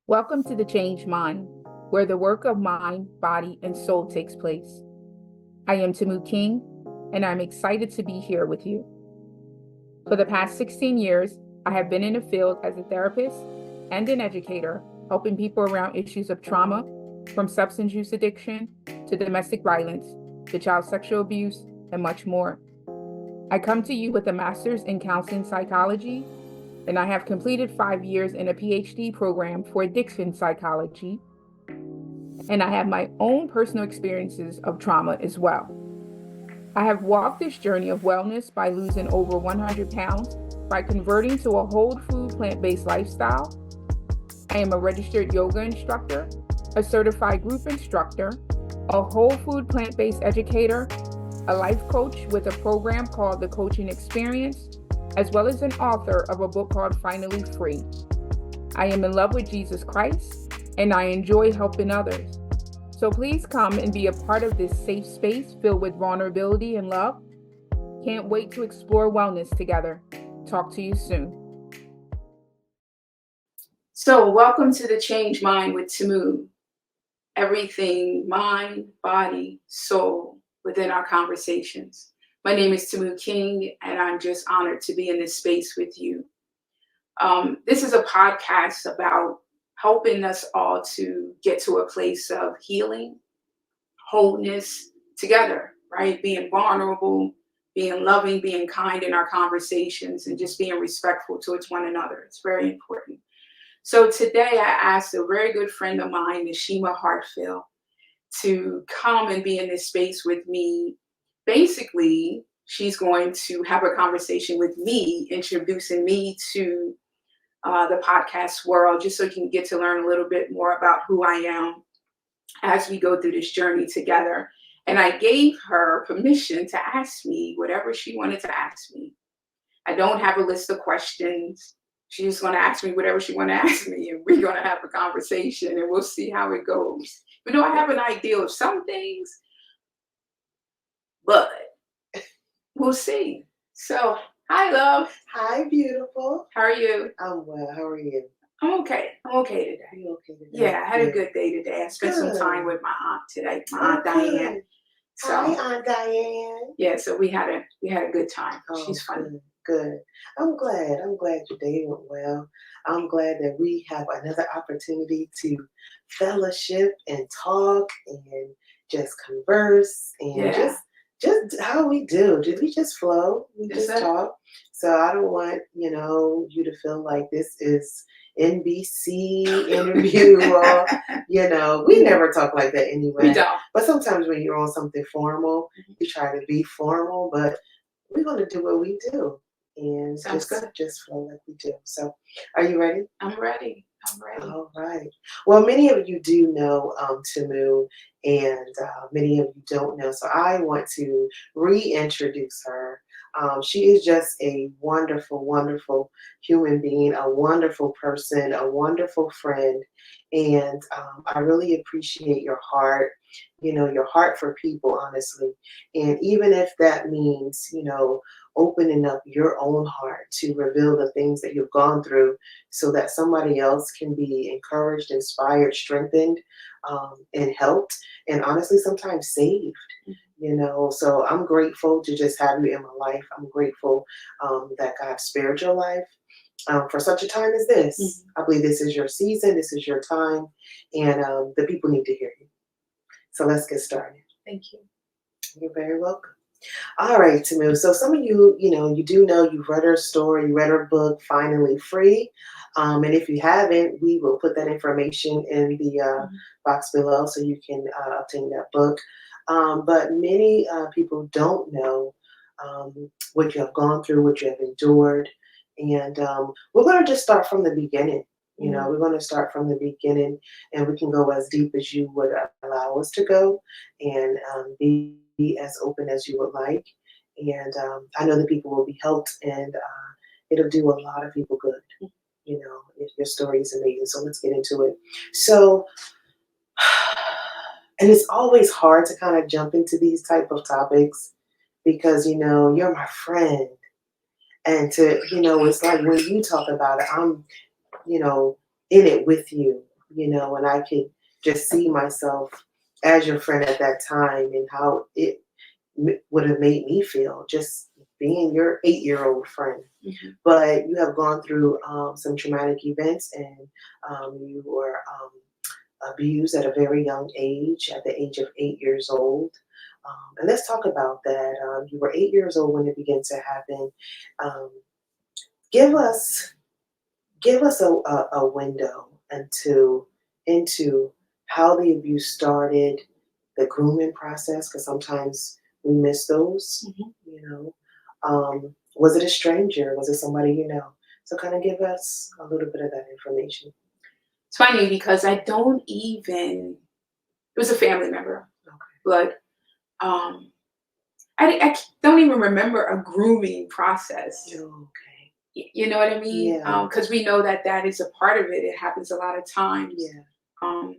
Welcome to the Change Mind, where the work of mind, body, and soul takes place. I am Tamu King, and I'm excited to be here with you. For the past 16 years, I have been in the field as a therapist and an educator, helping people around issues of trauma, from substance use addiction to domestic violence to child sexual abuse, and much more. I come to you with a master's in counseling psychology, and I have completed 5 years in a PhD program for addiction psychology, and I have my own personal experiences of trauma as well. I have walked this journey of wellness by losing over 100 pounds, by converting to a whole food plant-based lifestyle. I am a registered yoga instructor, a certified group instructor, a whole food plant-based educator, a life coach with a program called The Coaching Experience, as well as an author of a book called Finally Free. I am in love with Jesus Christ, and I enjoy helping others. So please come and be a part of this safe space filled with vulnerability and love. Can't wait to explore wellness together. Talk to you soon. So welcome to the Change Mind with Tamu. Everything mind, body, soul within our conversations. My name is Tamu King, and I'm just honored to be in this space with you. This is a podcast about helping us all to get to a place of healing, wholeness together, right? Being vulnerable, being loving, being kind in our conversations, and just being respectful towards one another. It's very important. So today I asked a very good friend of mine, Nashima Hartfield, to come and be in this space with me. Basically, she's going to have a conversation with me, introducing me to the podcast world, just so you can get to learn a little bit more about who I am as we go through this journey together. And I gave her permission to ask me whatever she wanted to ask me. I don't have a list of questions. She's just going to ask me whatever she want to ask me, and we're going to have a conversation, and we'll see how it goes. You know, I have an idea of some things, but we'll see. So, hi, love. Hi, beautiful. How are you? I'm well. How are you? I'm okay. I'm okay today. Are you okay today? Yeah, I had a good day today. I spent some time with my aunt today, my aunt Diane. So, hi, Aunt Diane. Yeah, so we had a good time. She's funny. Good. I'm glad. Your day went well. I'm glad that we have another opportunity to fellowship and talk and just converse and just how we do. Did we just flow? We just talk. So I don't want, you to feel like this is NBC interview or, we never talk like that anyway. We don't. But sometimes when you're on something formal, you try to be formal, but we're going to do what we do and just flow like we do. So are you ready? I'm ready. All right. Well, many of you do know Tamu, and many of you don't know. So I want to reintroduce her. She is just a wonderful, wonderful human being, a wonderful person, a wonderful friend. And I really appreciate your heart, your heart for people, honestly. And even if that means, opening up your own heart to reveal the things that you've gone through so that somebody else can be encouraged, inspired, strengthened, and helped, and honestly, sometimes saved. So I'm grateful to just have you in my life. I'm grateful that God spared your life for such a time as this. Mm-hmm. I believe this is your season, this is your time, and the people need to hear you. So let's get started. Thank you. You're very welcome. All right, Tamu. So some of you, you do know you've read her story, you read her book, Finally Free. And if you haven't, we will put that information in the box below so you can obtain that book. But many people don't know what you have gone through, what you have endured. And we're going to just start from the beginning. We're going to start from the beginning, and we can go as deep as you would allow us to go, and be as open as you would like. And I know that people will be helped, and it'll do a lot of people good. Your story is amazing. So let's get into it. So, and it's always hard to kind of jump into these type of topics because, you're my friend. And it's like when you talk about it, I'm, in it with you. you know, and I could just see myself as your friend at that time and how it would have made me feel just being your 8-year-old friend. Mm-hmm. But you have gone through some traumatic events, and you were abused at a very young age, at the age of 8 years old. And let's talk about that. You were 8 years old when it began to happen. Um, give us a window into how the abuse started, the grooming process, because sometimes we miss those. Mm-hmm. You know, was it a stranger? Was it somebody you know? So kind of give us a little bit of that information. It's funny because I don't even. It was a family member, Okay. but I don't even remember a grooming process. Okay. You know what I mean? Yeah. Because we know that that is a part of it. It happens a lot of times. Yeah.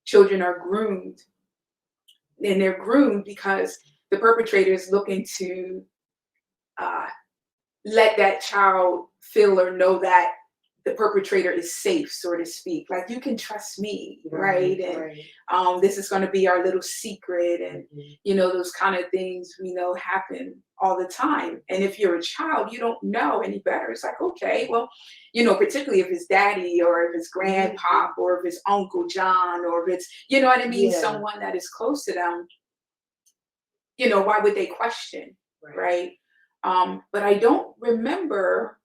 Children are groomed, and they're groomed because the perpetrator is looking to uh, let that child feel or know that the perpetrator is safe, so to speak. Like, you can trust me, right? And Right. this is going to be our little secret, and Mhm. you know, those kind of things we know happen all the time. And if you're a child, you don't know any better. It's like, okay, well, you know, particularly if it's daddy or if it's grandpop or if it's Uncle John or if it's, you know what I mean, Yeah. someone that is close to them, you know, why would they question, right? But I don't remember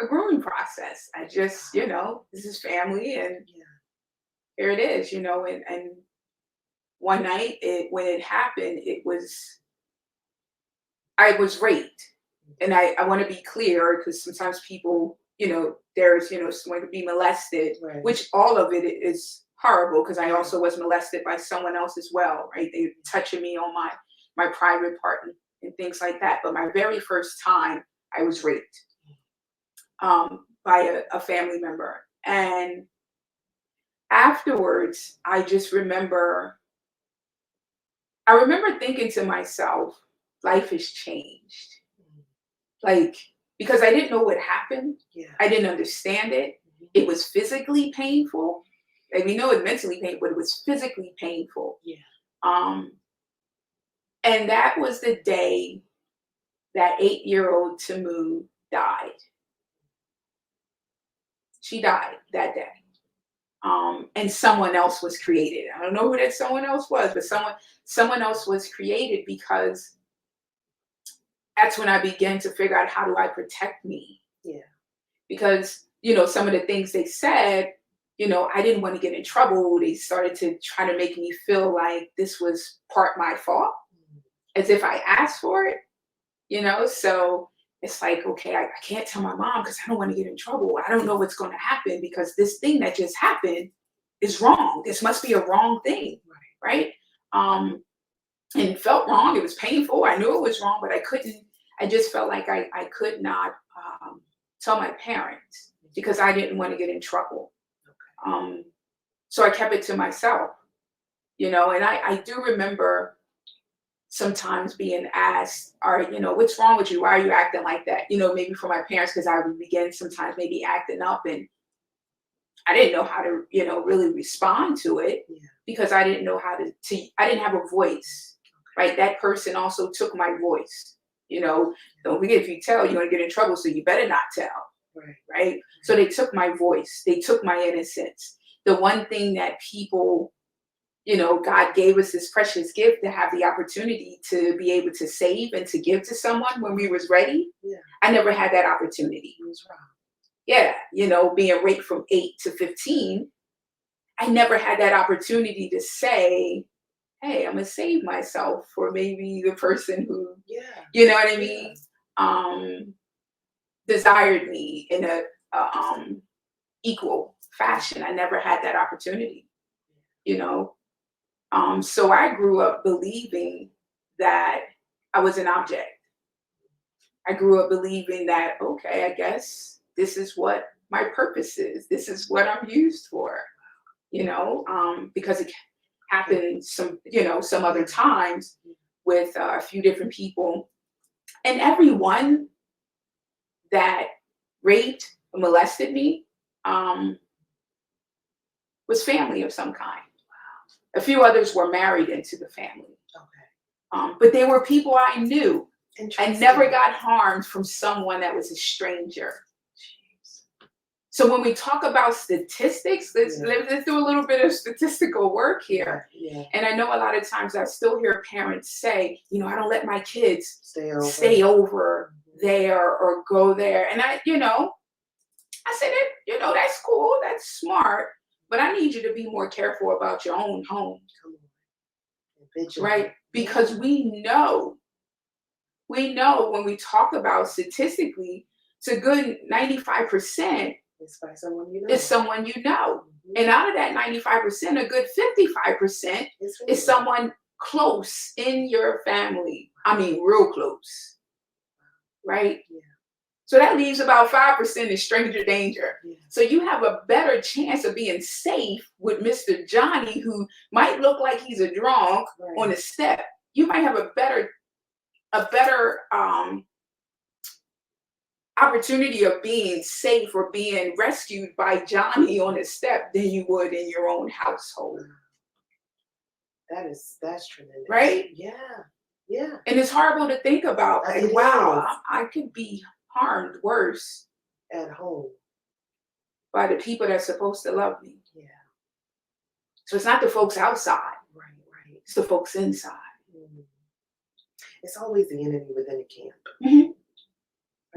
a grooming process. I just, you know, this is family, and Yeah. here it is, you know. And one night, when it happened, I was raped. And I want to be clear, because sometimes people, you know, there's, you know, someone to be molested, Right. which all of it is horrible, because I also was molested by someone else as well, right? They touching me on my private part and things like that. But my very first time, I was raped by a family member. And afterwards, I remember thinking to myself, life has changed. Like, because I didn't know what happened. Yeah. I didn't understand it. It was physically painful. Like, we know it's mentally painful, but it was physically painful. Yeah. And that was the day that 8-year-old Tamu died. She died that day. And someone else was created. I don't know who that someone else was, but someone else was created, because that's when I began to figure out, how do I protect me? Yeah. Because, you know, some of the things they said, you know, I didn't want to get in trouble. They started to try to make me feel like this was part my fault, as if I asked for it, you know. So it's like, okay, I can't tell my mom because I don't want to get in trouble. I don't know what's going to happen, because this thing that just happened is wrong. This must be a wrong thing, right? And it felt wrong. It was painful. I knew it was wrong, but I just felt like I could not tell my parents, because I didn't want to get in trouble. So I kept it to myself, you know. And I do remember sometimes being asked, all right, you know, what's wrong with you? Why are you acting like that? You know, maybe from my parents, because I would begin sometimes maybe acting up, and I didn't know how to, you know, really respond to it, because I didn't know how I didn't have a voice, right? That person also took my voice, you know. Don't forget, if you tell, you're going to get in trouble, so you better not tell, right? So they took my voice. They took my innocence. The one thing that people, you know, God gave us this precious gift to have the opportunity to be able to save and to give to someone when we was ready. I never had that opportunity. Yeah, you know, being raped from 8 to 15, I never had that opportunity to say, hey, I'm gonna save myself for maybe the person who, you know what I mean, desired me in a equal fashion. I never had that opportunity, you know. So I grew up believing that I was an object. I grew up believing that, okay, I guess this is what my purpose is. This is what I'm used for, you know, because it happened some other times with a few different people. And everyone that raped, molested me, was family of some kind. A few others were married into the family. Okay. But they were people I knew. I Interesting. never got harmed from someone that was a stranger. Jeez. So when we talk about statistics, let's do a little bit of statistical work here. Yeah. And I know a lot of times I still hear parents say, you know, I don't let my kids stay over there or go there. And I said, that's cool, that's smart, but I need you to be more careful about your own home. Right? Because we know when we talk about statistically, it's a good 95% it's by someone you know. Is someone you know. And out of that 95%, a good 55% is someone close in your family. I mean, real close. Right? Yeah. So that leaves about 5% is stranger danger. Yeah. So you have a better chance of being safe with Mr. Johnny, who might look like he's a drunk on the step. You might have a better opportunity of being safe or being rescued by Johnny on a step than you would in your own household. That's tremendous. Right? Yeah. Yeah. And it's horrible to think about. Like, wow, I could be harmed worse at home by the people that's supposed to love me. Yeah. So it's not the folks outside. Right. It's the folks inside. Mm-hmm. It's always the enemy within the camp. Mm-hmm.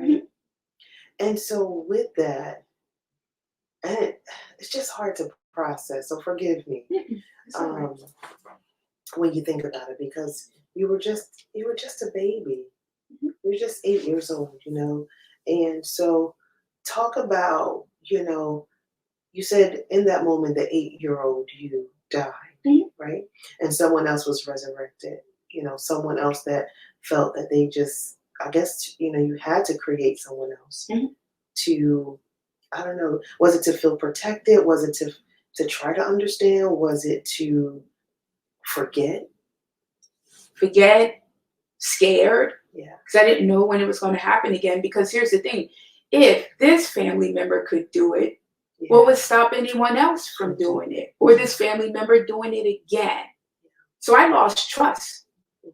Right? Mm-hmm. And so with that, and it's just hard to process, so forgive me. When you think about it, because you were just a baby. Mm-hmm. You were just 8 years old, and so talk about, you said in that moment the 8-year-old you died, right? And someone else was resurrected, someone else that felt that they just, I guess, you had to create someone else to, I don't know, was it to feel protected? Was it to try to understand? Was it to forget? Scared. Yeah. Because I didn't know when it was going to happen again. Because here's the thing, if this family member could do it, what would stop anyone else from doing it? Or this family member doing it again? So I lost trust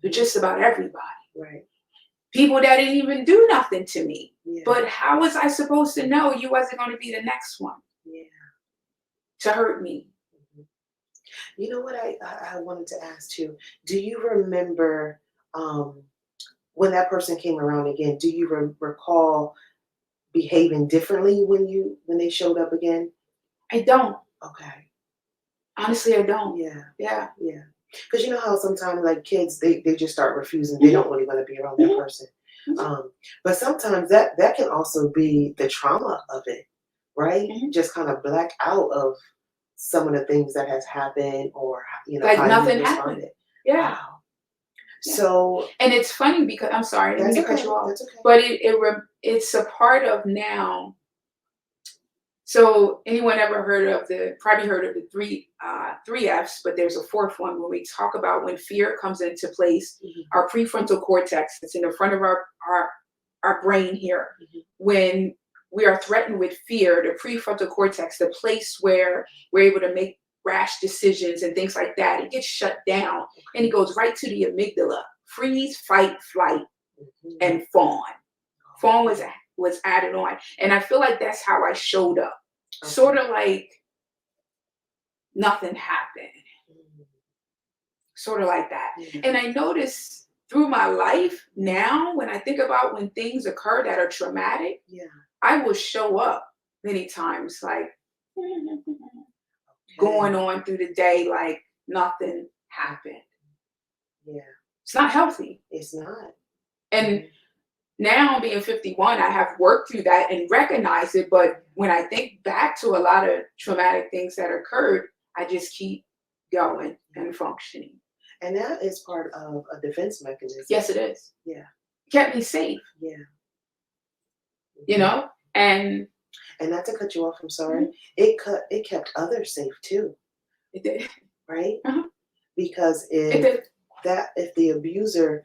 with just about everybody. Right. People that didn't even do nothing to me. Yeah. But how was I supposed to know you wasn't going to be the next one? Yeah. To hurt me. You know what I wanted to ask too? Do you remember when that person came around again? Do you recall behaving differently when they showed up again? I don't. Okay. Honestly, I don't. Yeah. Because you know how sometimes like kids they just start refusing. They don't really want to be around that person. But sometimes that can also be the trauma of it, right? Just kind of black out of some of the things that has happened, or like how nothing you happened. responded. Yeah. Wow. Yeah. So, and it's funny because I'm sorry, I didn't mean to cut you off. That's okay. But it's a part of now. So anyone ever probably heard of the three F's, but there's a fourth one when we talk about when fear comes into place. Our prefrontal cortex, it's in the front of our brain here. When we are threatened with fear, the prefrontal cortex, the place where we're able to make rash decisions and things like that, it gets shut down and it goes right to the amygdala. Freeze, fight, flight, and fawn. Fawn was added on. And I feel like that's how I showed up. Sort of like nothing happened. Sort of like that. And I notice through my life now, when I think about when things occur that are traumatic, I will show up many times like going on through the day like nothing happened. Yeah. It's not healthy. It's not. And now being 51, I have worked through that and recognized it. But when I think back to a lot of traumatic things that occurred, I just keep going and functioning. And that is part of a defense mechanism. Yes, it is. Yeah. It kept me safe. Yeah. And not to cut you off, I'm sorry. It kept others safe too. It did. Right? Because if the abuser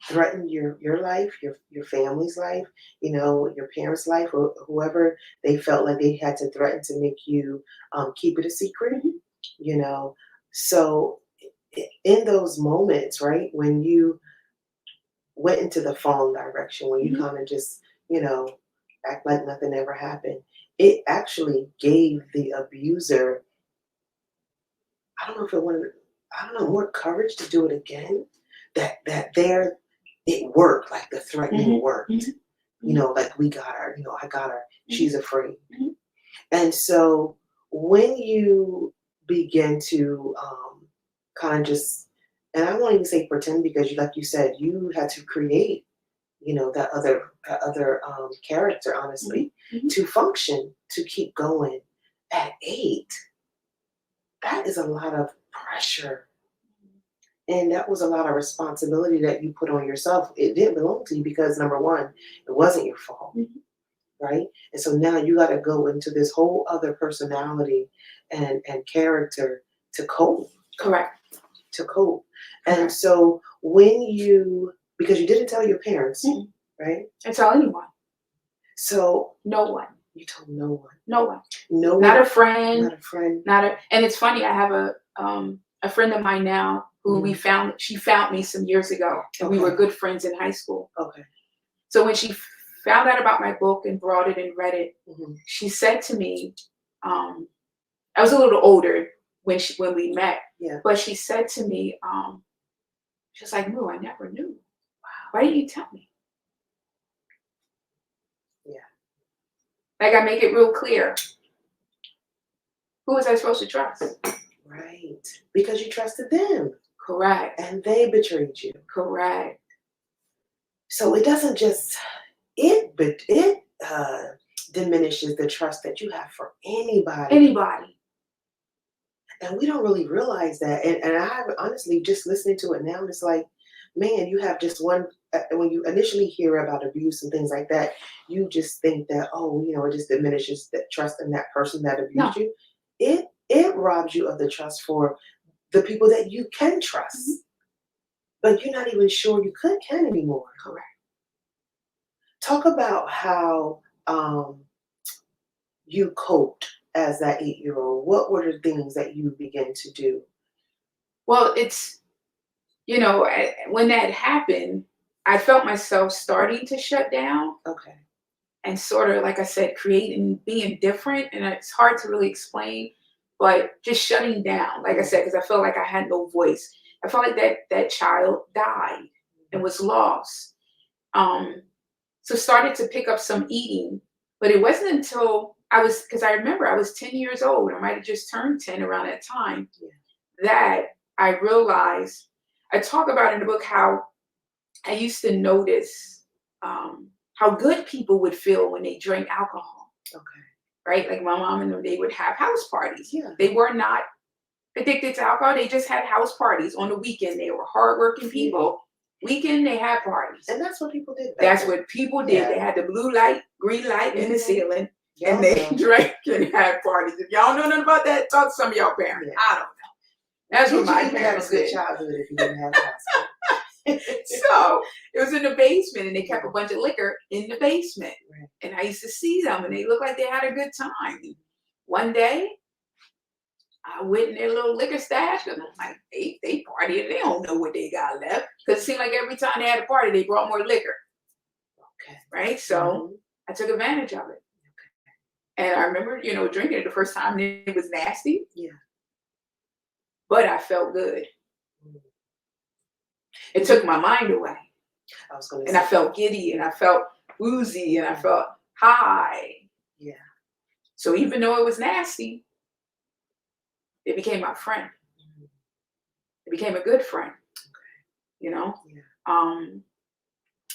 threaten your life, your family's life, your parents' life, or whoever they felt like they had to threaten to make you keep it a secret. Mhm. You know, so in those moments, right, when you went into the fallen direction, when you Mhm. kind of just, you know, act like nothing ever happened, it actually gave the abuser, I don't know if it wanted, I don't know, more courage to do it again. That there, it worked. Like the threatening Mhm. worked. Mhm. Mhm. Like we got her. I got her. Mhm. She's afraid. Mhm. And so when you begin to kind of just, and I won't even say pretend because you, like you said, you had to create, that other character, Mhm. honestly, Mhm. to function, to keep going. At 8, that is a lot of pressure. And that was a lot of responsibility that you put on yourself. It didn't belong to you because number one, it wasn't your fault, Mhm. right? And so now you got to go into this whole other personality and character to cope, Correct. to cope. And Correct. so when because you didn't tell your parents, Mhm. right? I tell anyone. So No one. you told no one, No one. no Not one, a friend. not a friend. And it's funny. I have a friend of mine now who Mhm. she found me some years ago, and we were Okay. good friends in high school. Okay. So when she found out about my book and brought it and read it, Hmm. she said to me, um, I was a little older when we met, Yeah. but she said to me, she was like, "Moo, I never knew. Why didn't you tell me?" Yeah. Like, I make it real clear. Who was I supposed to trust? Right. Because you trusted them Correct. and they betrayed you. Correct. So it doesn't just it diminishes the trust that you have for anybody. Anybody. And we don't really realize that. And I have honestly just listening to it now, it's like, man, you have just one. When you initially hear about abuse and things like that, you just think that, oh, it just diminishes that trust in that person that abused No. you. It robs you of the trust for the people that you can trust, Mhm. but you're not even sure you can anymore. Correct. Talk about how you coped as that 8-year-old. What were the things that you began to do? Well, it's, when that happened, I felt myself starting to shut down Okay. and sort of, like I said, creating, being different. And it's hard to really explain, but just shutting down, like I said, because I felt like I had no voice. I felt like that child died and was lost. Um, so started to pick up some eating, but it wasn't until because I remember I was 10 years old. I might have just turned 10 around that time Yeah. that I realized, I talk about in the book how I used to notice how good people would feel when they drank alcohol, Okay. right? Like my mom and them, they would have house parties. Yeah. They were not addicted to alcohol. They just had house parties on the weekend. They were hardworking people. Weekend, they had parties. And that's what people did back That's then. what people did. Yeah. They had the blue light, green light in the ceiling, Y'all and they know. drank and had parties. If y'all know nothing about that, talk to some of y'all parents. Yeah. I don't know. That's what Did you my even have a parents good did. childhood if you didn't have house? So it was in the basement, and they kept a bunch of liquor in the basement. Right. And I used to see them, and they looked like they had a good time. One day, I went in their little liquor stash, and I'm like, they partying. They don't know what they got left. Because it seemed like every time they had a party, they brought more liquor. Okay. Right? So I took advantage of it. And I remember, drinking it the first time. It was nasty. Yeah. But I felt good. Mm. It took my mind away. I was going to And say. I felt giddy, and I felt woozy, and I felt high. Yeah. So even though it was nasty, it became my friend. It became a good friend. Yeah.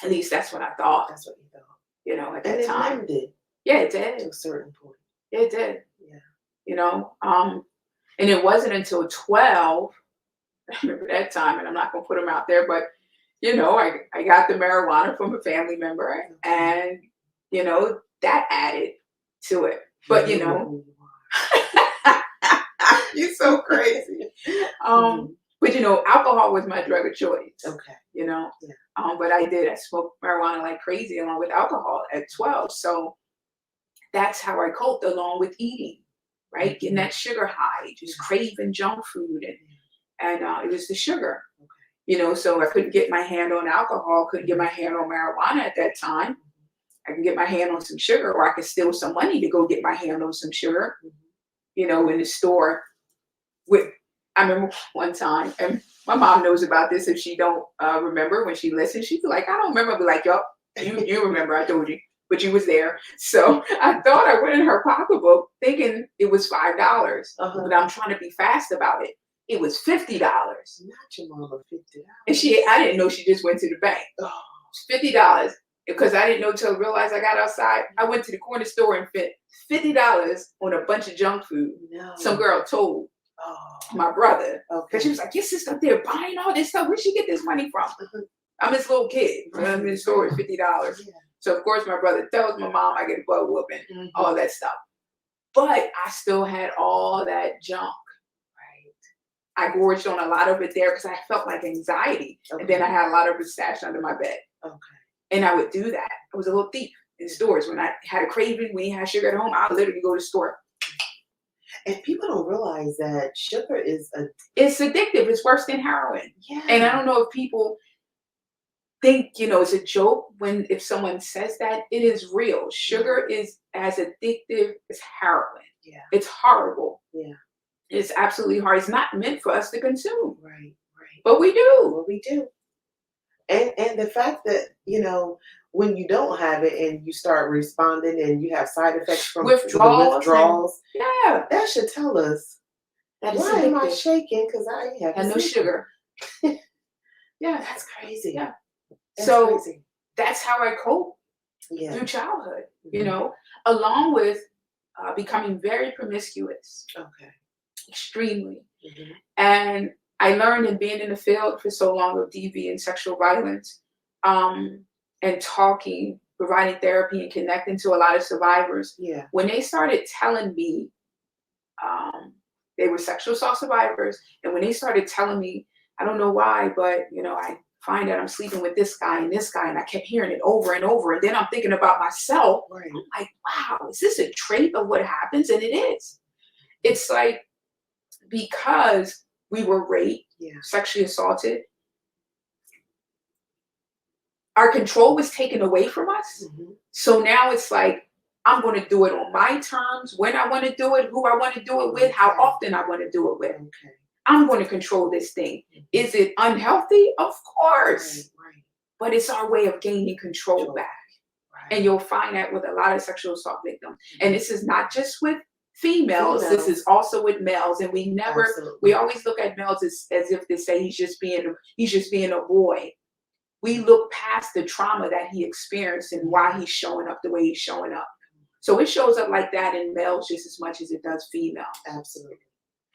At least that's what I thought. That's what you thought. At that time. And it ended. Yeah, it did. To a certain point. It did. Yeah. And it wasn't until 12, I remember that time, and I'm not gonna put them out there, but I got the marijuana from a family member, and that added to it. But you're so crazy. But alcohol was my drug of choice. Okay. Yeah. But I smoked marijuana like crazy along with alcohol at 12. So that's how I coped along with eating, right? Getting that sugar high, just craving junk food. And it was the sugar, so I couldn't get my hand on alcohol, couldn't get my hand on marijuana at that time. I can get my hand on some sugar, or I can steal some money to go get my hand on some sugar, in the store. I remember one time, and my mom knows about this if she don't remember when she listens. She'd be like, I don't remember. I'd be like, yup, you remember, I told you. But you was there. So I thought I went in her pocketbook thinking it was $5. But I'm trying to be fast about it. It was $50. Not your mama, $50. And I didn't know she just went to the bank. Oh, $50. Because I didn't know till I realized I got outside. I went to the corner store and spent $50 on a bunch of junk food. No. Some girl told my brother. Because she was like, your sister up there buying all this stuff. Where'd she get this money from? I'm this little kid. I'm in the store with $50. Yeah. So, of course, my brother tells my mom I get a butt whooping, all that stuff. But I still had all that junk. I gorged on a lot of it there because I felt like anxiety. And then I had a lot of it stashed under my bed. And I would do that. I was a little thief in stores. When I had a craving, when you had sugar at home, I would literally go to the store. And people don't realize that sugar is it's addictive. It's worse than heroin. Yeah. And I don't know if people think, it's a joke if someone says that. It is real. Sugar is as addictive as heroin. Yeah. It's horrible. Yeah. It's absolutely hard. It's not meant for us to consume. Right. But we do. Well, we do. And the fact that, when you don't have it and you start responding and you have side effects from withdrawals, that should tell us, why am I shaking? Because I have no sugar. Yeah, that's crazy. Yeah. Crazy. That's how I cope through childhood, along with becoming very promiscuous. Extremely. And I learned in being in the field for so long of DV and sexual violence, and talking, providing therapy and connecting to a lot of survivors. Yeah. When they started telling me, they were sexual assault survivors, and when they started telling me, I don't know why, but I find that I'm sleeping with this guy, and I kept hearing it over and over, and then I'm thinking about myself. Right. I'm like, wow, is this a trait of what happens? And it is. It's like, because we were raped, sexually assaulted, our control was taken away from us. So now it's like, I'm going to do it on my terms, when I want to do it, who I want to do it with, how often I want to do it with. I'm going to control this thing. Is it unhealthy? Of course. Right. But it's our way of gaining control back. Right. And you'll find that with a lot of sexual assault victims. And this is not just with females. This is also with males. And we always look at males as if they say he's just being a boy. We look past the trauma that he experienced and why he's showing up the way he's showing up. So it shows up like that in males just as much as it does females. Absolutely.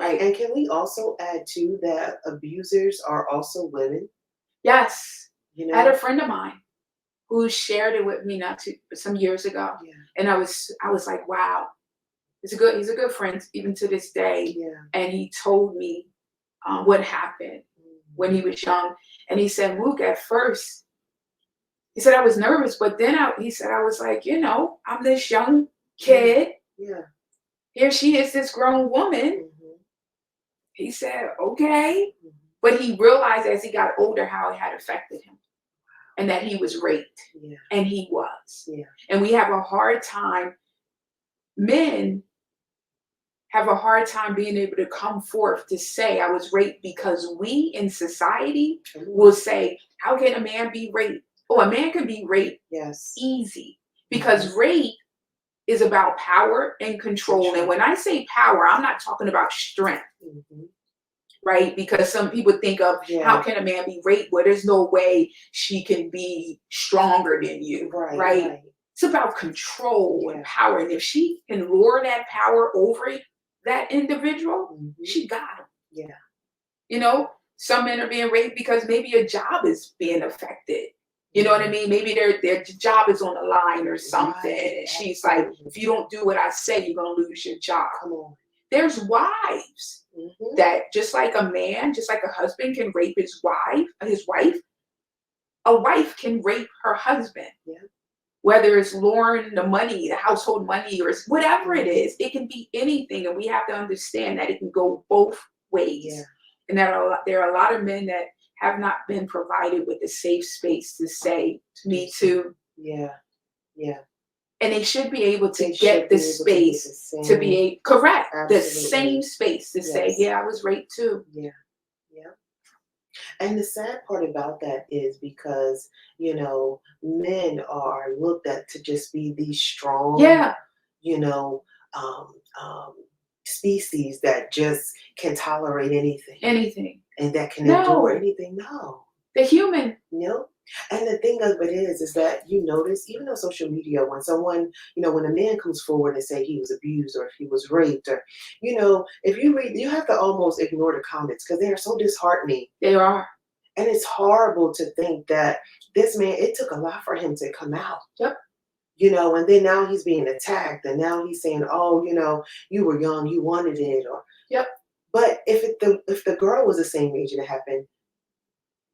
Right. And can we also add too that abusers are also women? Yes. I had a friend of mine who shared it with me some years ago. Yeah. And I was like, wow. He's a good friend even to this day. Yeah. And he told me what happened when he was young. And he said, Luke, at first, he said, I was nervous, but then he said, I was like, I'm this young kid. Yeah. Here she is, this grown woman. He said, okay. But he realized as he got older how it had affected him and that he was raped. Yeah. And he was. Yeah. And we have a hard time, men have a hard time being able to come forth to say I was raped, because we in society will say, how can a man be raped? Oh, a man can be raped. Yes. Easy. Because rape is about power and control. And when I say power, I'm not talking about strength. Right? Because some people think of how can a man be raped? Well, there's no way she can be stronger than you. Right? It's about control and power. And if she can lure that power over that individual, she got him. Yeah. Some men are being raped because maybe a job is being affected. You know what I mean? Maybe their job is on the line or something. And she's like, if you don't do what I say, you're going to lose your job. Come on. There's wives that just like a man, just like a husband can rape his wife, a wife can rape her husband. Yeah. Whether it's luring the money, the household money, or it's whatever it is, it can be anything. And we have to understand that it can go both ways. Yeah. And there are a lot of men that have not been provided with a safe space to say, me too. Yeah. Yeah. And they should be able to get the space to be correct. Absolutely. The same space to say, yeah, I was raped too. Yeah. Yeah. And the sad part about that is because, you know, men are looked at to just be these strong, you know, species that just can tolerate anything. Anything. And that can endure anything. No. The human. No. And the thing of it is that you notice, even on social media, when someone, you know, when a man comes forward and say he was abused or if he was raped, or, you know, if you read, you have to almost ignore the comments because they are so disheartening. They are. And it's horrible to think that this man, it took a lot for him to come out. Yep. You know, and then now he's being attacked and now he's saying, oh, you know, you were young, you wanted it, or. Yep. But if the girl was the same age and it happened,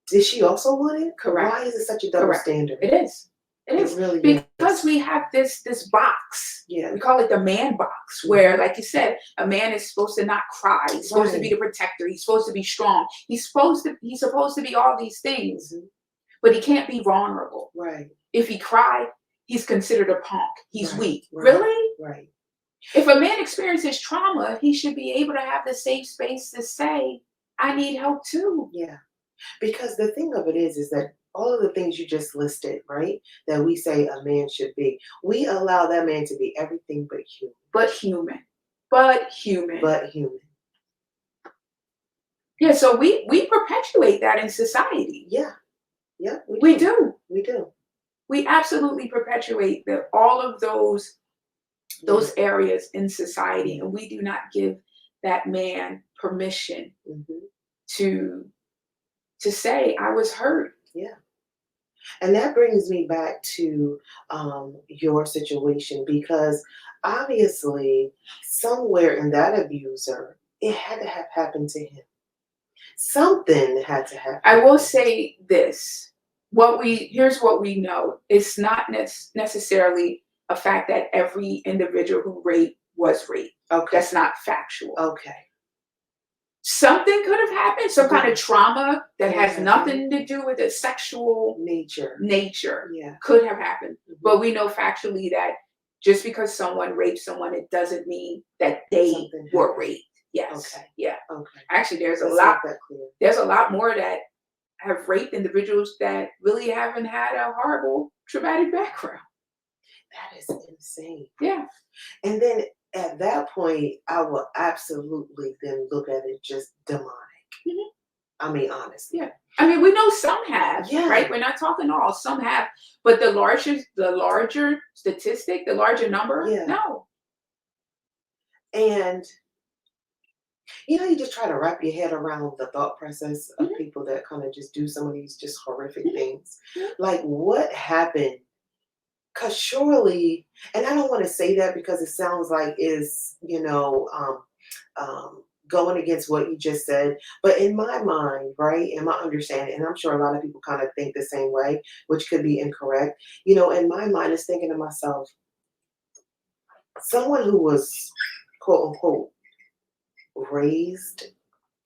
did she also want it? Correct. Why is it such a double standard? It is. It is. Really because we have this box. Yeah. We call it the man box, where, like you said, a man is supposed to not cry. He's supposed to be the protector. He's supposed to be strong. He's supposed to be all these things, but he can't be vulnerable. Right. If he cried, he's considered a punk. He's weak. Right. Really? Right. If a man experiences trauma, he should be able to have the safe space to say, I need help too. Yeah. Because the thing of it is that all of the things you just listed, right, that we say a man should be, we allow that man to be everything but human. But human. But human. But human. Yeah, so we perpetuate that in society. Yeah. Yeah. We do. We do. We absolutely perpetuate all of those areas in society, and we do not give that man permission to say, I was hurt. Yeah. And that brings me back to your situation, because obviously somewhere in that abuser, it had to have happened to him. Something had to happen. I will say this. Here's what we know. It's not necessarily a fact that every individual who raped was raped. Okay. That's not factual. Okay. Something could have happened, some kind of trauma that has nothing to do with the sexual nature could have happened. But we know factually that just because someone raped someone, it doesn't mean that they were raped. Yes. Okay. Yeah. Okay. Actually, there's a lot more that have raped individuals that really haven't had a horrible traumatic background. That is insane. Yeah. And then at that point, I will absolutely then look at it just demonic. I mean, honestly. Yeah. I mean, we know some have, right? We're not talking all. Some have, but the larger statistic, the larger number, no. And you know, you just try to wrap your head around the thought process of people that kind of just do some of these just horrific things. Like, what happened? Because surely, and I don't want to say that because it sounds like is, you know, going against what you just said. But in my mind, right, in my understanding, and I'm sure a lot of people kind of think the same way, which could be incorrect. You know, in my mind, is thinking to myself, someone who was, quote unquote, raised,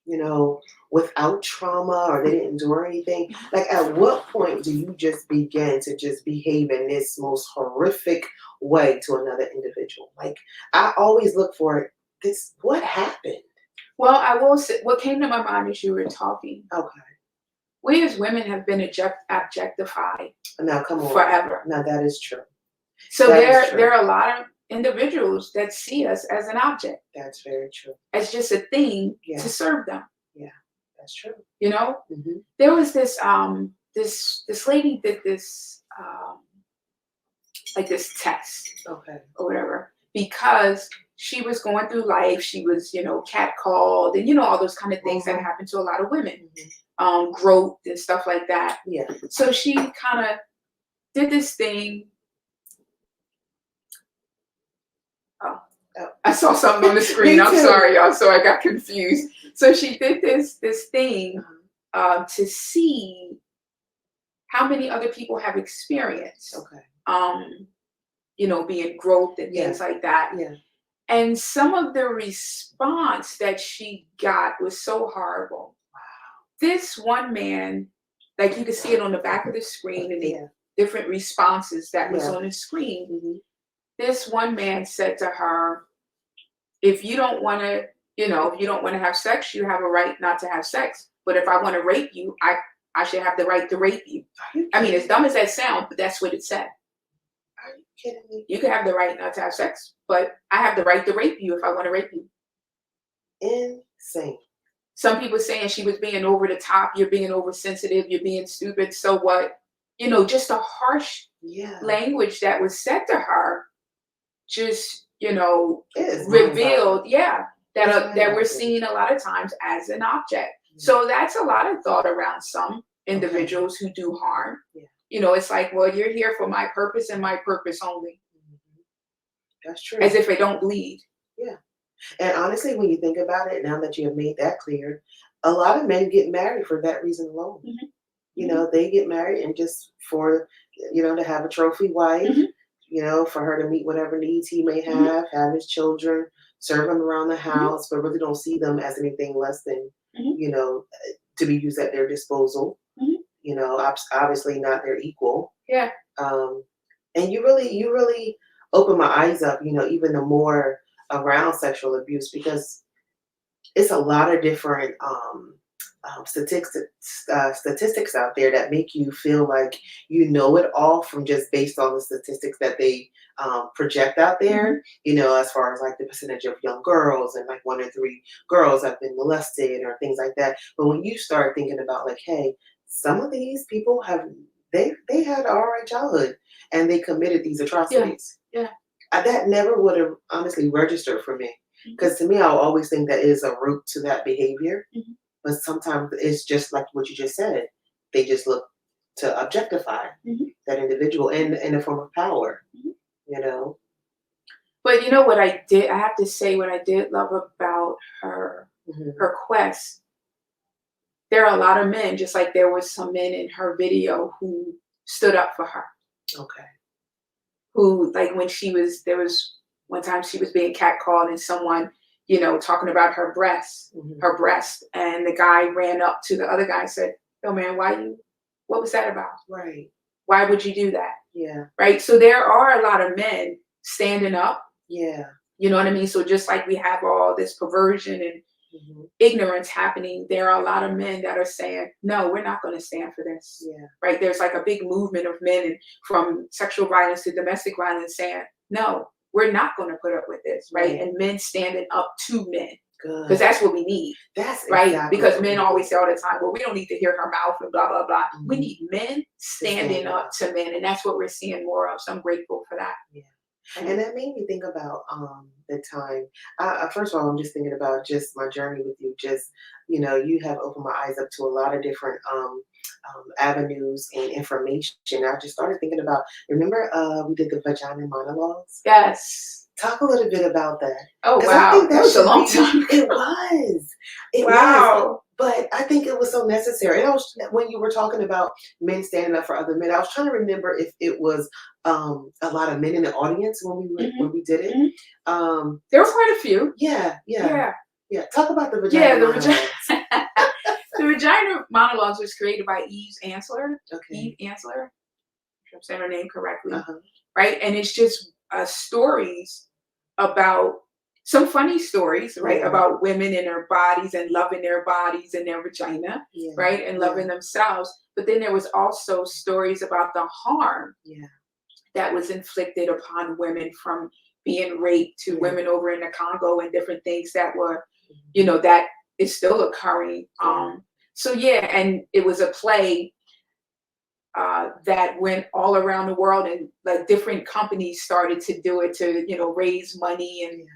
you know, without trauma, or they didn't endure anything. Like, at what point do you just begin to just behave in this most horrific way to another individual? Like, I always look for this. What happened? Well, I will say, what came to my mind as you were talking. Okay. We as women have been objectified. Now, come on. Forever. Now, that is true. So there are a lot of individuals that see us as an object. That's very true. As just a thing to serve them. Yeah, that's true. You know, there was this this lady did this like this test, or whatever, because she was going through life. She was, you know, catcalled, and you know, all those kind of things that happen to a lot of women, growth and stuff like that. Yeah. So she kind of did this thing. I saw something on the screen. I'm sorry, y'all. So I got confused. So she did this thing to see how many other people have experienced, Okay. Being groped and Yeah. things like that. Yeah. And some of the response that she got was so horrible. Wow. This one man, like you could see it on the back of the screen and the Yeah. different responses that was Yeah. on the screen. Mm-hmm. This one man said to her, if you don't want to, if you don't want to have sex, you have a right not to have sex. But if I want to rape you, I should have the right to rape you. I mean, as dumb as that sounds, but that's what it said. Are you kidding me? You can have the right not to have sex, but I have the right to rape you if I want to rape you. Insane. Some people saying she was being over the top, you're being oversensitive, you're being stupid, so what? Just a harsh language that was said to her, just, revealed, that we're seen a lot of times as an object. So that's a lot of thought around some individuals who do harm. It's like, well, you're here for my purpose and my purpose only. That's true. As if it don't bleed. Yeah. And honestly, when you think about it, now that you have made that clear, a lot of men get married for that reason alone. Mm-hmm. They get married and just for, to have a trophy wife, for her to meet whatever needs he may have his children, serve him around the house, but really don't see them as anything less than, to be used at their disposal. Obviously not their equal. Yeah. And you really open my eyes up, even the more around sexual abuse, because it's a lot of different statistics out there that make you feel like it all from just based on the statistics that they project out there. As far as like the percentage of young girls and like 1 in 3 girls have been molested or things like that. But when you start thinking about like, hey, some of these people they had an all right childhood and they committed these atrocities. Yeah. That never would have honestly registered for me. Because to me, I'll always think that is a root to that behavior. But sometimes it's just like what you just said. They just look to objectify that individual in a form of power, But what I have to say what I did love about her quest. There are a lot of men, just like there was some men in her video who stood up for her. Okay. Who, like there was one time she was being catcalled and someone, talking about her breast, and the guy ran up to the other guy and said, "Yo, man, what was that about? Right. Why would you do that?" Yeah. Right. So there are a lot of men standing up. Yeah. You know what I mean? So just like we have all this perversion and ignorance happening, there are a lot of men that are saying, no, we're not going to stand for this. Yeah. Right. There's like a big movement of men, and from sexual violence to domestic violence, saying, no, we're not going to put up with this. Right. And men standing up to men. Because that's what we need. That's right. Exactly because men always say all the time, well, we don't need to hear her mouth and blah, blah, blah. We need men standing up to men. And that's what we're seeing more of. So I'm grateful for that. Yeah. And that made me think about the time. First of all, I'm just thinking about just my journey with you. Just, you have opened my eyes up to a lot of different avenues and information. I just started thinking about, remember we did the vagina monologues? Yes. Talk a little bit about that. Oh, wow. I think that was a long time. It was. It wow. was. But I think it was so necessary. And when you were talking about men standing up for other men, I was trying to remember if it was a lot of men in the audience when we did it. There were quite a few. Yeah. Talk about the vagina monologues. The vagina monologues was created by Eve Ansler. Okay. Eve Ansler, if I'm saying her name correctly. Right? And it's just stories about some funny stories, right? About women and their bodies and loving their bodies and their vagina, right? And loving themselves. But then there was also stories about the harm that was inflicted upon women, from being raped to women over in the Congo and different things that were, that is still occurring. And it was a play that went all around the world, and like different companies started to do it to, raise money and,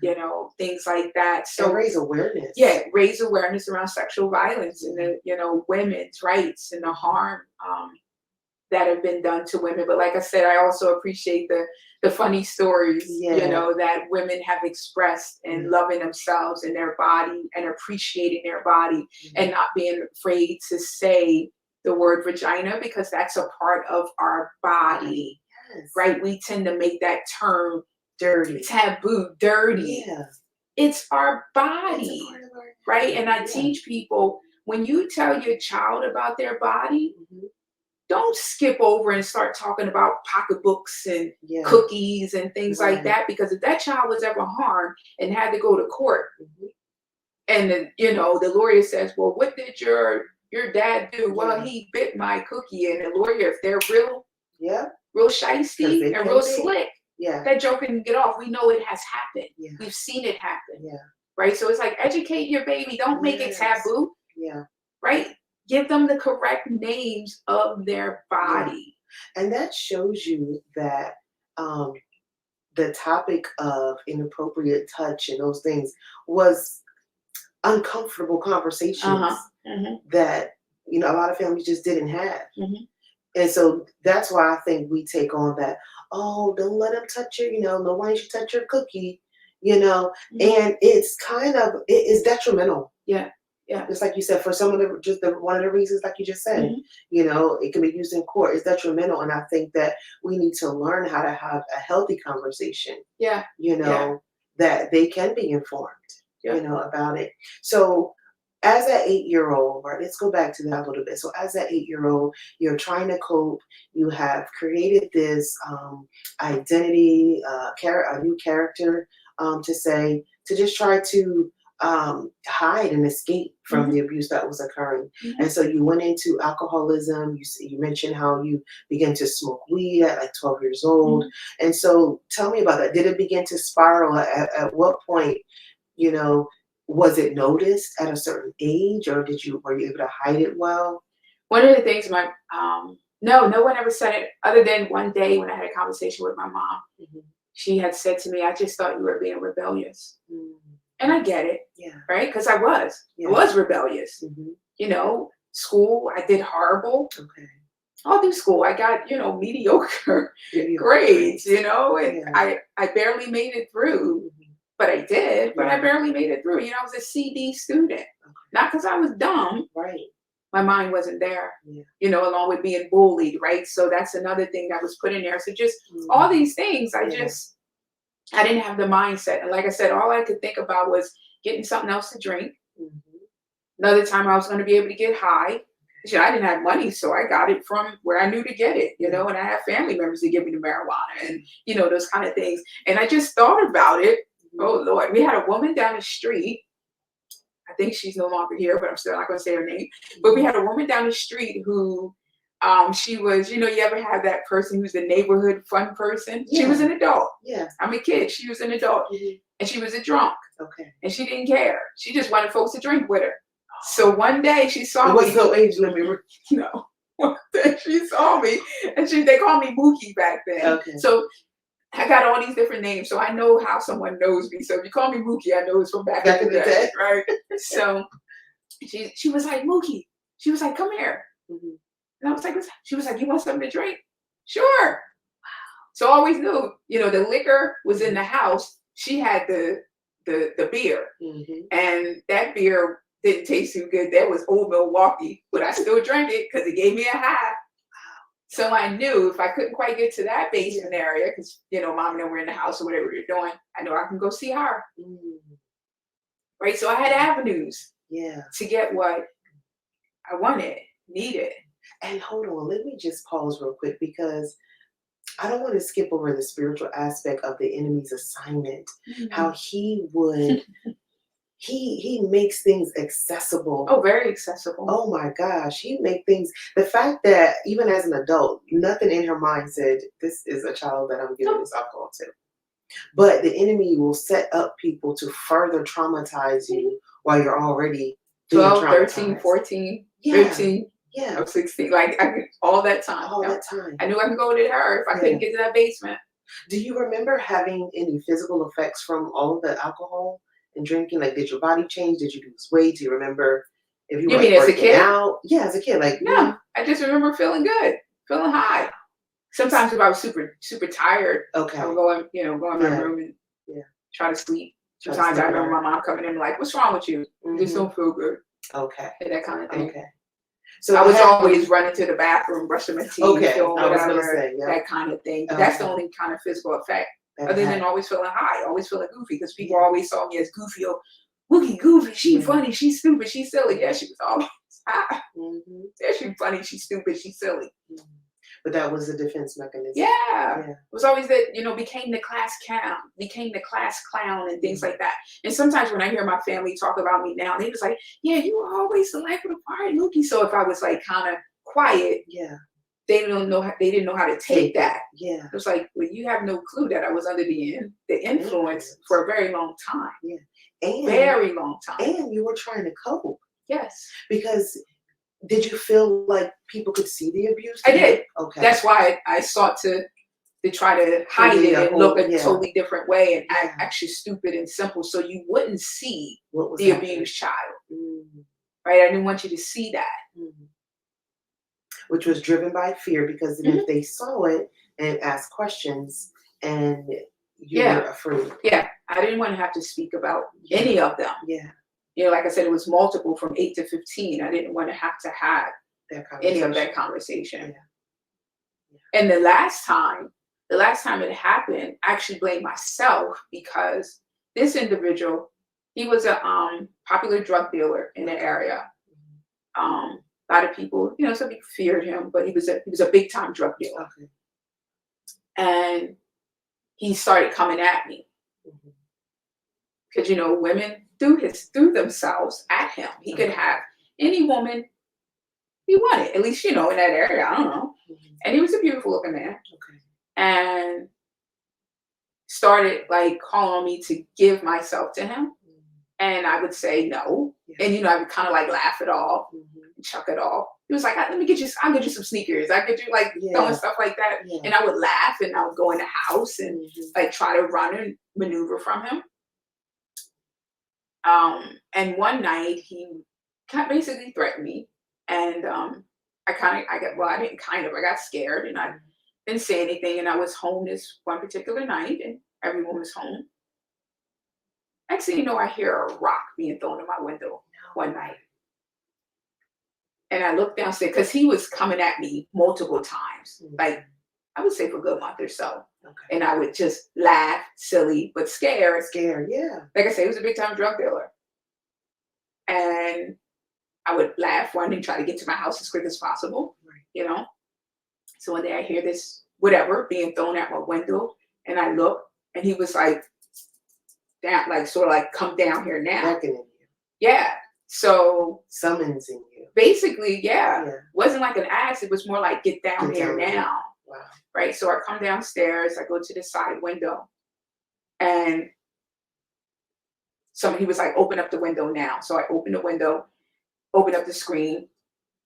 things like that. So and raise awareness. Yeah, raise awareness around sexual violence and the, women's rights and the harm that have been done to women. But like I said, I also appreciate the funny stories, that women have expressed and loving themselves and their body and appreciating their body and not being afraid to say, the word vagina because that's a part of our body, Yes. right? We tend to make that term Dirty. taboo, dirty. Yeah. It's our body, It's a part of our right? And I yeah. teach people, when you tell your child about their body, Mhm. don't skip over and start talking about pocketbooks and Yeah. cookies and things like Right. that, because if that child was ever harmed and had to go to court, Mhm. and the lawyer says, well, what did your dad do? Well, Yeah. he bit my cookie. And the lawyer, if they're real Yeah. shiesty it and can real be. slick, Yeah. that joke can get off. We know it has happened. Yeah. We've seen it happen. Yeah. Right? So it's like, educate your baby. Don't make it Yes. taboo. Yeah. Right? Give them the correct names of their body. And that shows you that the topic of inappropriate touch and those things was uncomfortable conversations that a lot of families just didn't have. And so that's why I think we take on that, oh, don't let them touch your, nobody should touch your cookie, and it's kind of, it is detrimental. Yeah. Yeah. Just like you said, for some of one of the reasons, like you just said, it can be used in court. It's detrimental. And I think that we need to learn how to have a healthy conversation, Yeah. that they can be informed, Yeah. about it. So as an 8-year-old, right, let's go back to that a little bit. So as an 8-year-old, you're trying to cope. You have created this identity, a new character, to just try to hide and escape from the abuse that was occurring. And so you went into alcoholism. You mentioned how you began to smoke weed at like 12 years old. And so tell me about that. Did it begin to spiral? At what point, was it noticed at a certain age, or were you able to hide it well? One of the things no one ever said it, other than one day when I had a conversation with my mom. She had said to me, I just thought you were being rebellious. And I get it, right? Because I was rebellious. School, I did horrible. Okay. All through school, I got, mediocre grades, and I barely made it through. But I did, but I barely made it through. I was a CD student. Not because I was dumb. Right. My mind wasn't there, along with being bullied, right? So that's another thing that was put in there. So just all these things, I didn't have the mindset. And like I said, all I could think about was getting something else to drink. Another time I was going to be able to get high. I didn't have money, so I got it from where I knew to get it, and I had family members to give me the marijuana and, those kind of things. And I just thought about it. Oh, Lord. We had a woman down the street. I think she's no longer here, but I'm still not going to say her name. But we had a woman down the street who, she was, you ever have that person who's the neighborhood fun person? She was an adult. Yeah. I'm a kid. She was an adult. And she was a drunk. Okay. And she didn't care. She just wanted folks to drink with her. So one day she saw me. What's no age limit? No. One day she saw me, and they called me Mookie back then. Okay. So I got all these different names, so I know how someone knows me. So if you call me Mookie, I know it's from back in the day, right? So she was like, Mookie. She was like, come here. And I was like, what's that? She was like, you want something to drink? Sure. Wow. So I always knew, the liquor was in the house. She had the beer, and that beer didn't taste too good. That was Old Milwaukee, but I still drank it because it gave me a high. So I knew if I couldn't quite get to that basement area, because, mom and them were in the house or whatever you're doing, I know I can go see her. Right? So I had avenues to get what I wanted, needed. And hold on, let me just pause real quick, because I don't want to skip over the spiritual aspect of the enemy's assignment, how he would... He makes things accessible. Oh, very accessible. Oh my gosh. He make things, the fact that even as an adult, nothing in her mind said, this is a child that I'm giving this alcohol to. But the enemy will set up people to further traumatize you while you're already 12, 13, 14, 15. Yeah. Or 16. Like I could all that time. That time. I knew I could go to her if I couldn't get to that basement. Do you remember having any physical effects from all of the alcohol and drinking? Like, did your body change? Did you lose weight? Do you remember if you were mean as a kid? Out? Yeah, as a kid. Like, no, I just remember feeling good, feeling high. Sometimes if I was super, super tired, I would go in, go in my room and try to sleep. Sometimes I remember my mom coming in like, what's wrong with you? You just don't feel good. Okay. And that kind of thing. Okay. So I was always running to the bathroom, brushing my teeth, okay, doing I was gonna whatever, say, yeah. that kind of thing. But that's the only kind of physical effect, other than always feeling high, always feeling goofy, because people always saw me as goofy or goofy. She's funny, she's stupid, she's silly. Yeah, she was always high. Yeah, she's funny, she's stupid, she's silly. But that was a defense mechanism. Yeah. It was always that, became the class clown, and things like that. And sometimes when I hear my family talk about me now, they was like, yeah, you were always the life of the party, Lukey. So if I was like kind of quiet, they didn't know how to take that. Yeah. It was like, well, you have no clue that I was under the influence for a very long time. Yeah. And very long time. And you were trying to cope. Yes. Because did you feel like people could see the abuse? I did. Okay. That's why I sought to try to hide it and look a totally different way and act actually stupid and simple, so you wouldn't see the abused child. Right? I didn't want you to see that. Which was driven by fear, because if they saw it and asked questions and you were afraid. Yeah. I didn't want to have to speak about any of them. Yeah. Like I said, it was multiple from 8 to 15. I didn't want to have any of that conversation. Yeah. And the last time it happened, I actually blamed myself, because this individual, he was a popular drug dealer in the area. A lot of people, some people feared him, but he was a big time drug dealer. Okay. And he started coming at me. Because women threw themselves at him. He could have any woman he wanted, at least in that area. I don't know. And he was a beautiful looking man. Okay. And started like calling on me to give myself to him, and I would say no, and I would kind of like laugh it off, and chuck it off. He was like, I'll get you some sneakers. I get you like throwing stuff like that, and I would laugh, and I would go in the house and like try to run and maneuver from him. And one night he basically threatened me, and I got scared, and I didn't say anything, and I was home this one particular night, and everyone was home. Next thing you know, I hear a rock being thrown in my window one night. And I looked downstairs, because he was coming at me multiple times, like I would say for a good month or so. Okay. And I would just laugh, silly, but scared. Yeah. Like I said, he was a big time drug dealer. And I would laugh, run, and try to get to my house as quick as possible, So one day I hear this, whatever, being thrown at my window, and I look, and he was like, down, like sort of like, come down here now. Beckoning you. Yeah. So summoning you. Basically, wasn't like an ask, it was more like, get down here now. Wow. Right. So I come downstairs, I go to the side window, and he was like, open up the window now. So I open the window, open up the screen.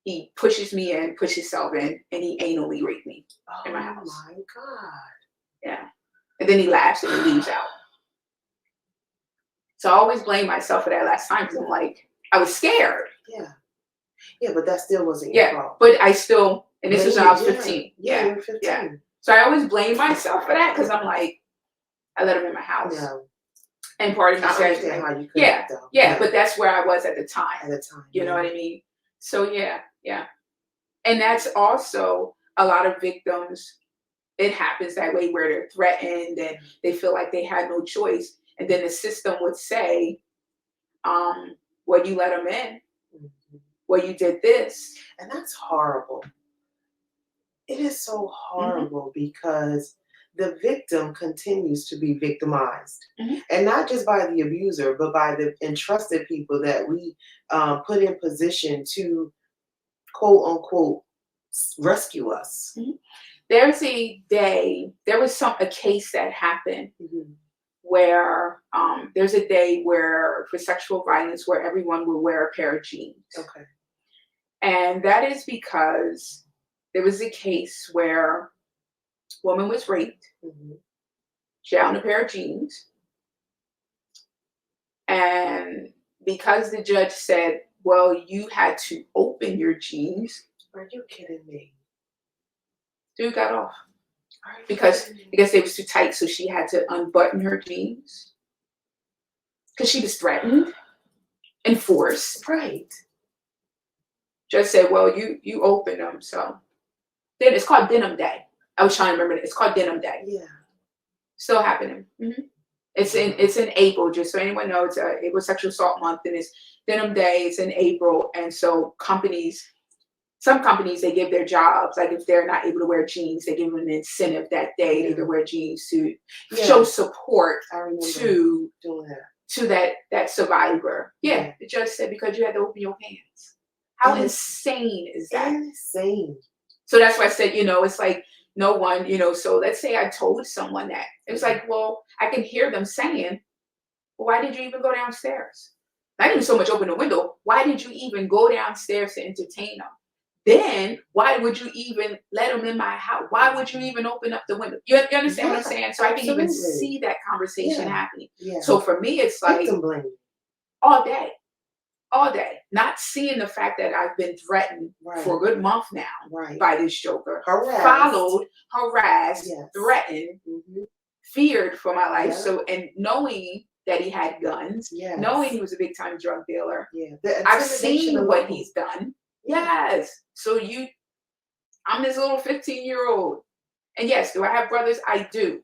He pushes me in, pushes himself in, and he anally raped me in my house. Oh my God. Yeah. And then he laughs and he leaves out. So I always blame myself for that last time, because I'm like, I was scared. Yeah. Yeah, but that still wasn't your fault. But I still, and this was when I was 15. Yeah, you were 15. Yeah. So I always blame myself for that, because I'm like, I let him in my house. Yeah. And part of me says, yeah, but that's where I was at the time. You know what I mean? So yeah. And that's also a lot of victims. It happens that way, where they're threatened and they feel like they had no choice. And then the system would say, well, you let them in. Well, you did this. And that's horrible. It is so horrible, because the victim continues to be victimized. And not just by the abuser, but by the entrusted people that we put in position to, quote unquote, rescue us. There was a case that happened where there's a day where, for sexual violence, where everyone will wear a pair of jeans. Okay. And that is because there was a case where a woman was raped. She had on a pair of jeans. And because the judge said, well, you had to open your jeans. Are you kidding me? Dude got off. Because they was too tight, so she had to unbutton her jeans. Because she was threatened and forced. Right. just said, well, you open them. So then it's called Denim Day. I was trying to remember it. It's called Denim Day. Yeah. Still happening. It's in April, just so anyone knows. April Sexual Assault Month, and it's Denim Day. It's in April, and so some companies, they give their jobs, like if they're not able to wear jeans, they give them an incentive that day. They can wear jeans to show support to that survivor. Yeah, it just said because you had to open your pants. How insane is that? Insane. So that's why I said, it's like no one, so let's say I told someone that. It was like, well, I can hear them saying, well, why did you even go downstairs? Not even so much open the window. Why did you even go downstairs to entertain them? Then why would you even let them in my house? Why would you even open up the window? You understand what I'm saying? So I can even see that conversation happening. Yeah. So for me, it's like all day. Not seeing the fact that I've been threatened for a good month now by this joker. Harassed, threatened, feared for my life. So, and knowing that he had guns, knowing he was a big time drug dealer. I've seen what he's done. Yes. So I'm this little 15-year-old. And yes, do I have brothers? I do.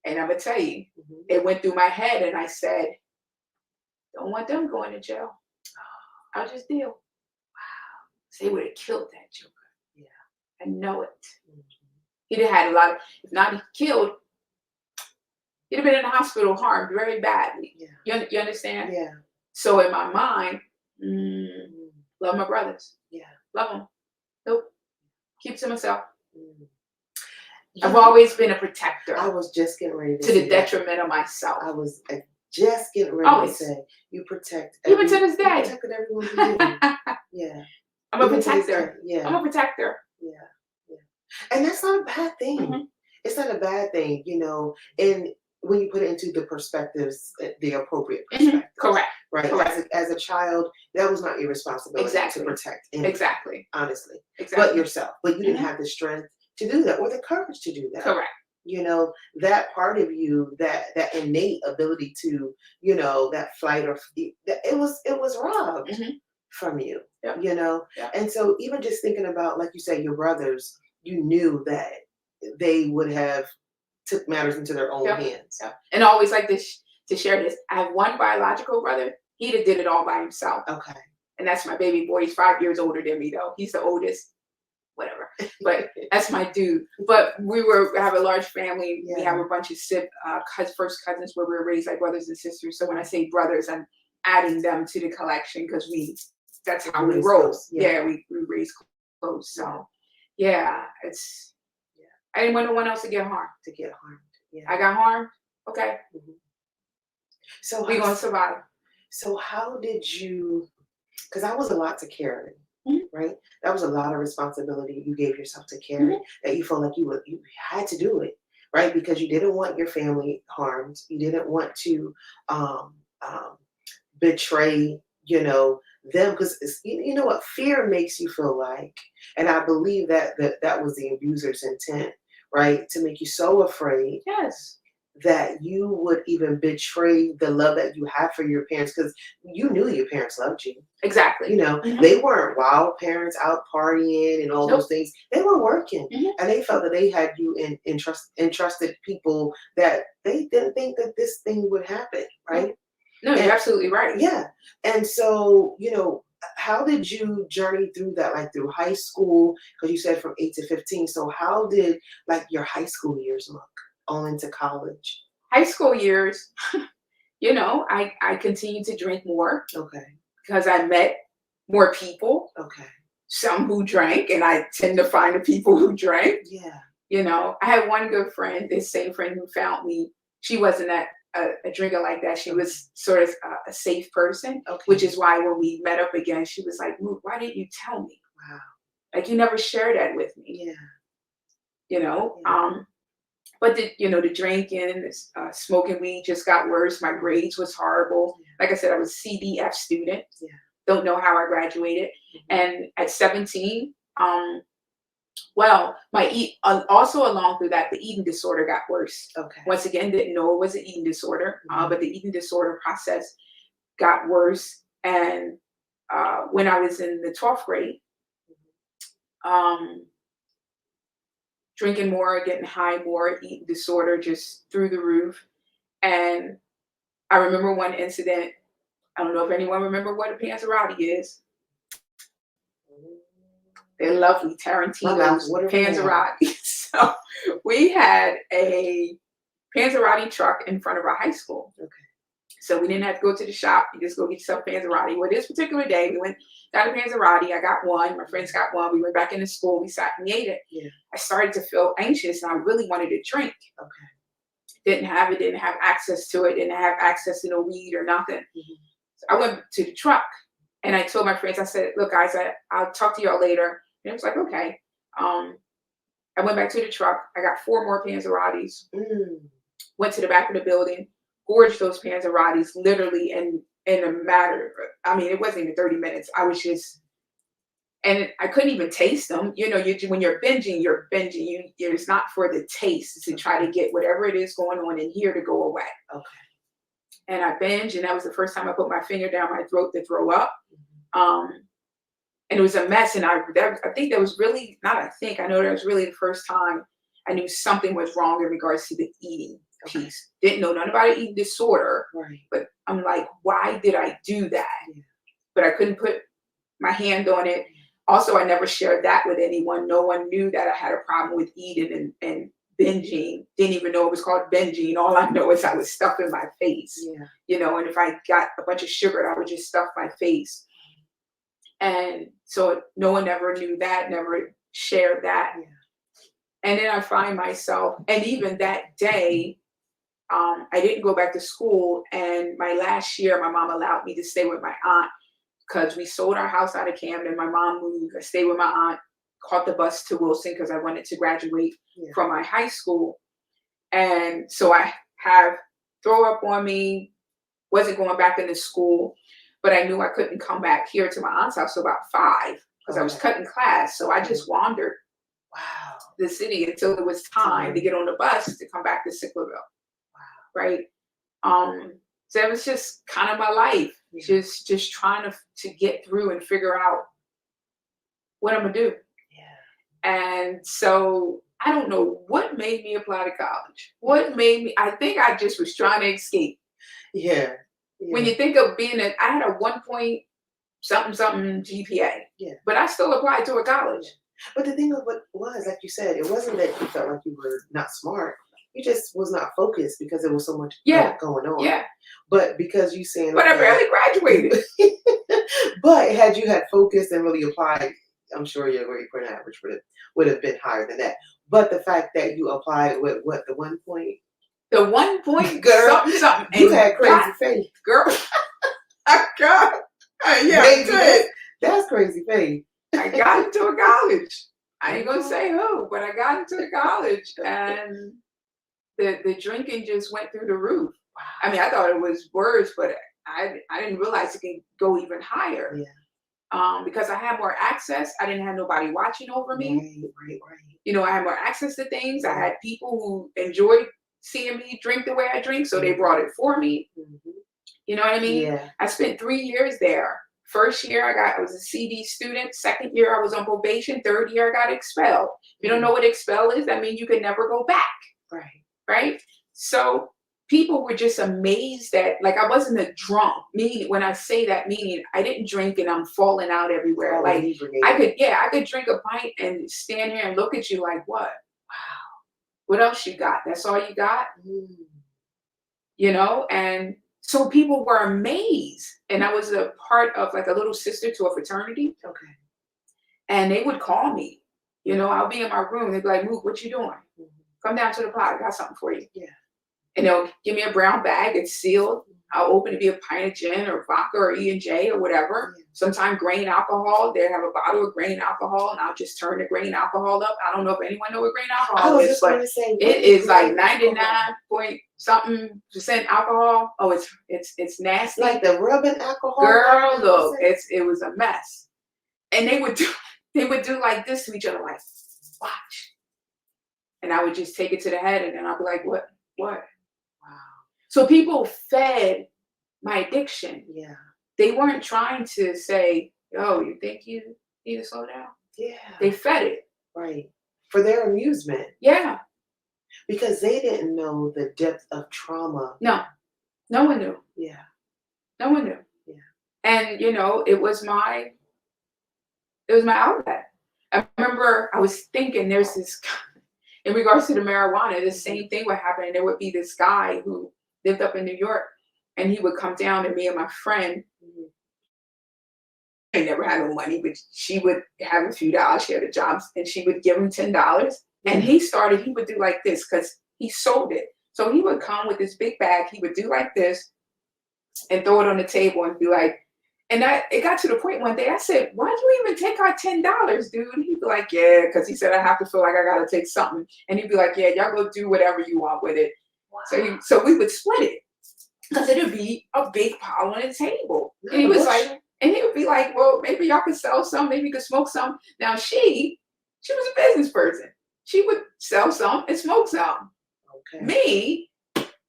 And I'm going to tell you, it went through my head and I said, don't want them going to jail. I'll just deal. Wow. So they would have killed that joker. Yeah. I know it. He'd have had a lot of, if not killed, he'd have been in the hospital harmed very badly. Yeah. You understand? Yeah. So in my mind, love my brothers. Yeah. Love them. Nope. Keep to myself. I've always been a protector. I was just getting ready to the detriment of myself. I was just getting ready to say, you protect. Even to this day. You protected everyone you do. Yeah. I'm a protector. Yeah. I'm a protector. Yeah. Yeah. And that's not a bad thing. It's not a bad thing, and when you put it into the perspectives, the appropriate perspective. Correct. Right. Correct. As a child, that was not your responsibility to protect anyone, honestly. But yourself. But you didn't have the strength to do that or the courage to do that. Correct. That part of you, that innate ability to, that flight or it was robbed from you. And so even just thinking about, like you say, your brothers, you knew that they would have took matters into their own hands. And I always like to share this. I have one biological brother. He did it all by himself. Okay. And that's my baby boy. He's 5 years older than me, though. He's the oldest. Whatever. But that's my dude. But we have a large family. We have a bunch of first cousins where we were raised like brothers and sisters. So when I say brothers, I'm adding them to the collection because that's how we roll. Yeah, we raise close. So it's I didn't want no one else to get harmed. Yeah. I got harmed. Okay. So we're gonna survive. So how did you? Because that was a lot to carry, right? That was a lot of responsibility you gave yourself to carry. That you felt like you had to do it, right? Because you didn't want your family harmed. You didn't want to betray, them, because you know what fear makes you feel like, and I believe that was the abuser's intent, right? To make you so afraid. Yes. That you would even betray the love that you have for your parents, because you knew your parents loved you. Exactly. They weren't wild parents out partying and all those things. They were working, and they felt that they had you in entrusted people that they didn't think that this thing would happen, right? No, you're absolutely right. Yeah. And so, how did you journey through that, like through high school? Because you said from 8 to 15. So how did like your high school years look on into college? High school years, I continued to drink more. Okay. Because I met more people. Okay. Some who drank, and I tend to find the people who drank. Yeah. I had one good friend, this same friend who found me. She wasn't a drinker like that. She was sort of a safe person, which is why when we met up again, she was like, why didn't you tell me? Wow. Like, you never shared that with me. Yeah. But the drinking, smoking weed just got worse. My grades was horrible. Like I said, I was a CDF student. Don't know how I graduated. And at 17, also along through that, the eating disorder got worse. Okay. Once again, didn't know it was an eating disorder, but the eating disorder process got worse. And when I was in the 12th grade, drinking more, getting high more, eating disorder just through the roof. And I remember one incident. I don't know if anyone remember what a Panzerotti is. They're lovely Tarantino's Panzerotti. So we had a Panzerotti truck in front of our high school. Okay. So we didn't have to go to the shop. You just go get yourself Panzerotti. Well, this particular day, we went, got a Panzerotti. I got one. My friends got one. We went back into school. We sat and ate it. Yeah. I started to feel anxious, and I really wanted to drink. Okay. Didn't have it. Didn't have access to it. Didn't have access to no weed or nothing. Mm-hmm. So I went to the truck, and I told my friends, I said, look, guys, I'll talk to y'all later. And it was like, okay. I went back to the truck. I got 4 more Panzerottis. Went to the back of the building, gorged those Panzerottis literally in a matter. I mean, it wasn't even 30 minutes. I was just, and I couldn't even taste them. You know, when you're binging, it's not for the taste. It's to try to get whatever it is going on in here to go away. Okay. And I binged, and that was the first time I put my finger down my throat to throw up. And it was a mess. And I think that was really, I know that was really the first time I knew something was wrong in regards to the eating piece. Didn't know nothing about an eating disorder. Right. But I'm like, why did I do that? Yeah. But I couldn't put my hand on it. Also, I never shared that with anyone. No one knew that I had a problem with eating and binging. Didn't even know it was called binging. All I know is I was stuffing my face. Yeah. You know, and if I got a bunch of sugar, I would just stuff my face. And so no one ever knew that, never shared that. Yeah. And then I find myself, and even that day, I didn't go back to school. And my last year, my mom allowed me to stay with my aunt because we sold our house out of Camden. My mom moved. I stayed with my aunt, caught the bus to Wilson because I wanted to graduate from my high school. And so I have throw up on me, wasn't going back into school, but I knew I couldn't come back here to my aunt's house till about 5 because I was cutting class. So I just wandered the city until it was time to get on the bus to come back to Sicklerville. Right. So it was just kind of my life, just trying to get through and figure out what I'm gonna do. Yeah. And so I don't know what made me apply to college. What made me? I think I just was trying to escape. Yeah. When you think of I had a 1 point something GPA. Yeah. But I still applied to a college. But the thing of what was, like you said, it wasn't that you felt like you were not smart. You just was not focused because there was so much going on. Yeah. But because you saying, but I barely graduated. But had you had focus and really applied, I'm sure your grade point average would have been higher than that. But the fact that you applied with what, the 1 point? The 1 point, girl, something. You had crazy faith, girl. I got, yeah, that's crazy faith. I got into a college. I ain't gonna say who, but I got into a college, and the drinking just went through the roof. I mean, I thought it was worse, but I didn't realize it could go even higher. Yeah. Because I had more access. I didn't have nobody watching over me. Right. You know, I had more access to things. I had people who enjoyed seeing me drink the way I drink, so they brought it for me. You know what I mean? Yeah. I spent 3 years there. First year I was a CD student. Second year I was on probation. Third year I got expelled. If you don't know what expel is, that means you can never go back. Right? So people were just amazed that, like, I wasn't a drunk. Meaning, when I say that, meaning I didn't drink and I'm falling out everywhere. Like I could drink a pint and stand here and look at you like, what? Wow. What else you got? That's all you got? You know, and so people were amazed. And I was a part of like a little sister to a fraternity. Okay. And they would call me. You know, I'll be in my room. They'd be like, Mook, what you doing? Come down to the pod. I got something for you. Yeah. And they'll give me a brown bag. It's sealed. I'll open it, be a pint of gin or vodka or E&J or whatever. Sometimes grain alcohol. They have a bottle of grain alcohol, and I'll just turn the grain alcohol up. I don't know if anyone know what grain alcohol is, but it is like 99 point something % alcohol. Oh, it's nasty. Like the rubbing alcohol. Girl, look, it was a mess. And they would do like this to each other, like, watch. And I would just take it to the head, and then I'd be like, what? Wow. So people fed my addiction. Yeah. they weren't trying to say, "Yo, you think you need to slow down?" Yeah. They fed it. Right. For their amusement. Yeah. Because they didn't know the depth of trauma. No. No one knew. Yeah. No one knew. Yeah. And it was my outlet. I remember I was thinking there's this in regards to the marijuana, the same thing would happen. And there would be this guy who lived up in New York, and he would come down to me and my friend. I never had no money, but she would have a few dollars. She had a job, and she would give him $10. And he would do like this because he sold it. So he would come with this big bag. He would do like this and throw it on the table and be like, and it got to the point one day I said, "Why'd you even take our $10, dude?" And he'd be like, "Yeah," because he said, "I have to feel like I got to take something." And he'd be like, "Yeah, y'all go do whatever you want with it." Wow. So we would split it because it would be a big pile on the table. And he was like, and he would be like, "Well, maybe y'all could sell some, maybe you could smoke some." Now she was a business person. She would sell some and smoke some. Okay. Me,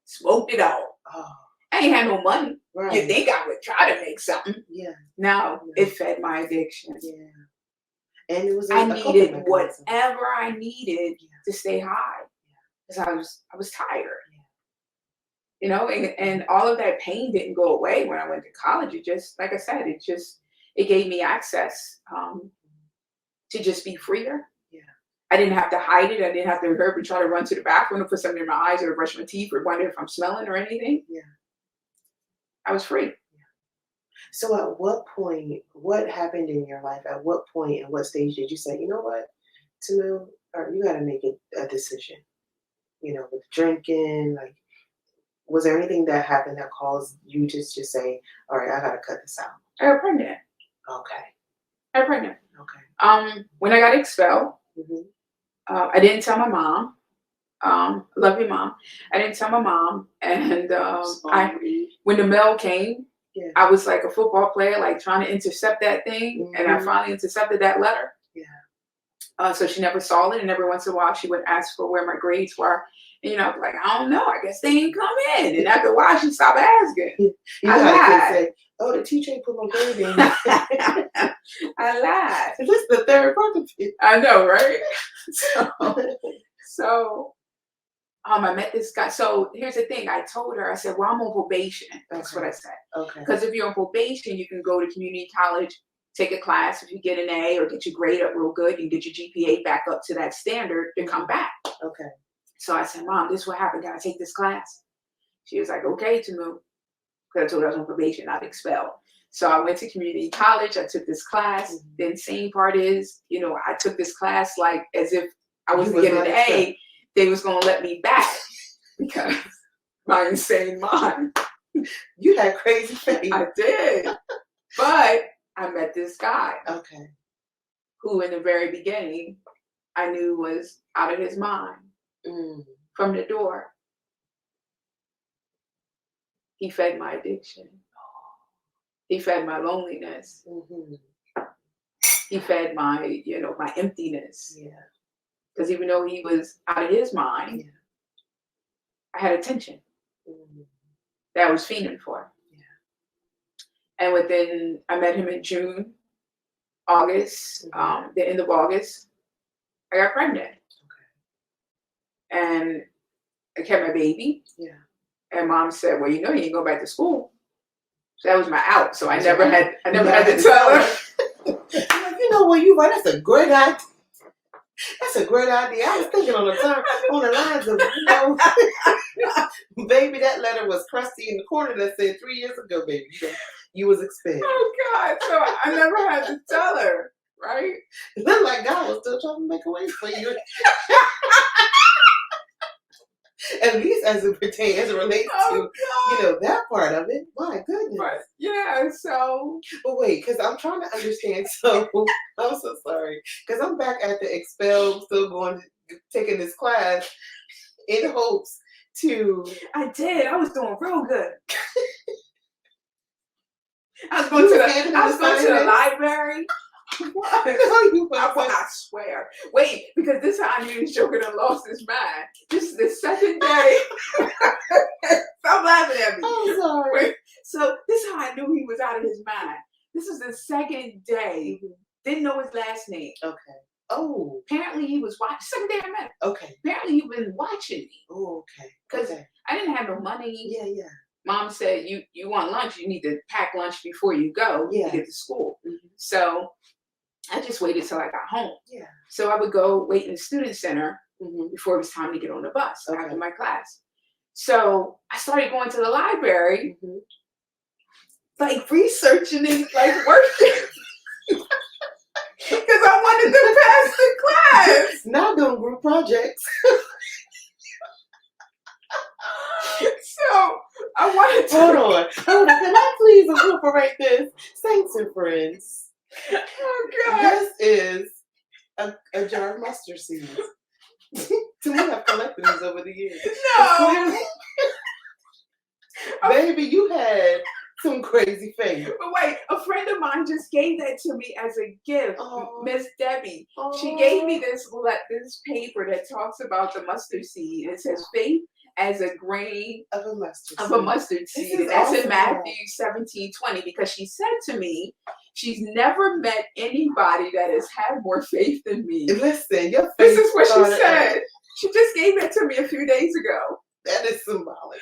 smoked it all. Oh. I ain't had no money. Right. You think I would try to make something? Yeah. No, it fed my addiction. Yeah. And it was I needed whatever I needed to stay high because I was tired. Yeah. And all of that pain didn't go away when I went to college. It just, like I said, it gave me access to just be freer. Yeah. I didn't have to hide it. I didn't have to hurry and try to run to the bathroom to put something in my eyes or to brush my teeth or wonder if I'm smelling or anything. Yeah. I was free. So at what point, what happened in your life? At what point and what stage did you say, "You know what, Tamu, or you got to make a decision," with drinking? Like, was there anything that happened that caused you just to say, "All right, I got to cut this out"? I got pregnant. Okay. I got pregnant. Okay. When I got expelled, I didn't tell my mom. Love you, Mom. I didn't tell my mom. And when the mail came, I was like a football player, like trying to intercept that thing. And I finally intercepted that letter. Yeah. So she never saw it. And every once in a while, she would ask for where my grades were. And, I'd be like, "I don't know. I guess they ain't come in." And after a while, she stopped asking. You gotta say, "Oh, the teacher ain't put my grade in." I lied. This is the third part of it. I know, right? So I met this guy. So here's the thing. I told her, I said, "Well, I'm on probation." That's what I said. Okay. Because if you're on probation, you can go to community college, take a class. If you get an A or get your grade up real good, you can get your GPA back up to that standard to come back. Okay. So I said, "Mom, this is what happened. Can I take this class?" She was like, "Okay, Tamu." Because I told her I was on probation, not expelled. So I went to community college. I took this class. The insane part is, I took this class like as if I was going to get an A. They was going to let me back because my insane mind. You had crazy faith. I did. But I met this guy. Okay. Who in the very beginning I knew was out of his mind. From the door. He fed my addiction. He fed my loneliness. He fed my, my emptiness. Yeah. Because even though he was out of his mind, I had attention that I was fiending for. Yeah. And I met him in June, August, the end of August, I got pregnant. Okay. And I kept my baby. Yeah. And Mom said, "Well, you ain't going back to school." So that was my out. So I never had to tell her. I'm like, you right, that's a great idea. That's a great idea. I was thinking on the lines of, baby, that letter was crusty in the corner that said 3 years ago, baby, you was expelled. Oh, God. So I never had to tell her, right? It looked like God was still trying to make a way for you. At least as it relates to, that part of it. My goodness. Right. Yeah, so. But wait, because I'm trying to understand. So, I'm so sorry. Because I'm back at the expelled, still taking this class in hopes to. I did. I was doing real good. I was going to the library. What? I swear. Wait, because this is how I knew this joker done lost his mind. This is the second day. Stop laughing at me. I'm sorry. Wait, so this is how I knew he was out of his the second day. Mhm. Didn't know his last name. Okay. Oh, Apparently he was watching. Second day I met him. okay. Apparently he'd been watching me Oh, okay. because Okay. I didn't have no money. Yeah, yeah. Mom said, you want lunch, you need to pack lunch before you go Yeah. to get to school. Mhm. So I just waited till I got home. Yeah. So I would go wait in the student center Mhm. before it was time to get on the bus Okay. after my class. So I started going to the library, Mhm. like researching and like working. Because I wanted to pass the class. Now doing group projects. So I wanted to. Hold on. Can I please incorporate this? Saints and friends. Oh God. This is a jar of mustard seeds. To me, I've collected these over the years. No. Baby, you had some crazy faith. But wait, a friend of mine just gave that to me as a gift, Oh. Miss Debbie. Oh. She gave me this paper that talks about the mustard seed. It says faith as a grain of a mustard of seed. a mustard seed. And that's in Matthew 17:20, because she said to me, she's never met anybody that has had more faith than me. Listen, your faith. This is what she said. She just gave that to me a few days ago. That is symbolic.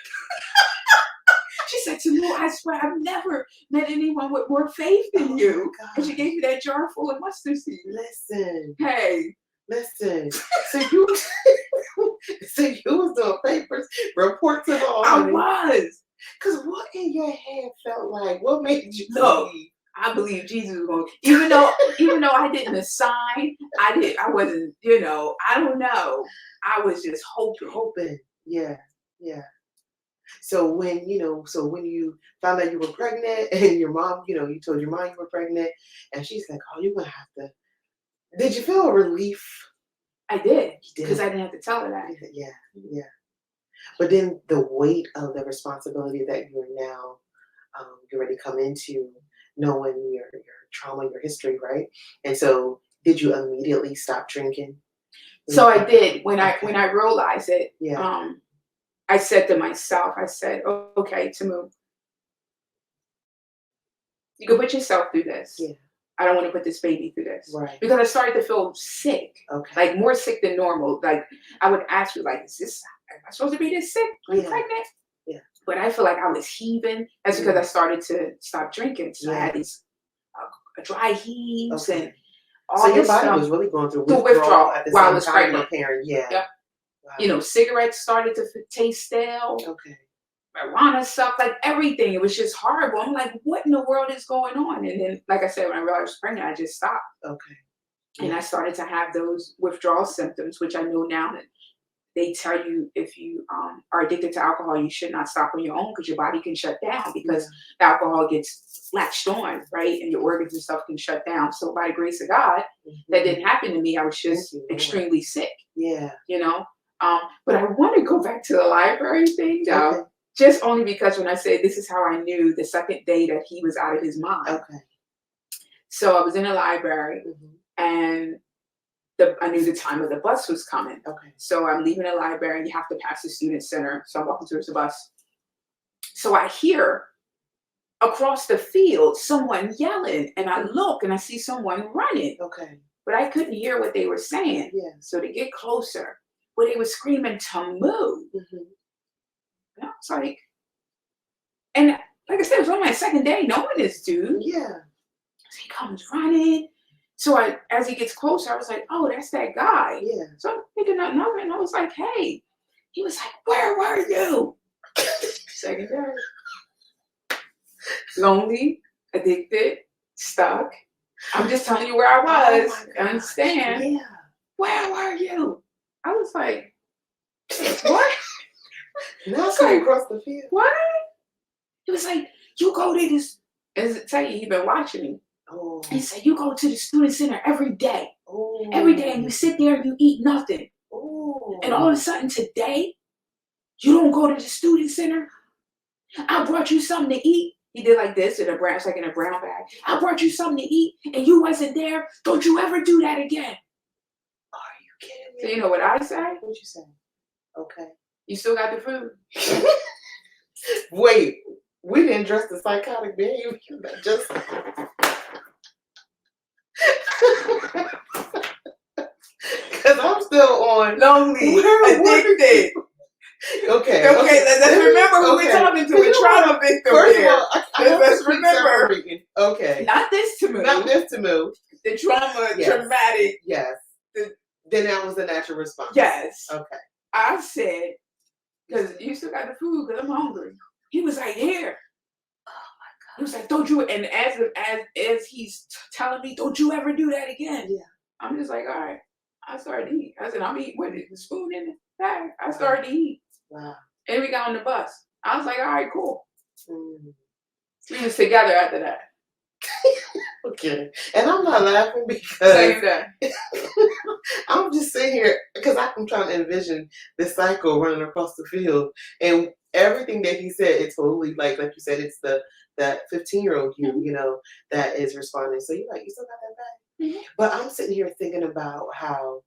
She said to me, I swear I've never met anyone with more faith than you. And she gave me that jar full of mustard seed. Listen. Hey. Listen. So you was doing papers, reports and all. I was. Because what in your head felt like? What made you believe? I believe Jesus was going. Even though I didn't assign, I wasn't, I don't know. I was just hoping. Yeah. Yeah. So when you found out you were pregnant and your mom, you told your mom you were pregnant, and she's like, oh, you're going to have to. Did you feel a relief? I did. Because I didn't have to tell her that. Yeah. Yeah. But then the weight of the responsibility that you're now you're ready to come into, knowing your trauma, your history, right? And so did you immediately stop drinking? So I did. When I realized it, yeah. I said to myself, oh, okay, Tamu, you can put yourself through this. Yeah. I don't want to put this baby through this. Right. Because I started to feel sick. Okay. Like more sick than normal. Like I would ask you, like, am I supposed to be this sick? Like pregnant? Yeah. But I feel like I was heaving. That's because I started to stop drinking. So I had these dry heaves and all so this your body stuff. Was really going through withdrawal at the while same I was time pregnant. Preparing. Yeah. Yep. Wow. Cigarettes started to taste stale. Okay. Marijuana sucked, like everything. It was just horrible. I'm like, what in the world is going on? And then, like I said, when I realized I was pregnant, I just stopped. Okay. And I started to have those withdrawal symptoms, which I know now that they tell you if you are addicted to alcohol, you should not stop on your own because your body can shut down because the alcohol gets latched on, right? And your organs and stuff can shut down. So by the grace of God, that didn't happen to me. I was just extremely sick. Yeah. But I want to go back to the library thing, though. Okay. Just only because when I say this is how I knew the second day that he was out of his mind. Okay. So I was in the library and I knew the time of the bus was coming. Okay. So I'm leaving the library and you have to pass the student center. So I'm walking towards the bus. So I hear across the field someone yelling and I look and I see someone running. Okay. But I couldn't hear what they were saying. Yeah. So to get closer, where they were screaming Tamu. And I was like, and like I said, it was on my second day knowing this dude. Yeah. So he comes running. So as he gets closer, I was like, oh, that's that guy. Yeah. So I'm thinking nothing of it, and I was like, hey. He was like, where were you? Second day. Lonely, addicted, stuck. I'm just telling you where I was. Oh, understand? Yeah. Where were you? I was like, what? Now like, across the field. What? He was like, you go to this. And tell you, he been watching me. Oh. He said, you go to the student center every day. Oh. Every day, and you sit there and you eat nothing. Oh. And all of a sudden today, you don't go to the student center. I brought you something to eat. He did like this in a brown, it's like in a brown bag. I brought you something to eat, and you wasn't there. Don't you ever do that again. Are you kidding me? So you know what I say? What'd you say? Okay. You still got the food. Wait, we didn't address the psychotic behavior. Just on lonely, addicted. Okay. Let's remember who we're talking to. A trauma victim First here. of all, let's remember. Okay. Not this Tamu. Not this Tamu. The trauma, yes. traumatic. Yes. Then that was the natural response. Yes. Okay. I said, because you still got the food, because I'm hungry. He was like, here. Oh my God. He was like, don't you, and as he's telling me, don't you ever do that again. Yeah. I'm just like, all right. I started to eat. I said, I'm eating with the spoon in the bag. I started to eat. Wow. And we got on the bus. I was like, all right, cool. Mm. We was together after that. Okay. And I'm not laughing because Same I'm just sitting here because I'm trying to envision this cycle running across the field, and everything that he said, it's totally like you said, it's that 15-year-old you know, that is responding. So you're like, you still got that back? Mm-hmm. But I'm sitting here thinking about how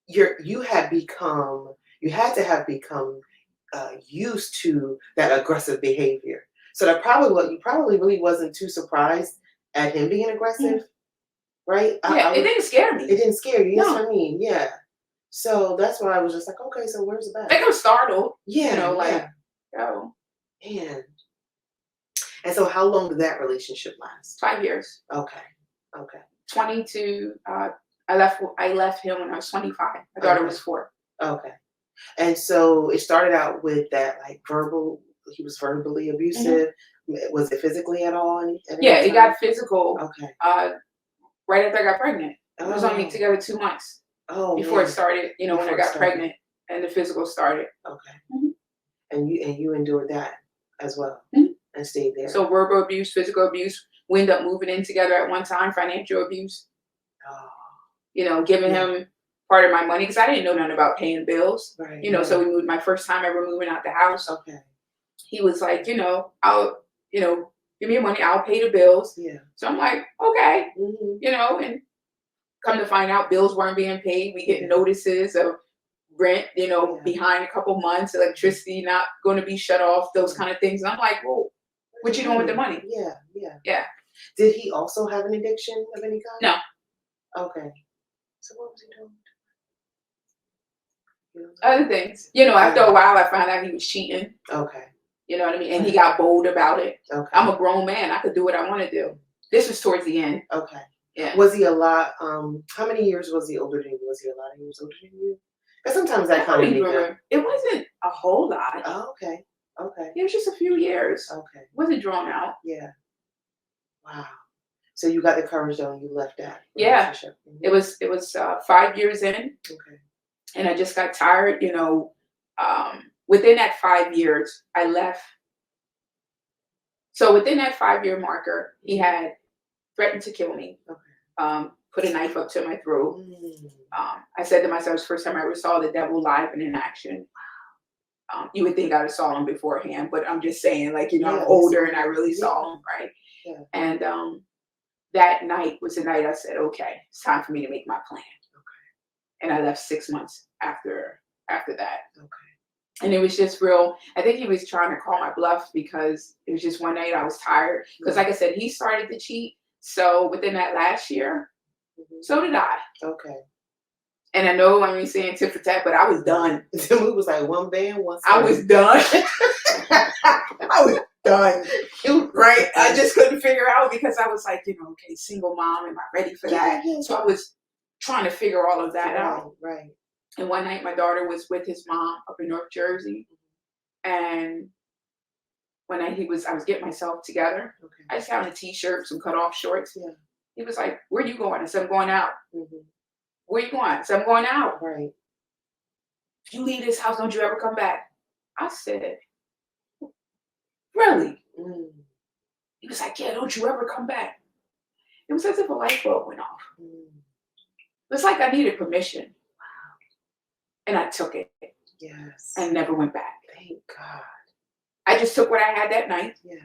you had to have become used to that aggressive behavior. So you probably really wasn't too surprised at him being aggressive, right? Yeah, it didn't scare me. It didn't scare you. That's No. what I mean. Yeah. So that's why I was just like, okay, so where's the bag? I was startled. Yeah. You know, like, oh. And so how long did that relationship last? 5 years. Okay. 22. I left him when I was 25. My daughter was 4. Okay. And so it started out with that he was verbally abusive. Mm-hmm. Was it physically at all? Yeah, it got physical. Okay. Right after I got pregnant. It was only together 2 months. Before it started, you know, when I got pregnant and the physical started. Okay. Mm-hmm. And you endured that as well. Mm-hmm. And stayed there. So verbal abuse, physical abuse. We ended up moving in together at one time. Financial abuse. Oh. You know, giving him part of my money because I didn't know nothing about paying bills. Right. You know, so we moved my first time ever moving out the house. Okay. He was like, you know, give me your money, I'll pay the bills. Yeah. So I'm like, okay. Mm-hmm. You know, and come to find out bills weren't being paid. We get notices of rent, you know, behind a couple months, electricity not going to be shut off, those kind of things. And I'm like, whoa, what you doing with the money? Yeah. Did he also have an addiction of any kind? No. Okay. So what was he doing? Other things. You know, after a while, I found out he was cheating. Okay. You know what I mean? And he got bold about it. Okay. I'm a grown man. I could do what I want to do. This was towards the end. Okay. Yeah. Was he a lot, how many years was he older than you? Was he a lot of years older than you? Because sometimes that kind of it wasn't a whole lot. Oh, okay. Okay. It was just a few years. Okay. It wasn't drawn out. Yeah. Wow. So you got the courage though and you left that relationship. Yeah. Mm-hmm. It was 5 years in. Okay. And I just got tired, you know. Within that 5 years, I left. So within that 5-year marker, he had threatened to kill me. Okay. Put a knife up to my throat. I said to myself, it was the first time I ever saw the devil live and in action. You would think I saw him beforehand, but I'm just saying, like, you know, I'm older and I really saw him, right? Yeah. And that night was the night I said, okay, it's time for me to make my plan. Okay. And I left 6 months after that. Okay. And it was just real. I think he was trying to call my bluff because it was just one night I was tired. Because like I said, he started to cheat. So within that last year, so did I. Okay. And I know I'm saying tit for tat, but I was done. Tamu was like one band, one song. I was done. I was done. Right? I just couldn't figure out because I was like, you know, okay, single mom, am I ready for that? So I was trying to figure all of that out. Right. And one night my daughter was with his mom up in North Jersey. And one night I was getting myself together. Okay. I just had on a t-shirt, some cut off shorts. Yeah. He was like, where are you going? I said, I'm going out. Mm-hmm. Where you going? I said, I'm going out. Right. If you leave this house, don't you ever come back. I said, really? Mm. He was like, yeah, don't you ever come back. It was as if a light bulb went off. Mm. It's like I needed permission. Wow. And I took it. Yes. And never went back. Thank God. I just took what I had that night. Yeah.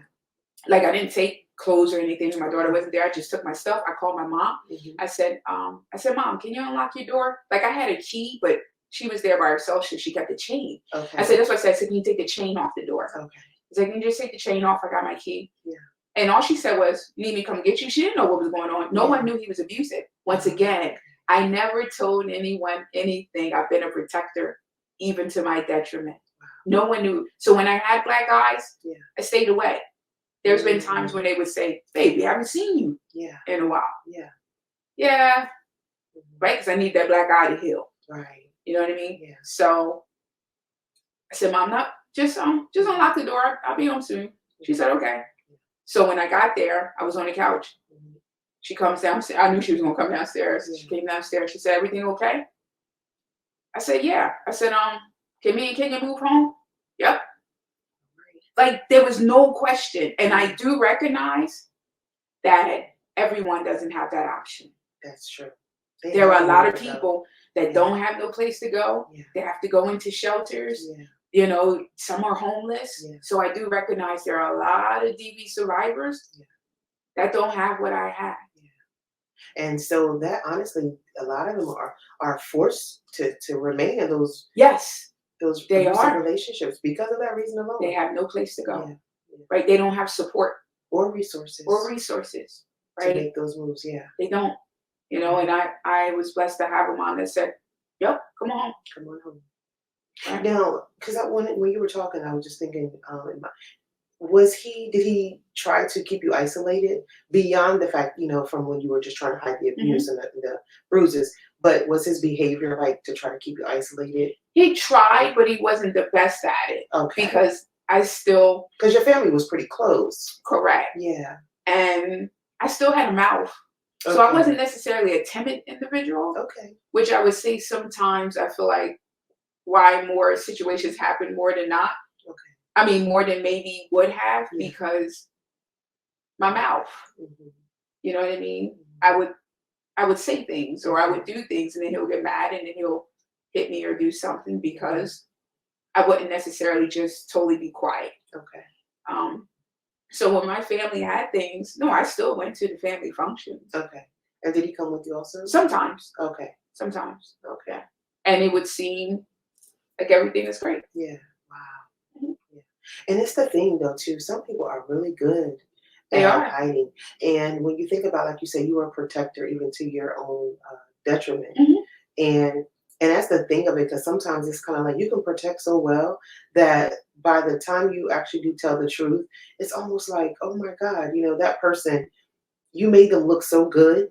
Like I didn't take clothes or anything. My daughter wasn't there. I just took my stuff. I called my mom. Mm-hmm. I said, Mom, can you unlock your door? Like I had a key, but she was there by herself, so she got the chain. Okay. I said, that's what I said. I said, can you take the chain off the door? Okay. I said, can you just take the chain off? I got my key. Yeah. And all she said was, you need me to come get you? She didn't know what was going on. No one knew he was abusive. Once again, I never told anyone anything. I've been a protector, even to my detriment. No one knew. So when I had black eyes, I stayed away. There's been times when they would say, "Baby, I haven't seen you in a while." Yeah. Right? Because I need that black eye to heal. Right. You know what I mean? Yeah. So I said, "Mom, not just unlock the door. I'll be home soon." She said, "Okay." So when I got there, I was on the couch. She comes downstairs. I knew she was gonna come downstairs. She came downstairs. She said, "Everything okay?" I said, "Yeah." I said, "Can me and Kenya move home?" Yep. Like there was no question. And I do recognize that everyone doesn't have that option. That's true. There are a lot of people that don't have no place to go. They have to go into shelters. You know, some are homeless. So I do recognize there are a lot of DV survivors that don't have what I have. And so that honestly, a lot of them are forced to remain in those those relationships because of that reason alone. They have no place to go. Right? They don't have support or resources. Right? To make those moves. They don't. You know, and I was blessed to have a mom that said, "Yep, come on home." Right? Now, because when you were talking, I was just thinking, did he try to keep you isolated beyond the fact, from when you were just trying to hide the abuse and the bruises, but was his behavior like to try to keep you isolated? He tried, but he wasn't the best at it. Okay. Because your family was pretty close. Correct. Yeah. And I still had a mouth. Okay. So I wasn't necessarily a timid individual. Okay. Which I would say sometimes I feel like why more situations happen more than not. Okay. I mean, more than maybe would have because my mouth. You know what I mean? I would say things or I would do things and then he'll get mad and then he'll hit me or do something because I wouldn't necessarily just totally be quiet. Okay. So when my family had things, no, I still went to the family functions. Okay. And did he come with you also? Sometimes. Okay. Sometimes. Okay. And it would seem like everything is great. Yeah. Wow. Yeah. And it's the thing though too. Some people are really good at hiding. And when you think about, like you say, you were a protector even to your own detriment. And that's the thing of it, because sometimes it's kind of like you can protect so well that by the time you actually do tell the truth, it's almost like, oh my God, that person, you made them look so good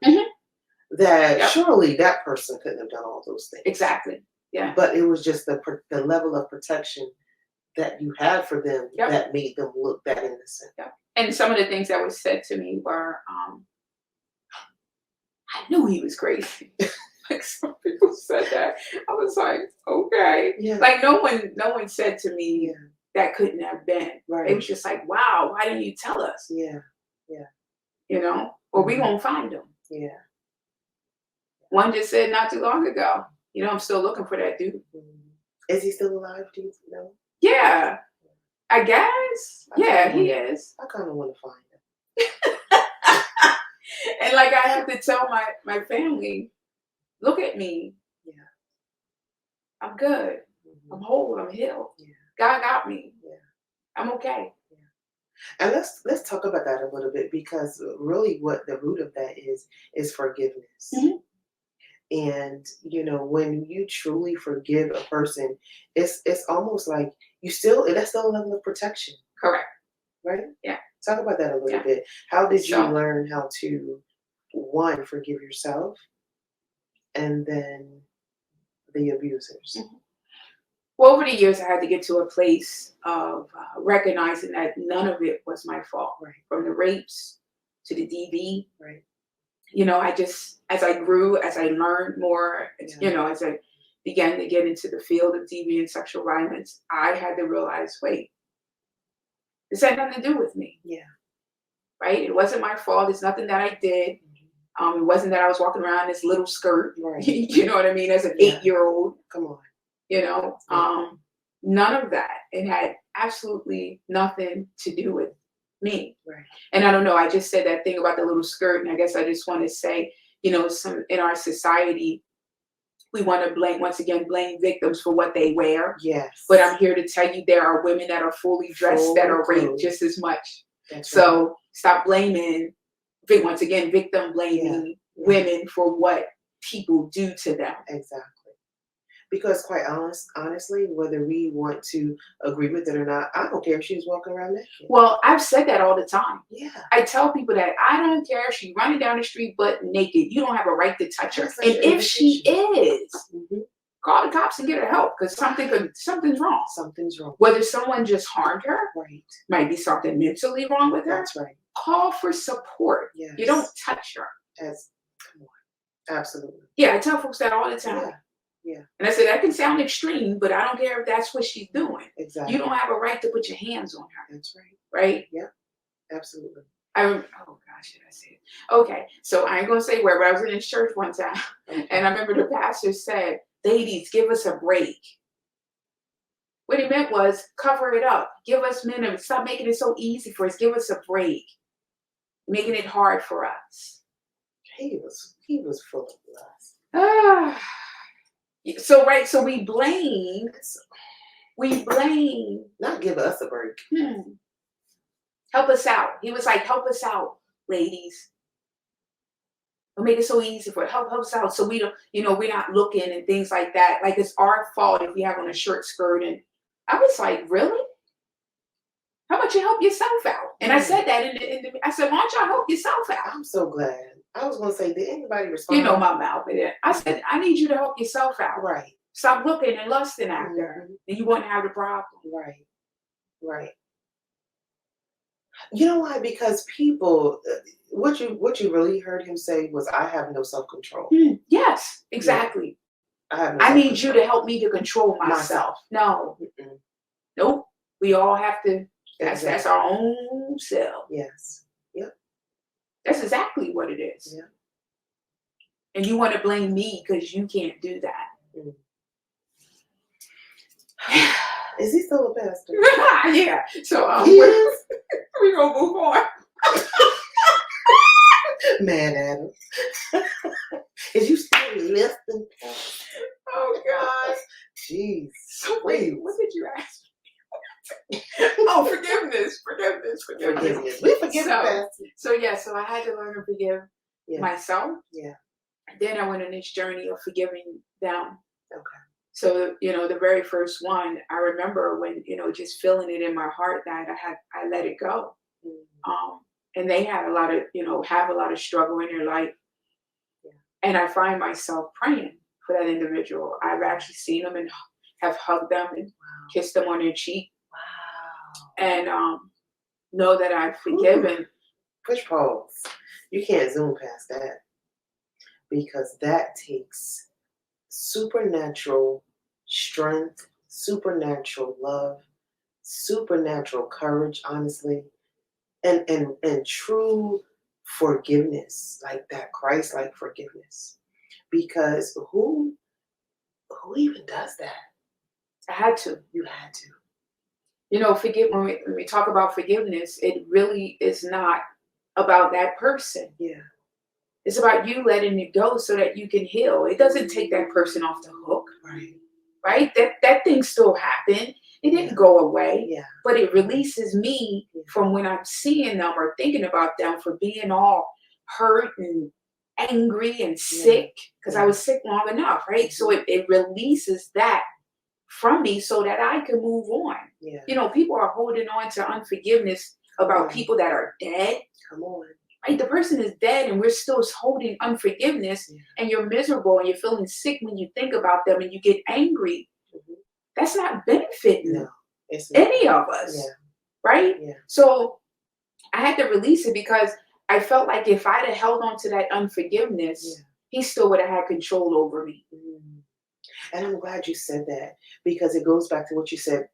that surely that person couldn't have done all those things. Exactly. Yeah. But it was just the level of protection that you had for them that made them look that innocent. Yep. And some of the things that was said to me were, I knew he was crazy. Like some people said that. I was like, okay. Yeah. Like no one said to me that couldn't have been. Right. It was just like, wow, why didn't you tell us? Yeah. Yeah. Or we gonna find him. Yeah. One just said not too long ago, I'm still looking for that dude. Is he still alive? Do you know? Yeah. I guess. He is. I kind of want to find him. And like I have to tell my family, look at me. Yeah. I'm good. I'm whole. I'm healed. Yeah. God got me. Yeah. I'm okay. Yeah. And let's talk about that a little bit, because really what the root of that is forgiveness. And when you truly forgive a person, it's almost like that's still a level of protection. Correct. Right? Yeah. Talk about that a little bit. How did you learn how to, one, forgive yourself, and then the abusers? Well, over the years, I had to get to a place of recognizing that none of it was my fault. Right. From the rapes to the DV. Right. As I grew, as I learned more, as I began to get into the field of DV and sexual violence, I had to realize, wait, this had nothing to do with me. Yeah. Right? It wasn't my fault. It's nothing that I did. It wasn't that I was walking around in this little skirt. Right. You know what I mean? As an 8-year-old. Come on. None of that. It had absolutely nothing to do with me. Right. And I don't know, I just said that thing about the little skirt, and I guess I just want to say, some in our society, we want to blame victims for what they wear. Yes. But I'm here to tell you there are women that are fully dressed that are raped just as much. That's so stop blaming, once again, victim blaming women for what people do to them. Exactly. Because quite honestly, whether we want to agree with it or not, I don't care if she was walking around naked. Well, I've said that all the time. Yeah. I tell people that I don't care if she's running down the street butt naked. You don't have a right to touch her. That's And your if she invitation. is, call the cops and get her help because something's wrong. Something's wrong. Whether someone just harmed her, Right. might be something mentally wrong with her. That's right. Call for support. Yes. You don't touch her. Come on. Absolutely. Yeah, I tell folks that all the time. Yeah. Yeah. And I said, that can sound extreme, but I don't care if that's what she's doing. Exactly. You don't have a right to put your hands on her. That's right. Right? Yeah. Absolutely. Oh gosh, did I say it? Okay, so I ain't gonna say where, but I was in this church one time, and I remember the pastor said, "Ladies, give us a break." What he meant was cover it up. Give us minimum. Stop making it so easy for us. Give us a break. Making it hard for us. He was full of lust. So we blame. Not give us a break. Help us out. He was like, help us out, ladies. Don't make it so easy for it. Help us out so we don't, we're not looking and things like that. Like it's our fault if we have on a short skirt. And I was like, really? How about you help yourself out? And I said that I said, why don't y'all help yourself out? I'm so glad. I was going to say, did anybody respond? You know my mouth. I said, I need you to help yourself out. Right. Stop looking and lusting after her. And you won't have the problem. Right. Right. You know why? Because people, what you really heard him say was, I have no self-control. Yes, exactly. Yeah. I need you to help me to control myself. No. Nope. We all have to, that's our own self. Yes. Yep. That's exactly what it is. Yeah. And you want to blame me because you can't do that. Is he still a pastor? Yeah. So we're going to move on. Man, Adam. Is you still listening? Oh, God. Jeez. So wait, what did you ask me? Oh, forgiveness. We forgive pastor. So I had to learn to forgive myself. Yeah. Then I went on this journey of forgiving them. Okay. So, the very first one, I remember when, just feeling it in my heart that I let it go. And they had a lot of, have a lot of struggle in their life. Yeah. And I find myself praying for that individual. I've actually seen them and have hugged them and kissed them on their cheek. Wow. And know that I've forgiven. Push pause. You can't zoom past that. Because that takes supernatural strength, supernatural love, supernatural courage, honestly, and true forgiveness, like that Christ-like forgiveness. Because who even does that? I had to. You had to. When we talk about forgiveness, it really is not about that person. Yeah. It's about you letting it go so that you can heal. It doesn't take that person off the hook. Right? That thing still happened. It didn't go away. Yeah. But it releases me from when I'm seeing them or thinking about them for being all hurt and angry and sick. Because I was sick long enough, right? So it releases that from me so that I can move on. Yeah. People are holding on to unforgiveness about people that are dead. Come on. Right? The person is dead and we're still holding unforgiveness and you're miserable and you're feeling sick when you think about them and you get angry. That's not benefiting any of us. Yeah. Right? Yeah. So I had to release it because I felt like if I'd have held on to that unforgiveness, he still would have had control over me. And I'm glad you said that because it goes back to what you said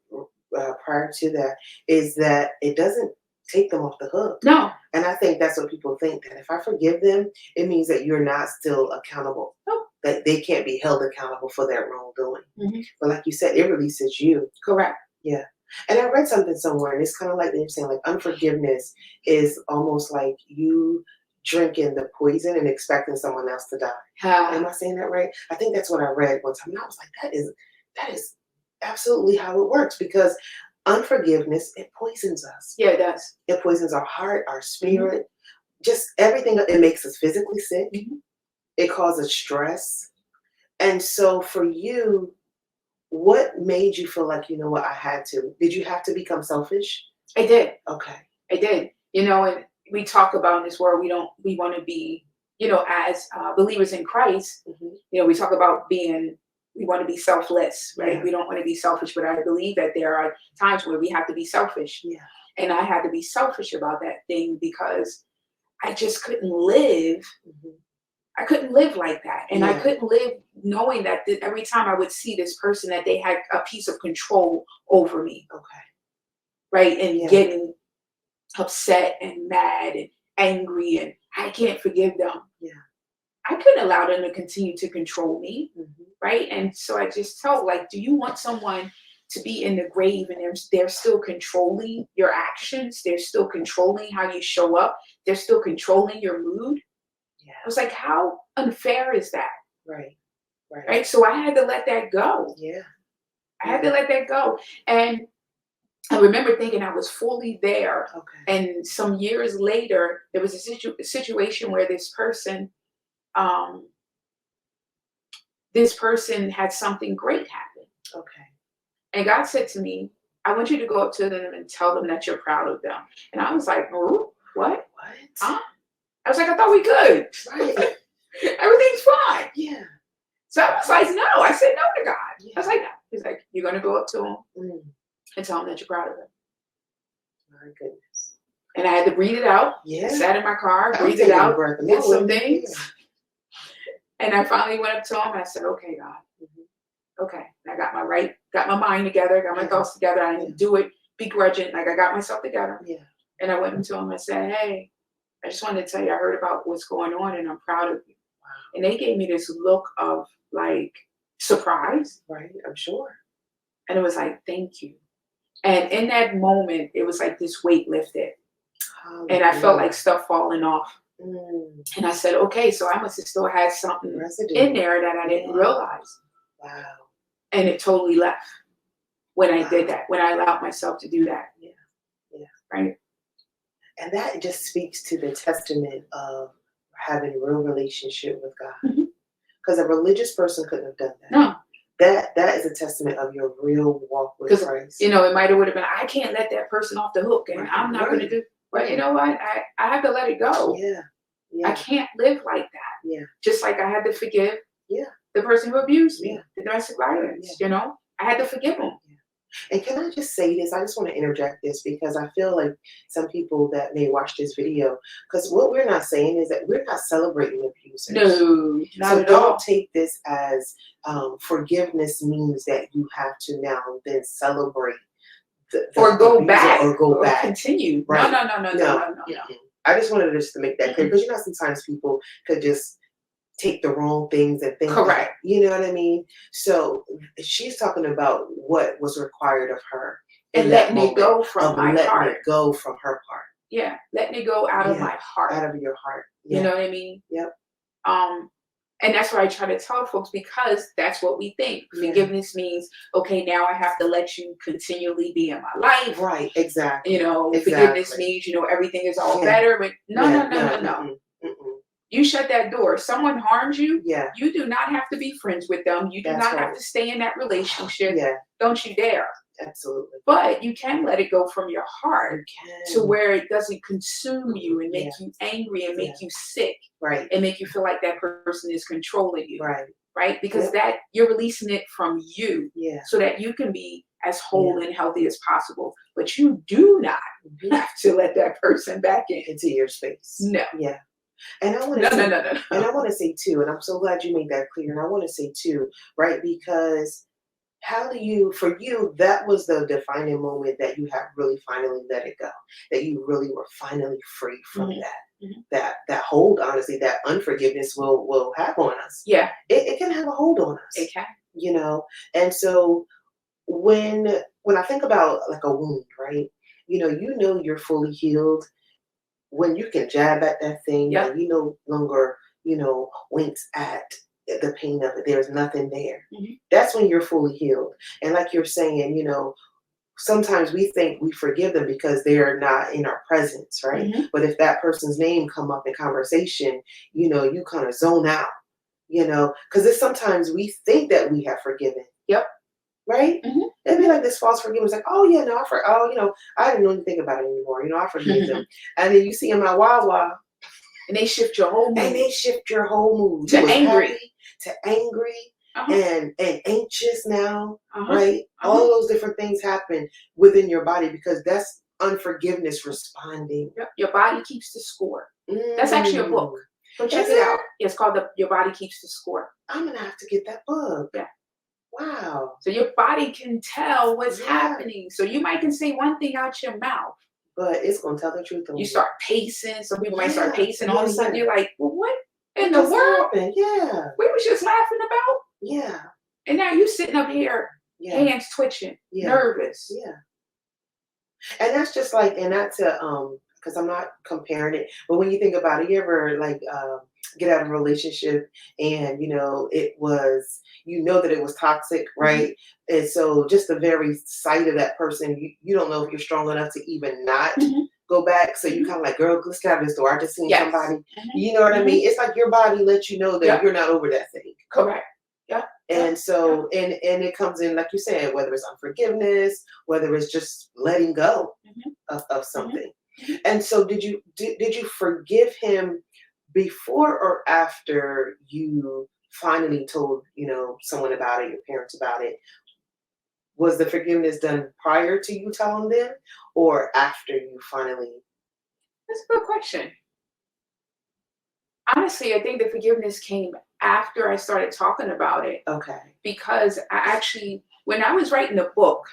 prior to that, is that it doesn't take them off the hook. No. And I think that's what people think, that if I forgive them, it means that you're not still accountable. No. That they can't be held accountable for their wrongdoing. But like you said, it releases you. Correct. Yeah. And I read something somewhere, and it's kind of like they're saying, like, unforgiveness is almost like you drinking the poison and expecting someone else to die. Am I saying that right? I think that's what I read one time. And I was like, that is absolutely how it works, because unforgiveness, it poisons us. Yeah, it does. It poisons our heart, our spirit, just everything. It makes us physically sick. It causes stress. And so for you, what made you feel like, you know what, I had to? Did you have to become selfish? I did. Okay. I did. And we talk about in this world, we want to be, as believers in Christ, we talk about we want to be selfless, right? Yeah. We don't want to be selfish, but I believe that there are times where we have to be selfish. Yeah. And I had to be selfish about that thing because I just couldn't live. I couldn't live like that. And I couldn't live knowing that every time I would see this person that they had a piece of control over me. Okay. Right. And getting upset and mad and angry, and I can't forgive them. Yeah. I couldn't allow them to continue to control me. Right. And so I just told, like, do you want someone to be in the grave and they're still controlling your actions? They're still controlling how you show up. They're still controlling your mood. Yeah. I was like, how unfair is that? Right. Right. So I had to let that go. Yeah. I had to let that go. And I remember thinking I was fully there. Okay. And some years later, there was a situation where this person had something great happen. Okay. And God said to me, I want you to go up to them and tell them that you're proud of them. And I was like, oh, what? Huh? I was like, I thought we could. Right. Everything's fine. Yeah. So I was like, no. I said no to God. Yeah. I was like, no. He's like, you're going to go up to him and tell him that you're proud of him. My goodness. And I had to breathe it out. Yeah. I sat in my car, breathed it out, did some things. Yeah. And I finally went up to him and I said, okay, God. Okay. And I got my mind together, got my thoughts together. I didn't do it begrudging. Like, I got myself together. Yeah. And I went into him and said, hey, I just wanted to tell you, I heard about what's going on and I'm proud of you. Wow. And they gave me this look of like surprise. Right. I'm sure. And it was like, thank you. And in that moment, it was like this weight lifted. And I felt like stuff falling off. And I said, okay, so I must have still had something in there that I didn't realize. Wow. And it totally left when I did that, when I allowed myself to do that. Yeah. Yeah. Right. And that just speaks to the testament of having a real relationship with God. Because a religious person couldn't have done that. No. That is a testament of your real walk with Christ. It would have been, I can't let that person off the hook, and I'm not going to do. But you know what? I have to let it go. Yeah. I can't live like that. Yeah. Just like I had to forgive the person who abused me, the domestic violence. I had to forgive him. And can I just say this? I just want to interject this because I feel like some people that may watch this video, because what we're not saying is that we're not celebrating abusers. No, not so at don't all. take this as forgiveness means that you have to now then celebrate or go back or continue. Right. No. I just wanted just to make that clear because sometimes people could just take the wrong things and think correct. That, you know what I mean? So she's talking about what was required of her. And letting it go from my heart. Letting it go from her part. Yeah. Letting it go out of my heart. Out of your heart. Yeah. You know what I mean? Yep. And that's what I try to tell folks because that's what we think. Forgiveness means, okay, now I have to let you continually be in my life. Right, exactly. Forgiveness means, everything is all better. But no. You shut that door. If someone harms you, you do not have to be friends with them. You do not have to stay in that relationship. Yeah. Don't you dare. Absolutely. But you can let it go from your heart to where it doesn't consume you and make you angry and make you sick. Right. And make you feel like that person is controlling you. Right. Right? Because that you're releasing it from you. Yeah. So that you can be as whole and healthy as possible. But you do not have to let that person back into your space. No. Yeah. And I want to And I want to say too, and I'm so glad you made that clear. And I want to say too, right? Because for you, that was the defining moment that you have really finally let it go. That you really were finally free from that hold, honestly, that unforgiveness will have on us. Yeah. It can have a hold on us. It can. And so when I think about like a wound, right? You're fully healed when you can jab at that thing and you no longer, winks at the pain of it. There's nothing there. That's when you're fully healed. And like you're saying, sometimes we think we forgive them because they're not in our presence, right? But if that person's name come up in conversation, you kind of zone out. you know, because it's sometimes we think that we have forgiven. Yep. Right? Mhm. It'd be like this false forgiveness, like, oh yeah, no, I didn't even think about it anymore. You know, I forgive them. And then you see them at Wawa, And they shift your whole mood. and they shift your whole mood. To You was angry. happy to angry Uh-huh. and anxious now, Uh-huh. right? All of those different things happen within your body because that's unforgiveness responding. Yep. Your body keeps the score. That's actually a book. So check Is it it? out. It's called Your Body Keeps the Score. I'm gonna have to get that book. Yeah. Wow. So your body can tell what's Yeah. happening. So you might can say one thing out your mouth. But it's gonna tell the truth. You start pacing. Some people might start pacing. All of a sudden Yeah. you're like, well, what in What the just world happened? Yeah. we was just laughing about? Yeah. And now you sitting up here, Yeah. hands twitching, Yeah. nervous. Yeah. And that's just like, and not to because I'm not comparing it, but when you think about it, you ever like get out of a relationship and you know it was, you know that it was toxic, right? And so just the very sight of that person, you don't know if you're strong enough to even not go back. So you kind of like, girl, let's get out of this door. I just seen somebody. You know what I mean? It's like your body lets you know that you're not over that thing. Correct. Yeah. And so, and it comes in, like you said, whether it's unforgiveness, whether it's just letting go of something. And so did you forgive him before or after you finally told, you know, someone about it, your parents about it? Was the forgiveness done prior to you telling them or after you finally? That's a good question. Honestly, I think the forgiveness came after I started talking about it. Okay. Because I actually, when I was writing the book,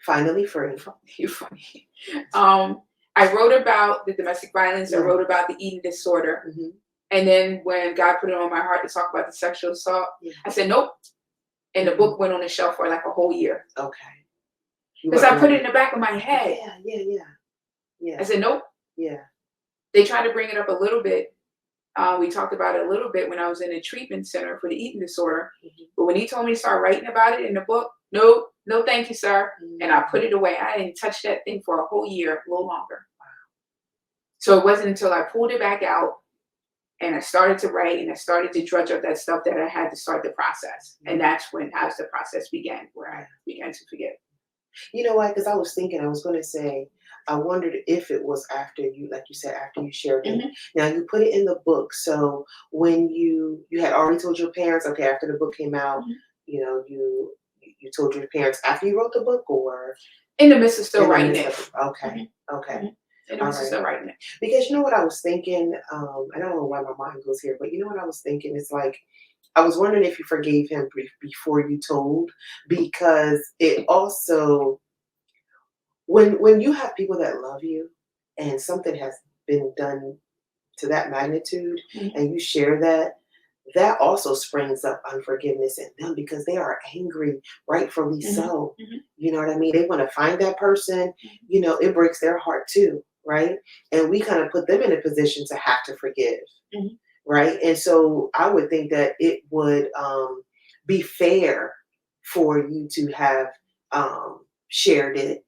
Finally free. you're funny. I wrote about the domestic violence. I wrote about the eating disorder. And then when God put it on my heart to talk about the sexual assault, I said, nope. And the book went on the shelf for like a whole year. Okay. Because I put it in the back of my head. Yeah. I said, nope. Yeah. They tried to bring it up a little bit. We talked about it a little bit when I was in a treatment center for the eating disorder. But when he told me to start writing about it in the book, no, thank you, sir. And I put it away. I didn't touch that thing for a whole year, a little longer. So it wasn't until I pulled it back out and I started to write and I started to drudge up that stuff that I had to start the process. And that's as the process began, where I began to forgive. You know why? Because I was going to say, I wondered if it was after you, like you said, after you shared it. Now you put it in the book. So when you had already told your parents, okay, after the book came out, you know, you told your parents after you wrote the book, or in the midst of still writing it. Okay. In the midst of still writing it. Because you know what I was thinking? I don't know why my mind goes here, but you know what I was thinking? It's like, I was wondering if you forgave him before you told, because it also, when you have people that love you and something has been done to that magnitude and you share that also springs up unforgiveness in them because they are angry, rightfully so. You know what I mean? They want to find that person, you know, it breaks their heart too, right? And we kind of put them in a position to have to forgive. Right. And so I would think that it would be fair for you to have shared it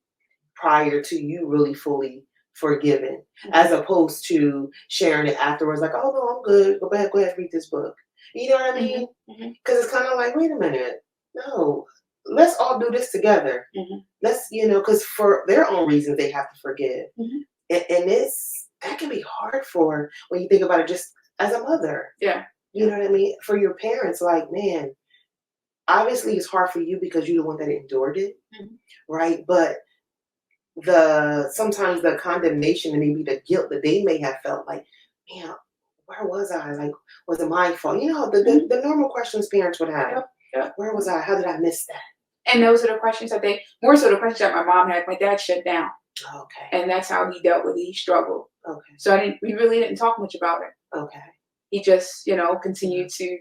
prior to you really fully forgiven, as opposed to sharing it afterwards, like, oh, no, I'm good. Go ahead, read this book. You know what I mean? Because it's kind of like, wait a minute. No, let's all do this together. Let's, you know, because for their own reasons, they have to forgive. And that can be hard for when you think about it just as a mother. You know what I mean? For your parents, like, man, obviously it's hard for you because you're the one that endured it, right? But sometimes the condemnation and maybe the guilt that they may have felt, like, man, where was I? Like, was it my fault? You know, the normal questions parents would have. Where was I? How did I miss that? And those are the questions that more so the questions that my mom had. My dad shut down. Okay. And that's how he dealt with it. He struggled. Okay. So we really didn't talk much about it. Okay. He just, you know, continued to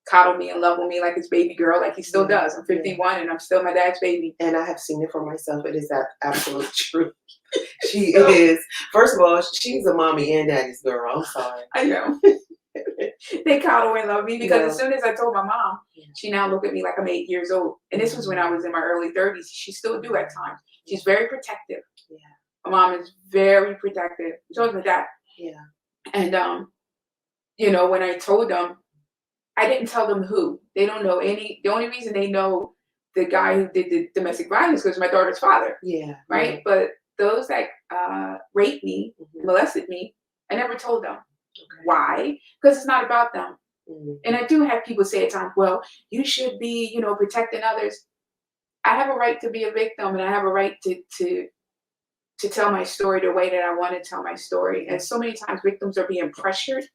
coddle me and love on me like his baby girl, like he still does. I'm 51 and I'm still my dad's baby. And I have seen it for myself. It is that absolute truth. She is. First of all, she's a mommy and daddy's girl. I'm sorry. I know. They coddle and love me because as soon as I told my mom, she now looked at me like I'm 8 years old. And this was when I was in my early 30s. She still do at times. She's very protective. My mom is very protective. So is my dad. And, you know, when I told them, I didn't tell them who. They don't know any. The only reason they know the guy who did the domestic violence was my daughter's father. Yeah. Right. Yeah. But those that raped me, molested me, I never told them. Okay. Why? Because it's not about them. And I do have people say at times, well, you should be, protecting others. I have a right to be a victim, and I have a right to tell my story the way that I want to tell my story. And so many times victims are being pressured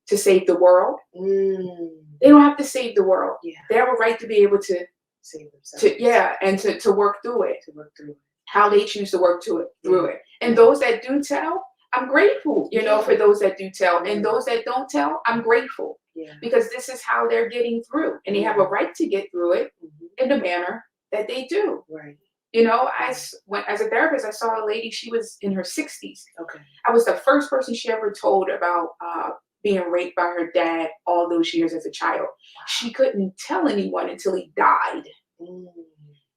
to save the world. They don't have to save the world. Yeah. They have a right to be able to save themselves. And to work through it. How they choose to work through it. And those that do tell, I'm grateful, for those that do tell. And those that don't tell, I'm grateful. Yeah. Because this is how they're getting through. And they have a right to get through it in the manner that they do. Right. As a therapist, I saw a lady, she was in her 60s. Okay. I was the first person she ever told about being raped by her dad all those years as a child. Wow. She couldn't tell anyone until he died.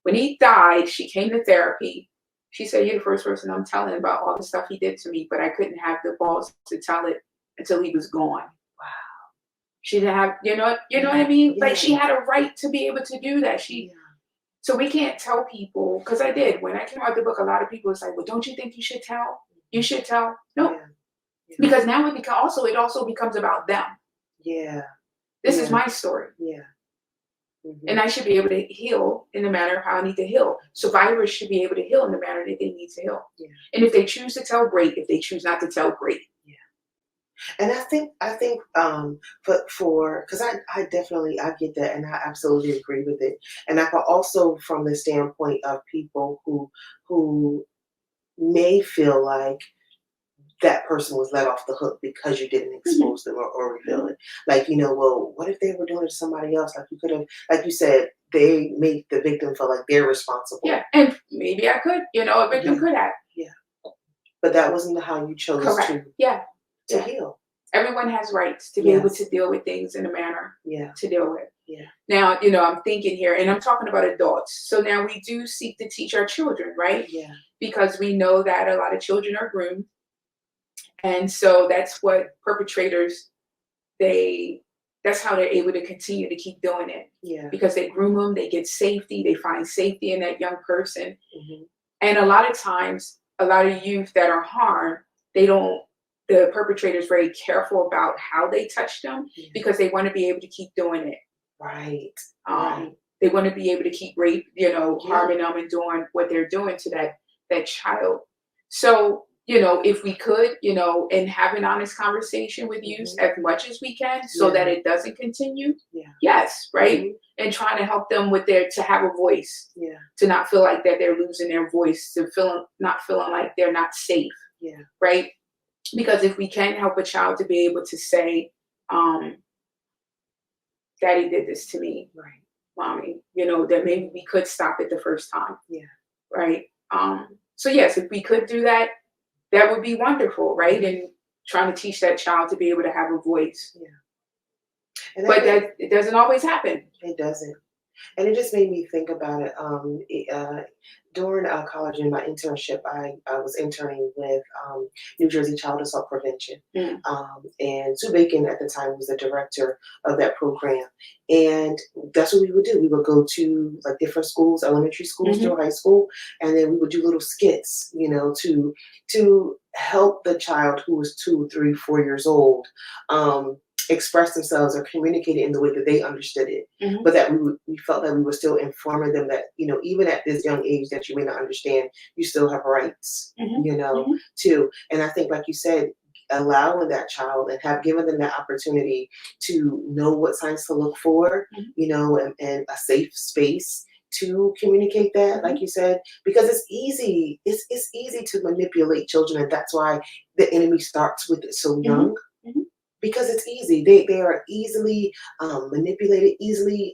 When he died, she came to therapy. She said, you're the first person I'm telling about all the stuff he did to me, but I couldn't have the balls to tell it until he was gone. Wow. She didn't have, you know what I mean? Yeah. Like, she had a right to be able to do that. So we can't tell people, because I did. When I came out with the book, a lot of people was like, well, don't you think you should tell? You should tell. No. Yeah. Because now it also becomes about them. Yeah. This is my story. Yeah. And I should be able to heal in the manner of how I need to heal. Survivors should be able to heal in the manner that they need to heal. Yeah. And if they choose to tell, great. If they choose not to tell, great. Yeah. And I think because I definitely, I get that, and I absolutely agree with it. And I can also, from the standpoint of people who may feel like that person was let off the hook because you didn't expose them or reveal it. Like, well, what if they were doing it to somebody else? Like, you could have, like you said, they make the victim feel like they're responsible. Yeah, and maybe I could, a victim could have. Yeah. But that wasn't how you chose to heal. Everyone has rights to be able to deal with things in a manner to deal with. Yeah. Now, I'm thinking here, and I'm talking about adults. So now we do seek to teach our children, right? Yeah. Because we know that a lot of children are groomed. And so that's what perpetrators, that's how they're able to continue to keep doing it. Yeah. Because they groom them, they get safety, they find safety in that young person. Mm-hmm. And a lot of times, a lot of youth that are harmed, the perpetrator is very careful about how they touch them because they want to be able to keep doing it. Right. They want to be able to keep harming them and doing what they're doing to that child. So, if we could, and have an honest conversation with youth as much as we can so that it doesn't continue. Yeah. Yes. Right. Mm-hmm. And trying to help them to have a voice. Yeah. To not feel like that they're losing their voice, to not feeling like they're not safe. Yeah. Right. Because if we can help a child to be able to say, Daddy did this to me. Right. Mommy, that maybe we could stop it the first time. Yeah. Right. So yes, if we could do that, that would be wonderful, right? And trying to teach that child to be able to have a voice. Yeah. But it doesn't always happen. It doesn't. And it just made me think about it. During college in my internship, I was interning with New Jersey Child Assault Prevention. Mm. And Sue Bacon at the time was the director of that program. And that's what we would do. We would go to like different schools, elementary schools through high school, and then we would do little skits, to help the child who was 2, 3, 4 years old express themselves or communicate it in the way that they understood it, but that we felt that we were still informing them that, even at this young age that you may not understand, you still have rights, too. And I think, like you said, allowing that child and given them that opportunity to know what signs to look for, and a safe space to communicate that, like you said, because it's easy to manipulate children, and that's why the enemy starts with it so young. Because it's easy. They are easily manipulated, easily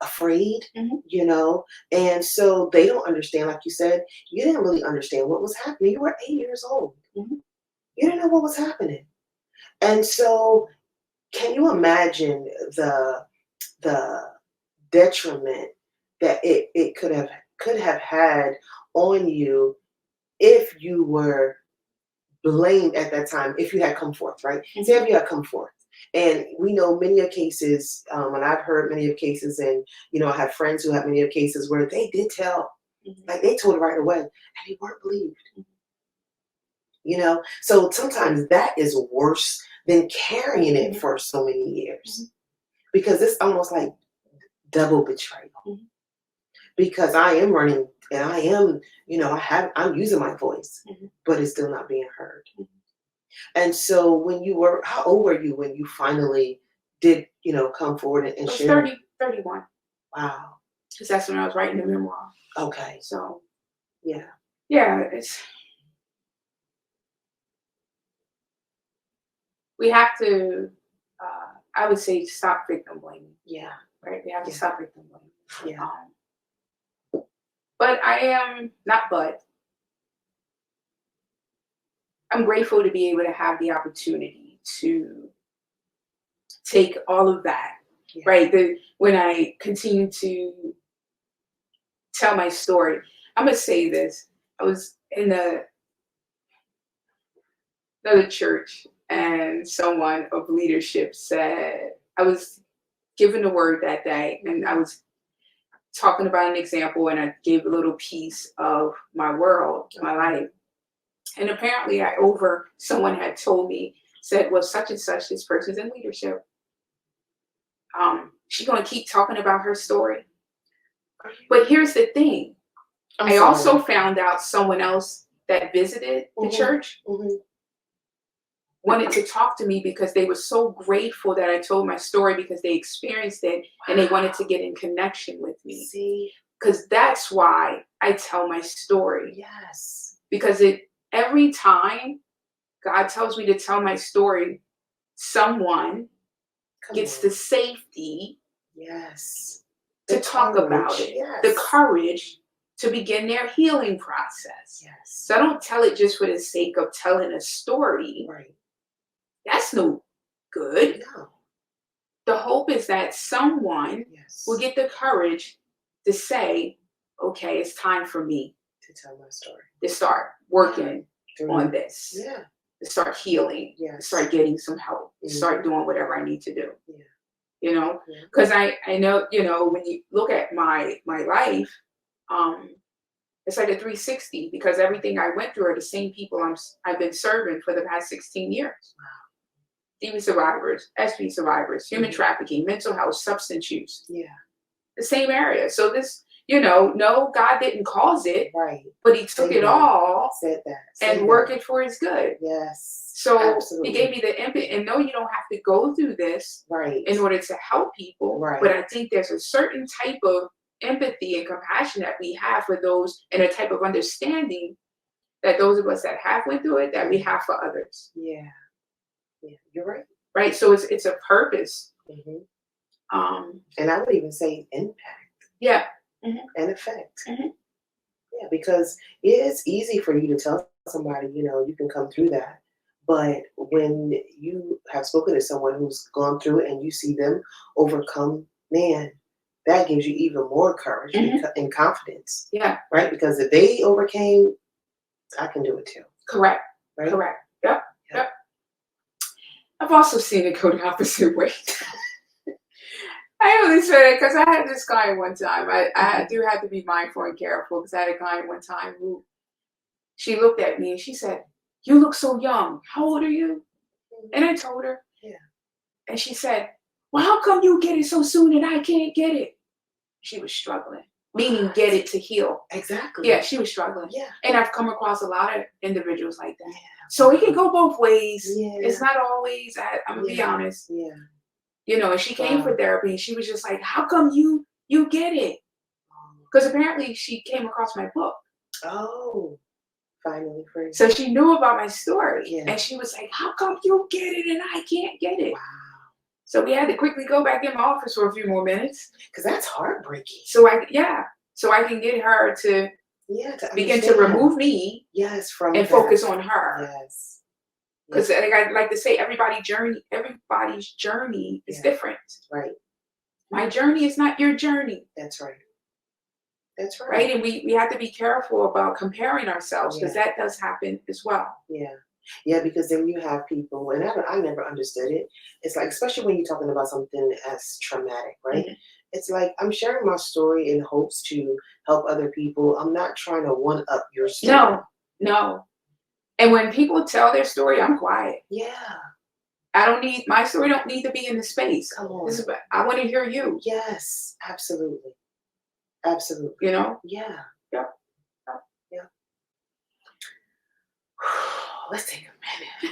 afraid, and so they don't understand. Like you said, you didn't really understand what was happening. You were 8 years old. You didn't know what was happening. And so can you imagine the detriment that it could have had on you if you were blamed at that time, if you had come forth, right? Say if you had come forth And we know many of cases, and I've heard many of cases, and I have friends who have many of cases where they did tell, like they told right away, and they weren't believed. So sometimes that is worse than carrying it for so many years, because it's almost like double betrayal. Because I am running, and I am, I'm using my voice, but it's still not being heard. And so how old were you when you finally did, come forward and share? 31. Wow. Because that's when I was writing the memoir. Okay. So, yeah. Yeah, we have to, I would say, stop victim blaming. Yeah. Right? We have to stop victim blaming. Yeah. But I'm grateful to be able to have the opportunity to take all of that, right? When I continue to tell my story, I'm going to say this. I was in another church, and someone of leadership said, I was given the word that day, and I was talking about an example, and I gave a little piece of my world, my life. And apparently someone had told me, said, well, such and such, this person's in leadership. She's going to keep talking about her story. But here's the thing. I also found out someone else that visited the church wanted to talk to me because they were so grateful that I told my story, because they experienced it and they wanted to get in connection with me. See? Because that's why I tell my story. Yes. Because every time God tells me to tell my story, someone gets the safety to talk about it, the courage to begin their healing process. Yes. So I don't tell it just for the sake of telling a story. Right. That's no good. No. The hope is that someone will get the courage to say, okay, it's time for me to tell my story, to start working on this. Yeah. To start healing. To start getting some help. To start doing whatever I need to do. Yeah. Because I know, when you look at my life, it's like a 360, because everything I went through are the same people I've been serving for the past 16 years. Wow. DV survivors, SP survivors, human trafficking, mental health, substance use. Yeah. The same area. So this, no, God didn't cause it. Right. But he took it all and worked it for his good. Yes. So absolutely. He gave me the empathy. And no, you don't have to go through this in order to help people. Right. But I think there's a certain type of empathy and compassion that we have for those, and a type of understanding that those of us that have went through it, that we have for others. Yeah. Yeah, you're right. Right. So it's a purpose. And I would even say impact. Yeah. And effect. Yeah, because it is easy for you to tell somebody, you can come through that. But when you have spoken to someone who's gone through it and you see them overcome, man, that gives you even more courage and confidence. Yeah. Right? Because if they overcame, I can do it too. Correct. Right? Correct. Yep. I've also seen it go the opposite way. I only say it because I had this client one time. I do have to be mindful and careful, because I had a client one time who, she looked at me and she said, "You look so young. How old are you?" And I told her. Yeah. And she said, "Well, how come you get it so soon and I can't get it?" She was struggling, meaning get it to heal. Exactly. Yeah, she was struggling. Yeah. And I've come across a lot of individuals like that. Yeah. So it can go both ways. Yeah. It's not always, I'm going to be honest. Yeah. And she came for therapy, and she was just like, "How come you get it?" Because apparently she came across my book. Oh, finally free. So she knew about my story. Yeah. And she was like, "How come you get it and I can't get it?" Wow. So we had to quickly go back in my office for a few more minutes. Because that's heartbreaking. So I can get her to begin to remove me. Yes, from and focus on her. Yes. Because I like to say, everybody's journey is different. Right. My journey is not your journey. That's right. That's right. Right. And we have to be careful about comparing ourselves, because that does happen as well. Yeah. Yeah, because then you have people, and I never understood it. It's like, especially when you're talking about something as traumatic, right? Mm-hmm. It's like, I'm sharing my story in hopes to help other people. I'm not trying to one up your story. No, no. And when people tell their story, I'm quiet. Yeah. My story don't need to be in the space. Come on. I want to hear you. Yes, absolutely. Absolutely. You know? Yeah. Yep. Yeah. Let's take a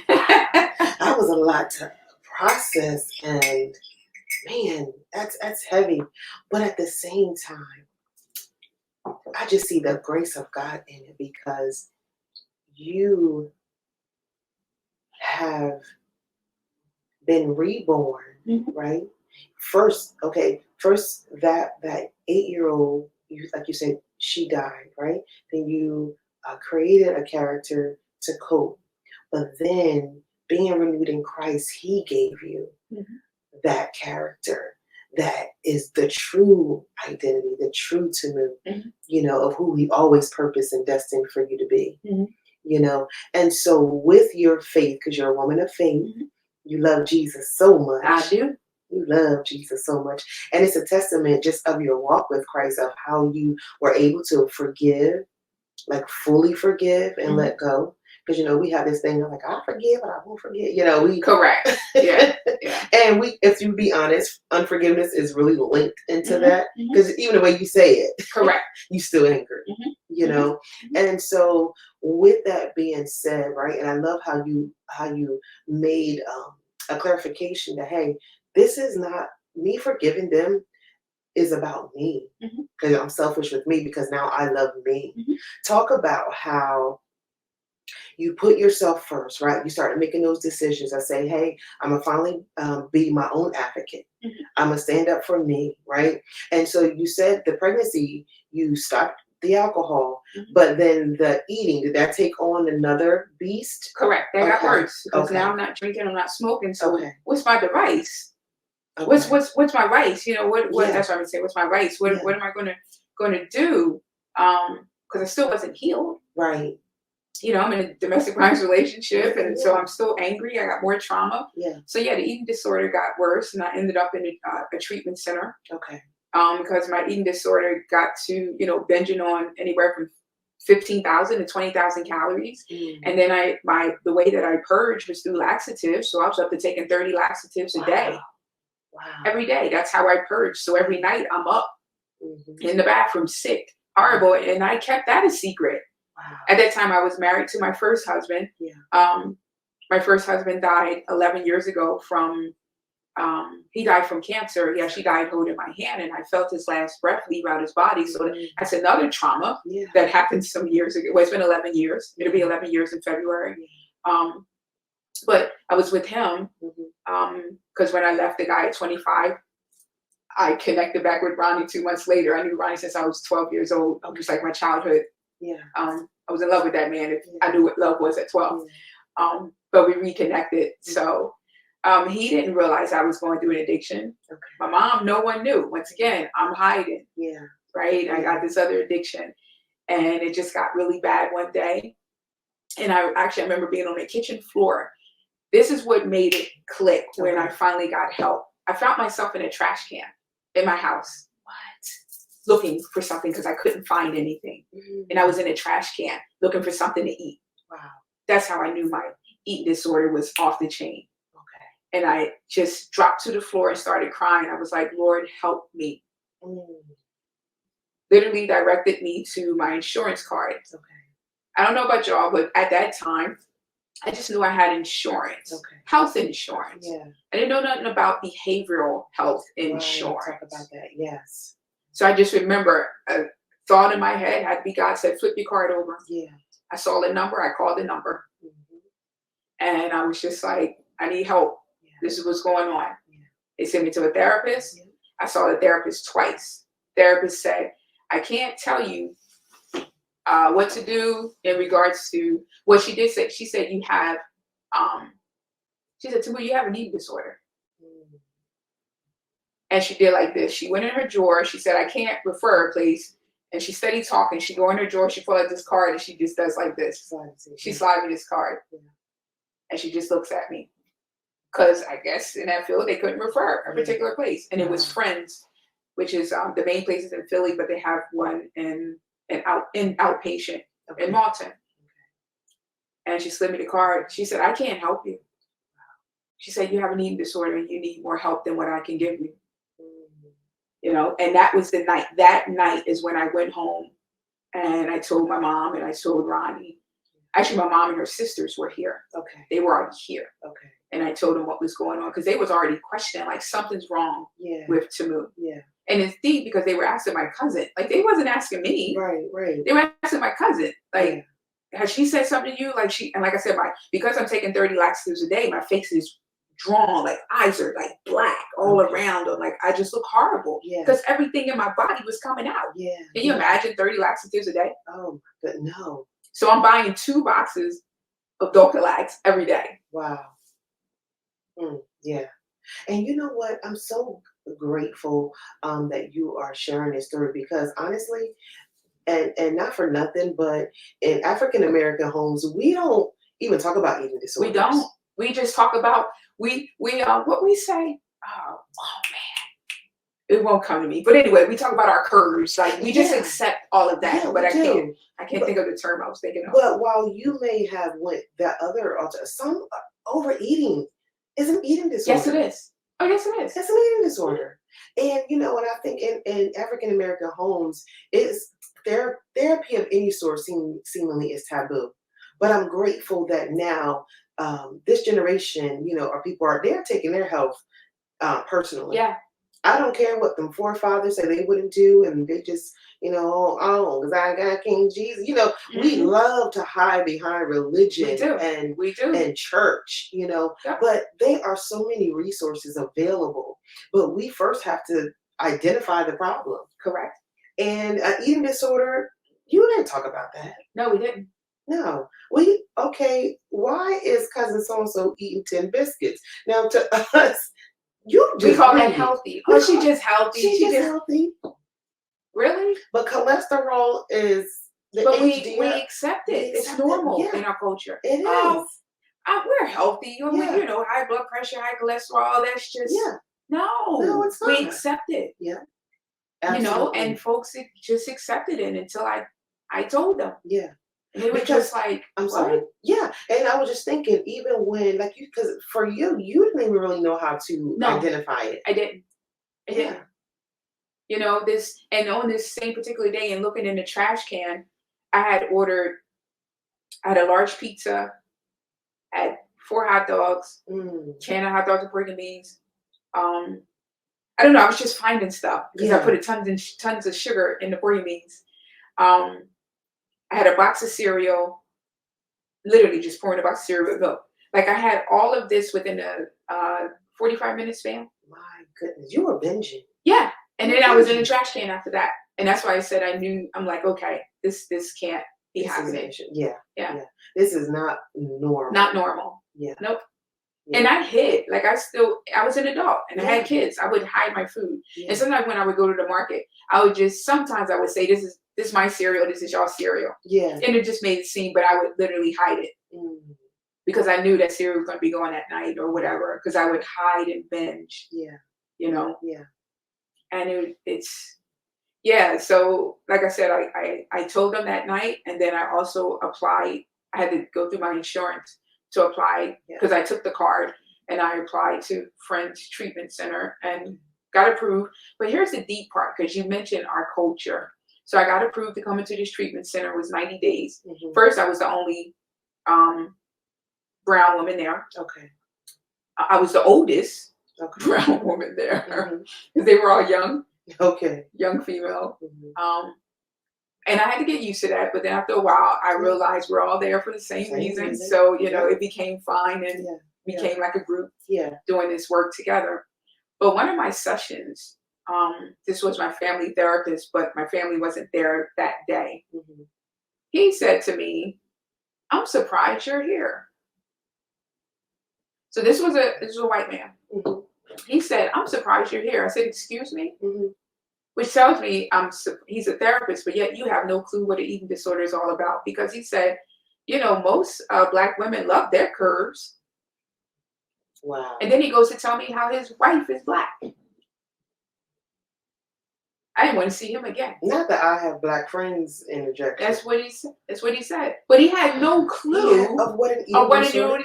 minute. That was a lot to process, and man, that's heavy. But at the same time, I just see the grace of God in it, because you have been reborn, right? First that 8-year-old, like you said, she died, right? Then you created a character to cope, but then being renewed in Christ, He gave you that character that is the true identity, the true Tamu, of who He always purposed and destined for you to be. And so with your faith, because you're a woman of faith, you love Jesus so much. I do. You love Jesus so much. And it's a testament just of your walk with Christ, of how you were able to forgive, like fully forgive and let go. Because, we have this thing of like, I forgive, but I won't forget. We Correct. Yeah. And if you be honest, unforgiveness is really linked into that. Because even the way you say it, correct, you still anchored. And so with that being said, right, and I love how you made a clarification that, hey, this is not me forgiving them, is about me, because I'm selfish with me, because now I love me. Talk about how you put yourself first, right? You started making those decisions. I say, hey, I'm going to finally be my own advocate. I'm going to stand up for me, right? And so you said the pregnancy, you stopped the alcohol, but then the eating, did that take on another beast? Correct. That got worse, because now I'm not drinking, I'm not smoking. So what's my device? What's my rights? What that's what I would say. What's my rights? What am I going to do? Because I still wasn't healed. Right. I'm in a domestic violence relationship, and so I'm still angry. I got more trauma. Yeah. So the eating disorder got worse, and I ended up in a treatment center. Okay. Because my eating disorder got to binging on anywhere from 15,000 to 20,000 calories, and then the way that I purged was through laxatives. So I was up to taking 30 laxatives a day. Wow. Every day. That's how I purged. So every night I'm up in the bathroom sick, horrible, and I kept that a secret. Wow. At that time, I was married to my first husband. Yeah. My first husband died 11 years ago he died from cancer. He actually died holding my hand, and I felt his last breath leave out his body. So that's another trauma that happened some years ago. Well, it's been 11 years. It'll be 11 years in February. But I was with him because when I left the guy at 25, I connected back with Ronnie 2 months later. I knew Ronnie since I was 12 years old. It was like my childhood. Yeah. I was in love with that man. I knew what love was at 12. But we reconnected. So he didn't realize I was going through an addiction. Okay. My mom, no one knew. Once again, I'm hiding. Yeah. Right? I got this other addiction. And it just got really bad one day. And I remember being on the kitchen floor. This is what made it click when I finally got help. I found myself in a trash can in my house. Looking for something because I couldn't find anything. And I was in a trash can looking for something to eat. Wow. That's how I knew my eating disorder was off the chain. Okay. And I just dropped to the floor and started crying. I was like, Lord, help me. Literally directed me to my insurance card. Okay. I don't know about y'all, but at that time, I just knew I had insurance, health insurance. Yeah. I didn't know nothing about behavioral health insurance. Talk about that. Yes. So I just remember a thought in my head had to be God said, flip your card over. Yeah. I saw the number. I called the number. And I was just like, I need help. Yeah. This is what's going on. Yeah. They sent me to a therapist. Yeah. I saw the therapist twice. Therapist said, I can't tell you what to do in regards to what she did say. She said, you have, she said, Tamu, you have an eating disorder. And she did like this. She went in her drawer. She said, I can't refer, please. And she started talking. She go in her drawer. She pulled out this card and she just does like this. She slid me this card. And she just looks at me. Because I guess in that field, they couldn't refer a particular place. And it was Friends, which is the main place is in Philly, but they have one in outpatient in Malton. And she slid me the card. She said, I can't help you. She said, you have an eating disorder and you need more help than what I can give you. You know, and that was the night. That night is when I went home and I told my mom and I told Ronnie. Actually, my mom and her sisters were here. Okay. They were already here. Okay. And I told them what was going on because they was already questioning, like, something's wrong with Tamu. Yeah. And it's deep because they were asking my cousin. Like, they wasn't asking me. Right, right. They were asking my cousin. Like, has she said something to you? Like, and like I said, because I'm taking 30 laxatives a day, my face is drawn, like eyes are like black all around them. Like, I just look horrible. Yeah. Because everything in my body was coming out. Yeah. Can you imagine 30 laxatives a day? Oh, but no. So I'm buying 2 boxes of Dulcolax every day. Wow. Yeah. And you know what? I'm so grateful that you are sharing this story because honestly, and not for nothing, but in African American homes, we don't even talk about eating disorders. We don't. We just talk about what we say. Oh man, it won't come to me. But anyway, we talk about our curves. Like we just accept all of that. But I can't think of the term I was thinking of. But while you may have went that other some overeating is an eating disorder. Yes, it is. Oh, yes, it is. It's an eating disorder. And you know, and I think in African American homes, therapy of any sort seemingly is taboo. But I'm grateful that now this generation, you know, they're taking their health personally. Yeah. I don't care what them forefathers say they wouldn't do, and they just, you know, because I got King Jesus. You know, we love to hide behind religion and church, you know, but there are so many resources available. But we first have to identify the problem. Correct. And eating disorder, you didn't talk about that. No, we didn't. No. Why is cousin so-and-so eating 10 biscuits? Now to us, we call that healthy. Oh, she's just healthy. She's just healthy. Really? But cholesterol is But we accept it. It's normal in our culture. It is. We're healthy. You know, high blood pressure, high cholesterol. That's just no, it's not. We accept it. Yeah. Absolutely. You know, and folks just accepted it until I told them. Yeah. And they were just like, I'm sorry. Yeah. And I was just thinking, even when, like, because for you didn't even really know how to identify it. I didn't. You know, on this same particular day and looking in the trash can, I had a large pizza, had 4 hot dogs, can of hot dogs with pork and beans. I don't know. I was just finding stuff because I put tons of sugar in the pork and beans. I had a box of cereal, literally just pouring a box of cereal with milk. Like I had all of this within a 45-minute span. My goodness, you were binging. Yeah, and then I was in the trash can after that, and that's why I said I'm like, okay, this can't be happening. Yeah. This is not normal. Not normal. Yeah. Nope. Yeah. And I hid, like I was an adult and I had kids. I would hide my food. Yeah. And sometimes when I would go to the market, sometimes I would say, this is my cereal, this is y'all cereal. Yeah. And it just made it seem, but I would literally hide it. Because I knew that cereal was going to be going at night or whatever, because I would hide and binge. Yeah. You know? Yeah. And so like I said, I told them that night, and then I also applied. I had to go through my insurance to apply because I took the card and I applied to Friends Treatment Center and got approved. But here's the deep part, because you mentioned our culture. So I got approved to come into this treatment center. It was 90 days. First, I was the only brown woman there. Okay. I was the oldest brown woman there because they were all young. Okay. Young female. And I had to get used to that. But then after a while, I realized we're all there for the same reason. So, you know, it became fine and became like a group doing this work together. But one of my sessions, this was my family therapist, but my family wasn't there that day. He said to me, "I'm surprised you're here." So this was a white man. He said, "I'm surprised you're here." I said, "Excuse me?" Which tells me he's a therapist, but yet you have no clue what an eating disorder is all about. Because he said, most Black women love their curves. Wow. And then he goes to tell me how his wife is Black. I didn't want to see him again. Not that I have Black friends interject. That's what he said. That's what he said. But he had no clue of what an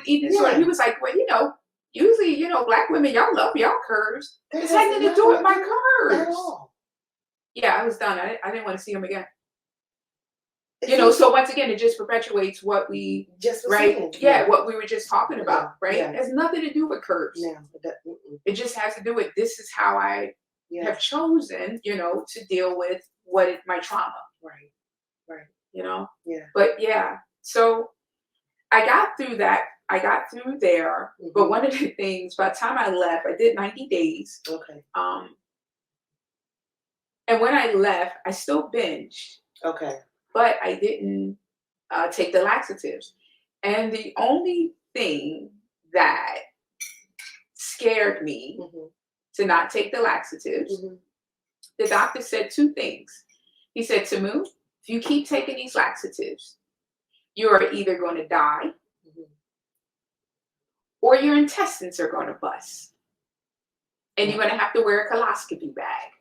eating disorder. He was like, well, usually, Black women, y'all love y'all curves. It's nothing to do with my curves. At all. Yeah, I was done. I didn't want to see him again. So once again, it just perpetuates what we just right, what we were just talking about, right? Yeah. It has nothing to do with curves. No, it just has to do with this is how I have chosen, to deal with my trauma. Right. Yeah. But so I got through that. I got through there. Mm-hmm. But one of the things, by the time I left, I did 90 days. Okay. And when I left, I still binged. Okay. But I didn't take the laxatives. And the only thing that scared me to not take the laxatives, the doctor said two things. He said, Tamu, if you keep taking these laxatives, you are either going to die or your intestines are going to bust. And you're going to have to wear a colostomy bag.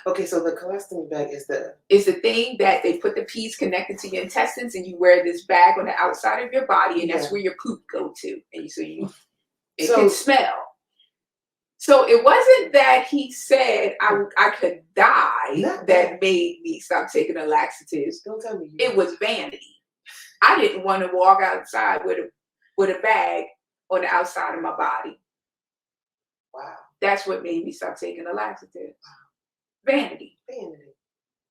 Okay, so the colostomy bag is the thing that they put the peas connected to your intestines, and you wear this bag on the outside of your body, and that's where your poop go to, and it can smell. So it wasn't that he said I could die that made me stop taking the laxatives. Don't tell me. It was vanity. I didn't want to walk outside with a bag on the outside of my body. Wow. That's what made me stop taking the laxatives. Vanity.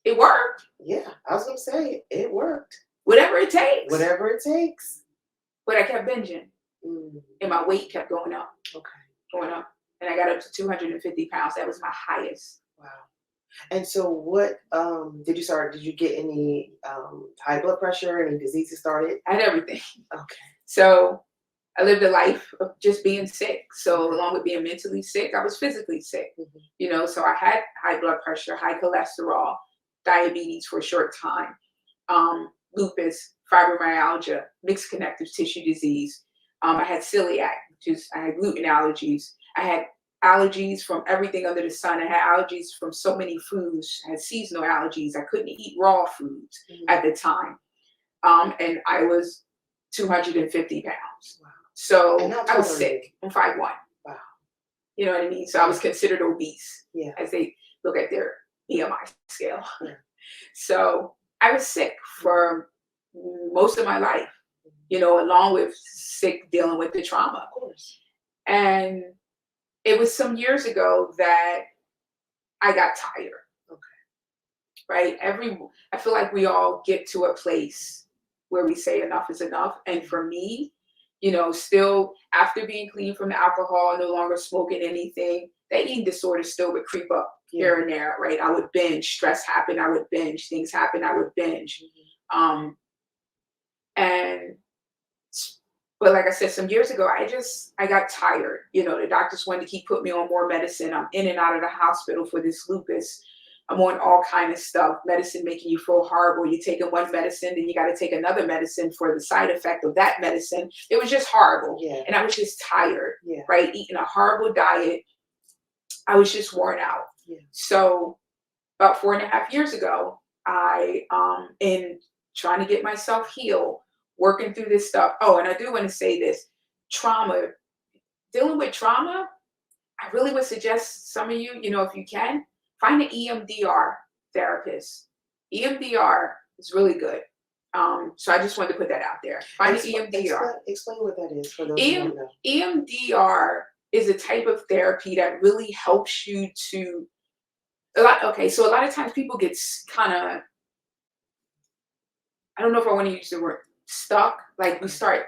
It worked. Yeah, I was gonna say it worked. Whatever it takes. But I kept binging, and my weight kept going up. Okay. Going up, and I got up to 250 pounds. That was my highest. Wow. And so, what did you start? Did you get any high blood pressure? Any diseases started? I had everything. Okay. So I lived a life of just being sick. So along with being mentally sick, I was physically sick. So I had high blood pressure, high cholesterol, diabetes for a short time, lupus, fibromyalgia, mixed connective tissue disease. I had celiac, I had gluten allergies. I had allergies from everything under the sun. I had allergies from so many foods. I had seasonal allergies. I couldn't eat raw foods at the time. And I was 250 pounds. Wow. So I was sick. I'm 5'1". Wow. You know what I mean? So I was considered obese as they look at their BMI scale. Yeah. So I was sick for most of my life, along with sick dealing with the trauma. Of course. And it was some years ago that I got tired. Okay. Right? I feel like we all get to a place where we say enough is enough. And for me, still after being clean from the alcohol, no longer smoking anything, that eating disorder still would creep up here and there, right? I would binge. Stress happened, I would binge. Things happened, I would binge. But like I said, some years ago, I got tired. The doctors wanted to keep putting me on more medicine. I'm in and out of the hospital for this lupus. I'm on all kind of stuff, medicine making you feel horrible. You're taking one medicine, then you got to take another medicine for the side effect of that medicine. It was just horrible. Yeah. And I was just tired, right? Eating a horrible diet. I was just worn out. Yeah. So about 4.5 years ago, I, in trying to get myself healed, working through this stuff. Oh, and I do want to say this, dealing with trauma, I really would suggest some of you, if you can, find an EMDR therapist. EMDR is really good. So I just wanted to put that out there. Find an EMDR. Explain what that is for those who don't know. EMDR is a type of therapy that really helps you to so a lot of times people get kind of, I don't know if I want to use the word stuck. Like we start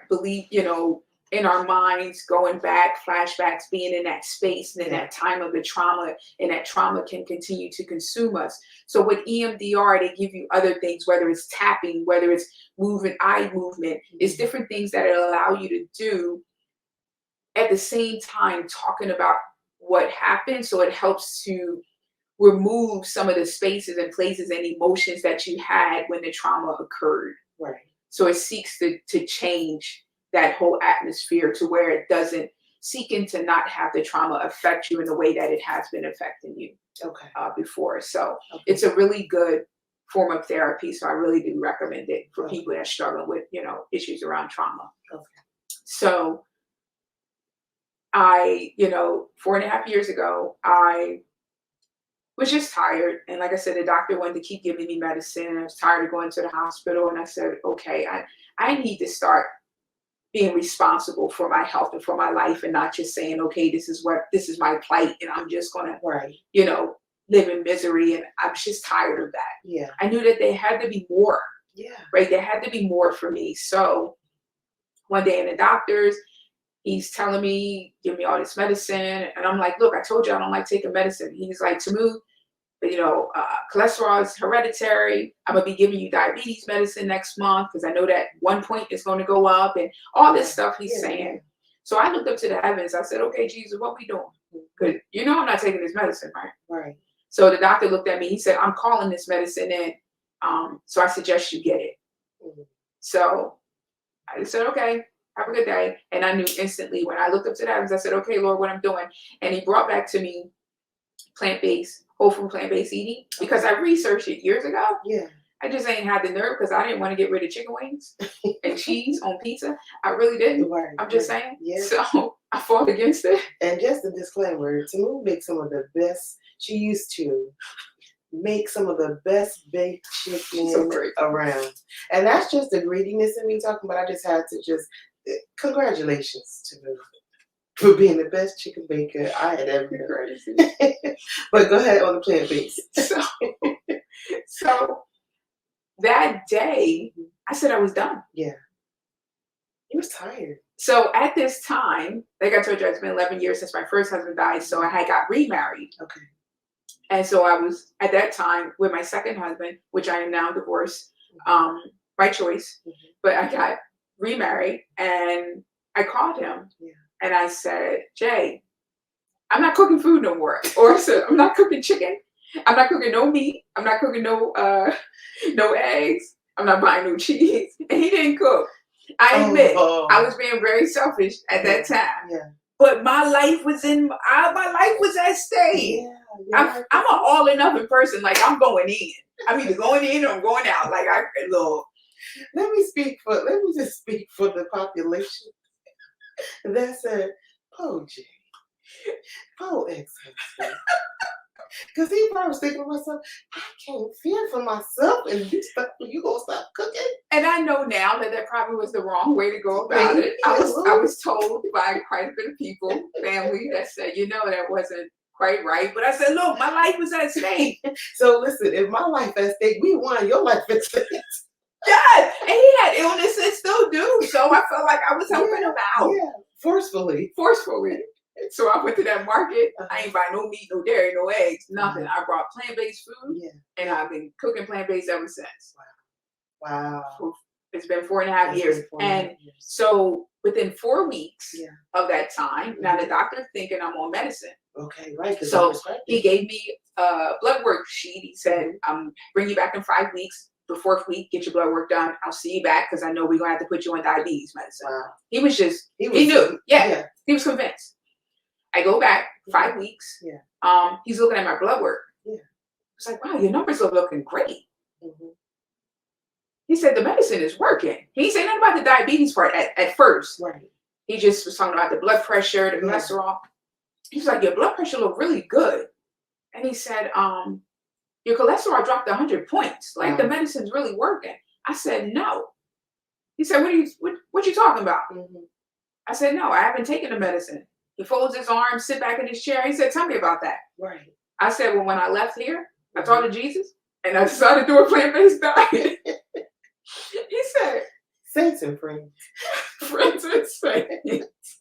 in our minds, going back, flashbacks, being in that space and in that time of the trauma, and that trauma can continue to consume us. So with EMDR, they give you other things, whether it's tapping, whether it's eye movement, it's different things that it allow you to do at the same time talking about what happened. So it helps to remove some of the spaces and places and emotions that you had when the trauma occurred. Right. So it seeks to change that whole atmosphere to where it doesn't seeking to not have the trauma affect you in the way that it has been affecting you before. So it's a really good form of therapy. So I really do recommend it for people that are struggling with, issues around trauma. So I, 4.5 years ago, I was just tired. And like I said, the doctor wanted to keep giving me medicine. I was tired of going to the hospital. And I said, okay, I need to start being responsible for my health and for my life, and not just saying, okay, this is my plight and I'm just going to, live in misery. And I was just tired of that. Yeah. I knew that there had to be more. Yeah. Right. There had to be more for me. So one day in the doctor's, he's telling me, give me all this medicine. And I'm like, look, I told you I don't like taking medicine. He's like, Tamu, cholesterol is hereditary. I'm going to be giving you diabetes medicine next month because I know that one point is going to go up and all this stuff he's saying. So I looked up to the heavens. I said, okay, Jesus, what we doing? Because I'm not taking this medicine, right? Right. So the doctor looked at me. He said, I'm calling this medicine in. So I suggest you get it. Mm-hmm. So I just said, okay, have a good day. And I knew instantly when I looked up to the heavens, I said, okay, Lord, what I'm doing. And he brought back to me plant-based, whole food plant-based eating because I researched it years ago. Yeah. I just ain't had the nerve because I didn't want to get rid of chicken wings and cheese on pizza. I really didn't. Right, I'm just saying. Yeah. So I fought against it. And just a disclaimer, Tamu makes some of the best, she used to make some of the best baked chicken around. And that's just the greediness in me talking, but I just had to congratulations to me for being the best chicken baker I had ever heard. But go ahead on the plant-based. So that day, I said I was done. Yeah. You was tired. So at this time, like I told you, it's been 11 years since my first husband died. So I had got remarried. Okay. And so I was at that time with my second husband, which I am now divorced by choice. Mm-hmm. But I got remarried and I called him and I said, Jay, I'm not cooking food no more. Or I said, I'm not cooking chicken. I'm not cooking no meat. I'm not cooking no eggs. I'm not buying no cheese. And he didn't cook. I admit I was being very selfish at that time. Yeah. But my life was at stake. Yeah, I'm an all or nothing person. Like I'm going in. I'm either going in or I'm going out. Like let me just speak for the population that said, oh Jay, oh ex-husband. Because he probably was thinking to myself, I can't feel for myself and do stuff when you gonna stop cooking. And I know now that probably was the wrong way to go about it. I was told by quite a bit of people, family, that said, that wasn't quite right. But I said, look, my life was at stake. So listen, if my life at stake, we won your life at stake. Yes, and he had illness and still do. So I felt like I was helping him out. Yeah, forcefully. So I went to that market. I ain't buy no meat, no dairy, no eggs, nothing. I brought plant-based food, and I've been cooking plant-based ever since. Wow. It's been 4.5 years. So within 4 weeks of that time, now the doctor's thinking I'm on medicine. Okay, right. So he gave me a blood work sheet. He said, bring you back in 5 weeks. The 4th week, get your blood work done. I'll see you back because I know we're going to have to put you on diabetes medicine. Wow. He knew. Yeah, he was convinced. I go back 5 weeks. Yeah. He's looking at my blood work. Yeah. He's like, wow, your numbers are looking great. Mm-hmm. He said, the medicine is working. He didn't say nothing about the diabetes part at first. Right. He just was talking about the blood pressure, the cholesterol. He's like, your blood pressure looked really good. And he said, your cholesterol dropped 100 points. Like the medicine's really working. I said, no. He said, what you talking about? Mm-hmm. I said, no, I haven't taken the medicine. He folds his arms, sit back in his chair. He said, tell me about that. Right. I said, well, when I left here, I talked to Jesus and I decided to do a plant-based diet. He said, saints and friends. Friends and saints.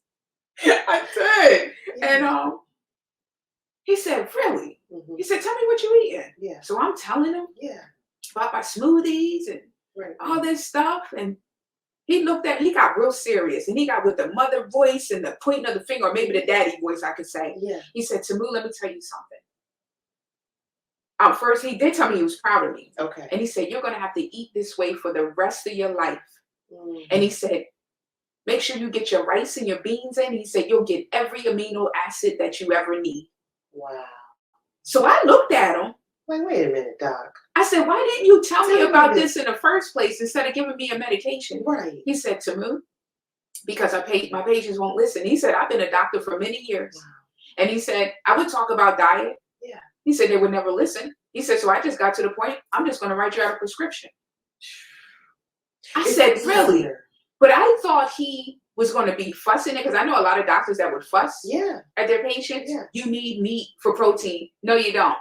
I did. Yeah. And he said, really? Mm-hmm. He said, tell me what you eating. Yeah. So I'm telling him about my smoothies and all this stuff. And he got real serious. And he got with the mother voice and the pointing of the finger, or maybe the daddy voice, I could say. Yeah. He said, Tamu, let me tell you something. First, he did tell me he was proud of me. Okay. And he said, you're going to have to eat this way for the rest of your life And he said, make sure you get your rice and your beans in. He said, you'll get every amino acid that you ever need. Wow. So I looked at him. Like, wait a minute, Doc. I said, why didn't you tell me about this in the first place instead of giving me a medication? Right. He said, Tamu, because my patients won't listen. He said, I've been a doctor for many years. Wow. And he said, I would talk about diet. Yeah. He said, they would never listen. He said, so I just got to the point, I'm just going to write you out a prescription. I said, really? But I thought he was going to be fussing it, because I know a lot of doctors that would fuss at their patients. Yeah. You need meat for protein. No, you don't.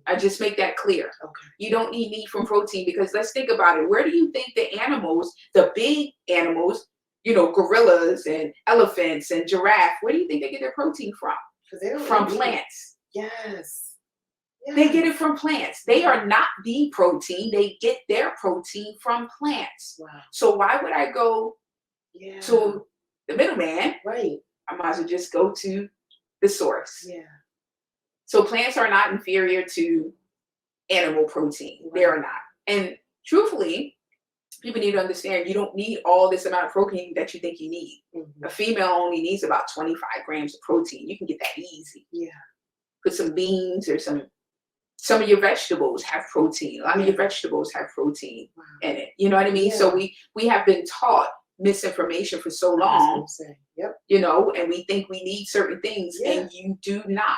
I just make that clear. Okay. You don't need meat from protein, because let's think about it. Where do you think the animals, the big animals, you know, gorillas and elephants and giraffe, where do you think they get their protein from? From plants. Yes. They get it from plants. They are not the protein. They get their protein from plants. Wow. So why would I go to the middleman? Right. I might as well just go to the source. Yeah. So plants are not inferior to animal protein. Right. They are not. And truthfully, people need to understand you don't need all this amount of protein that you think you need. A female only needs about 25 grams of protein. You can get that easy. Yeah. Put some beans or some of your vegetables have protein. A lot of your vegetables have protein in it. You know what I mean? Yeah. So we have been taught misinformation for so long, you know, and we think we need certain things, and you do not.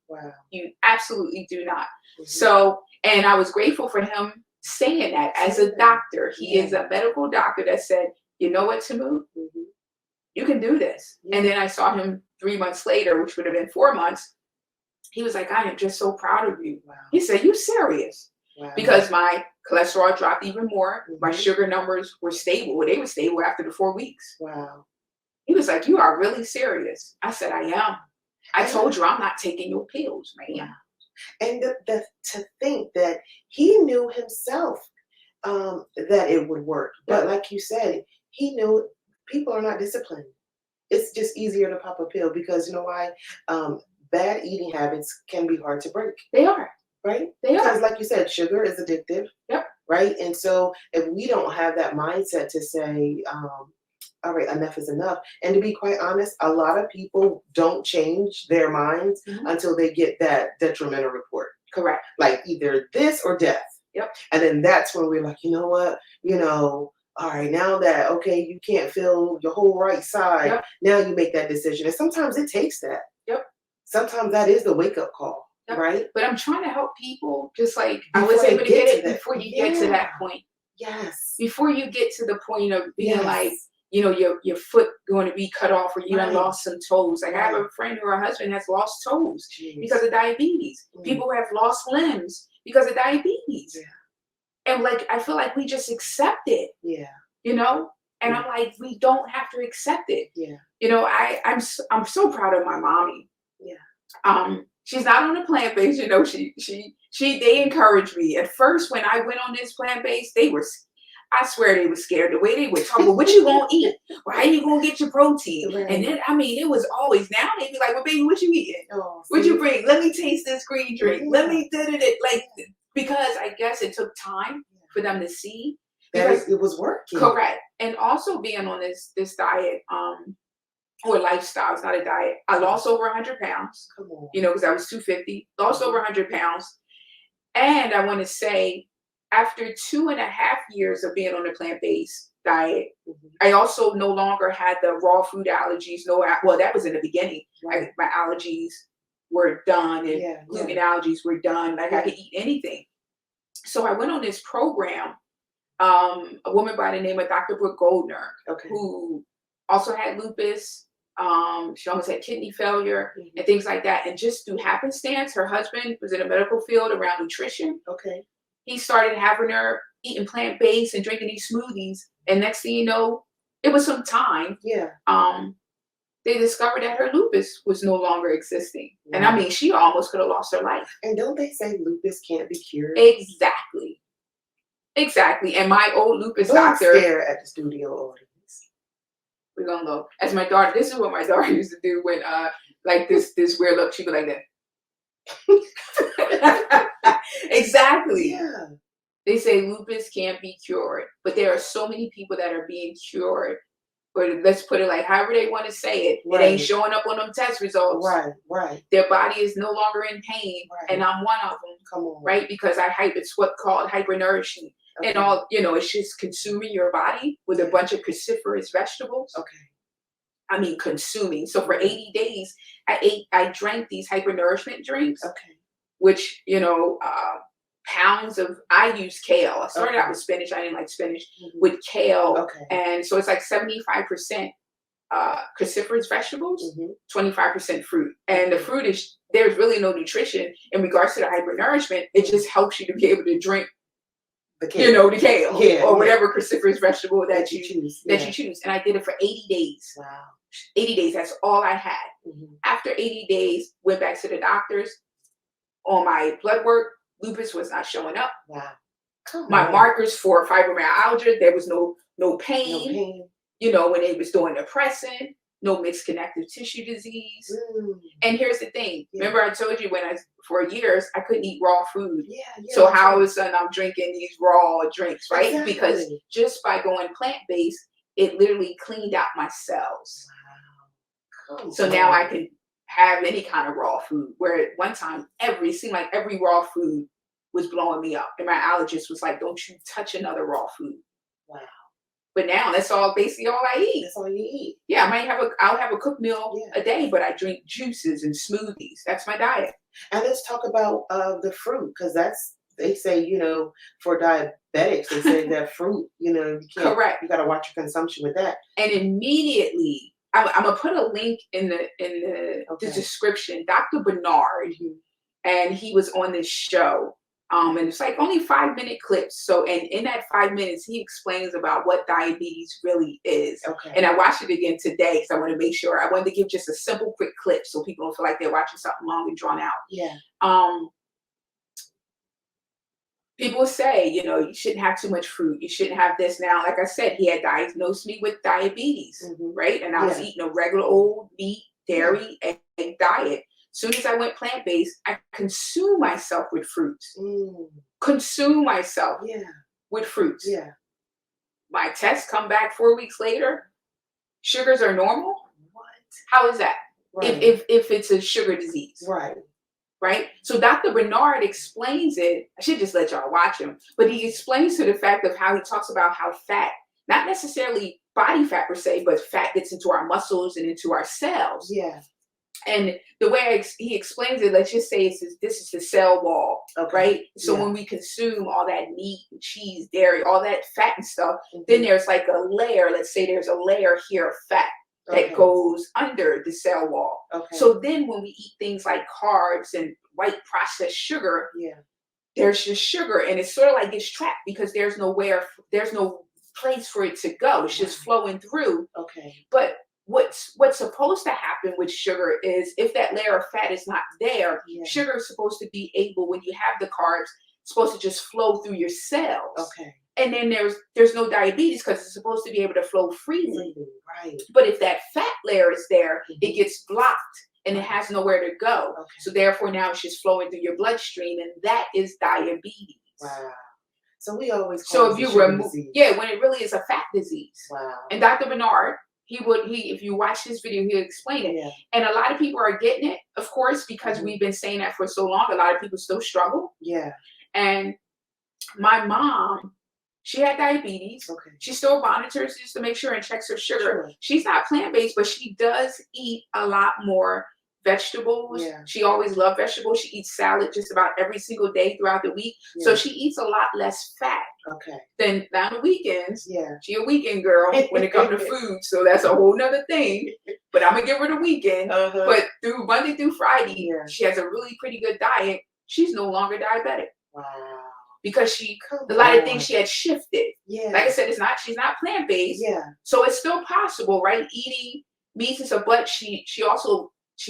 Wow. You absolutely do not. So, and I was grateful for him saying that as a doctor. He is a medical doctor that said, you know what, Tamu? You can do this. And then I saw him 3 months later, which would have been 4 months. He was like, I am just so proud of you. Wow. He said, you serious? Wow. Because my cholesterol dropped even more. My sugar numbers were stable. They were stable after the 4 weeks. Wow. He was like, you are really serious. I said, I am. I told you I'm not taking your pills, man. Wow. And to think that he knew himself that it would work. But like you said, he knew people are not disciplined. It's just easier to pop a pill, because you know why? Bad eating habits can be hard to break. They are. Right? They are. Because like you said, sugar is addictive. Yep. Right? And so if we don't have that mindset to say, all right, enough is enough. And to be quite honest, a lot of people don't change their minds until they get that detrimental report. Correct. Like either this or death. Yep. And then that's when we're like, you know what? You know, all right, now that, okay, you can't feel your whole right side. Now you make that decision. And sometimes it takes that. Sometimes that is the wake-up call, right? But I'm trying to help people, just like I was able to get it before you get to that point. Yes. Before you get to the point of being like, you know, your foot going to be cut off, or you done lost some toes. Like I have a friend who her husband has lost toes because of diabetes. People who have lost limbs because of diabetes. And like, I feel like we just accept it. You know? And I'm like, we don't have to accept it. You know, I'm so proud of my mommy. She's not on a plant-based, you know, they encouraged me. At first, when I went on this plant-based, I swear they were scared. The way they would talk, well, what you gonna eat? Well, how you gonna get your protein? And then, I mean, it was always, now they be like, well, baby, what you eating? What you bring? Let me taste this green drink. Let me like, because I guess it took time for them to see. That it was working. Correct. And also being on this diet, or lifestyle, it's not a diet. I lost over 100 pounds, you know, because I was 250, lost over 100 pounds. And I want to say, after 2.5 years of being on a plant-based diet, I also no longer had the raw food allergies. Well, that was in the beginning. My allergies were done, and gluten allergies were done. Like I could eat anything. So I went on this program, a woman by the name of Dr. Brooke Goldner, who also had lupus. She almost had kidney failure and things like that. And just through happenstance, her husband was in the medical field around nutrition. He started having her eating plant-based and drinking these smoothies. And next thing you know, it was some time. They discovered that her lupus was no longer existing. And I mean, she almost could have lost her life. And don't they say lupus can't be cured? Exactly. And my old lupus doctor. Don't stare at the studio audience. We're gonna go. As my daughter, this is what my daughter used to do when like this weird look, she'd be like that. Exactly. They say lupus can't be cured, but there are so many people that are being cured. Or let's put it like however they want to say it. Right. It ain't showing up on them test results. Right, right. Their body is no longer in pain, Right. and I'm one of them. Come on. Right? Because it's what's called hyper-nourishing. Okay. And all, it's just consuming your body with a bunch of cruciferous vegetables. Okay. I mean, consuming. So for 80 days, I drank these hyper-nourishment drinks. Okay. Which, pounds of, I use kale. I started out with spinach. I didn't like spinach. With kale. Okay. And so it's like 75% cruciferous vegetables, 25% fruit. And the fruit there's really no nutrition in regards to the hyper-nourishment. It just helps you to be able to drink the kale, or whatever cruciferous vegetable that you choose. You choose. And I did it for 80 days. Wow. 80 days. That's all I had. After 80 days, went back to the doctors. On my blood work, lupus was not showing up. Wow. My markers for fibromyalgia, there was no pain. When they was doing depressant, no mixed connective tissue disease. And here's the thing. Remember I told you for years, I couldn't eat raw food. So how all of a sudden I'm drinking these raw drinks, right? Exactly. Because just by going plant-based, it literally cleaned out my cells. Wow. So now I can have any kind of raw food, where at one time it seemed like every raw food was blowing me up, and my allergist was like, don't you touch another raw food. Wow. But now that's all basically all I eat. That's all you eat. Yeah, I'll have a cooked meal a day, but I drink juices and smoothies. That's my diet. And let's talk about the fruit, because they say, for diabetics, they say that fruit, you can't. Correct. You got to watch your consumption with that. And immediately, I'm gonna put a link in the description. Dr. Barnard, and he was on this show, and it's like only 5-minute clips. So, and in that 5 minutes, he explains about what diabetes really is. Okay. And I watched it again today because I want to make sure. I wanted to give just a simple, quick clip so people don't feel like they're watching something long and drawn out. Yeah. People say, you shouldn't have too much fruit. You shouldn't have this. Now, like I said, he had diagnosed me with diabetes, right? And I was eating a regular old meat, dairy, egg diet. As soon as I went plant-based, I consume myself with fruits. Consume myself with fruits. Yeah. My tests come back 4 weeks later. Sugars are normal. What? How is that? Right. If it's a sugar disease. Right. Right? So Dr. Barnard explains it. I should just let y'all watch him. But he explains to the fact of how he talks about how fat, not necessarily body fat per se, but fat gets into our muscles and into our cells. Yeah. And the way he explains it, let's just say this is the cell wall, right? So when we consume all that meat, and cheese, dairy, all that fat and stuff, then there's like a layer. Let's say there's a layer here of fat that goes under the cell wall. So then when we eat things like carbs and white processed sugar, there's just sugar, and it's sort of like gets trapped because there's no place for it to go. It's just flowing through. But what's supposed to happen with sugar is if that layer of fat is not there, sugar is supposed to be able, when you have the carbs, supposed to just flow through your cells. And then there's no diabetes because it's supposed to be able to flow freely. Right. But if that fat layer is there, it gets blocked and it has nowhere to go. So therefore now it's just flowing through your bloodstream, and that is diabetes. Wow. So we always call if you remove, when it really is a fat disease. Wow. And Dr. Barnard, if you watch this video, he'll explain it. And a lot of people are getting it, of course, because we've been saying that for so long. A lot of people still struggle. Yeah. And my mom, she had diabetes. She still monitors just to make sure and checks her sugar. She's not plant-based, but she does eat a lot more vegetables. She always loved vegetables. She eats salad just about every single day throughout the week. So she eats a lot less fat. Then on the weekends, she a weekend girl when it comes to food. So that's a whole nother thing. But I'm gonna give her the weekend. But through Monday through Friday, she has a really pretty good diet. She's no longer diabetic. Wow. Because a lot of things she had shifted. Like I said, she's not plant-based. So it's still possible, right? Eating meats and stuff, but she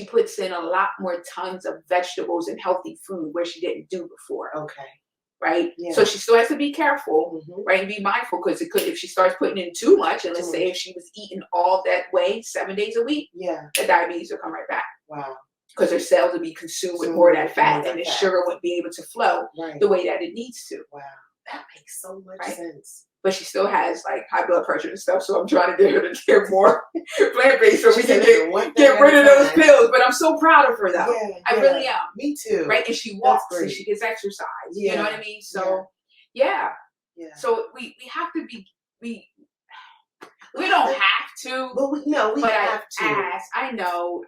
puts in a lot more tons of vegetables and healthy food where she didn't do before. Right? So she still has to be careful, right? And be mindful, because if she starts putting in too much, and let's say if she was eating all that way 7 days a week, the diabetes will come right back. Wow. Because her cells would be consumed with more of that fat, and the sugar wouldn't be able to flow the way that it needs to. Wow. That makes so much Right? sense. But she still has like high blood pressure and stuff, so I'm trying to get her to get more plant-based so we can get rid of those pills. But I'm so proud of her though. Yeah, I really am. Me too. Right? And she walks and she gets exercise. You know what I mean? So yeah. So we have to be we don't have to. But we have to. I know.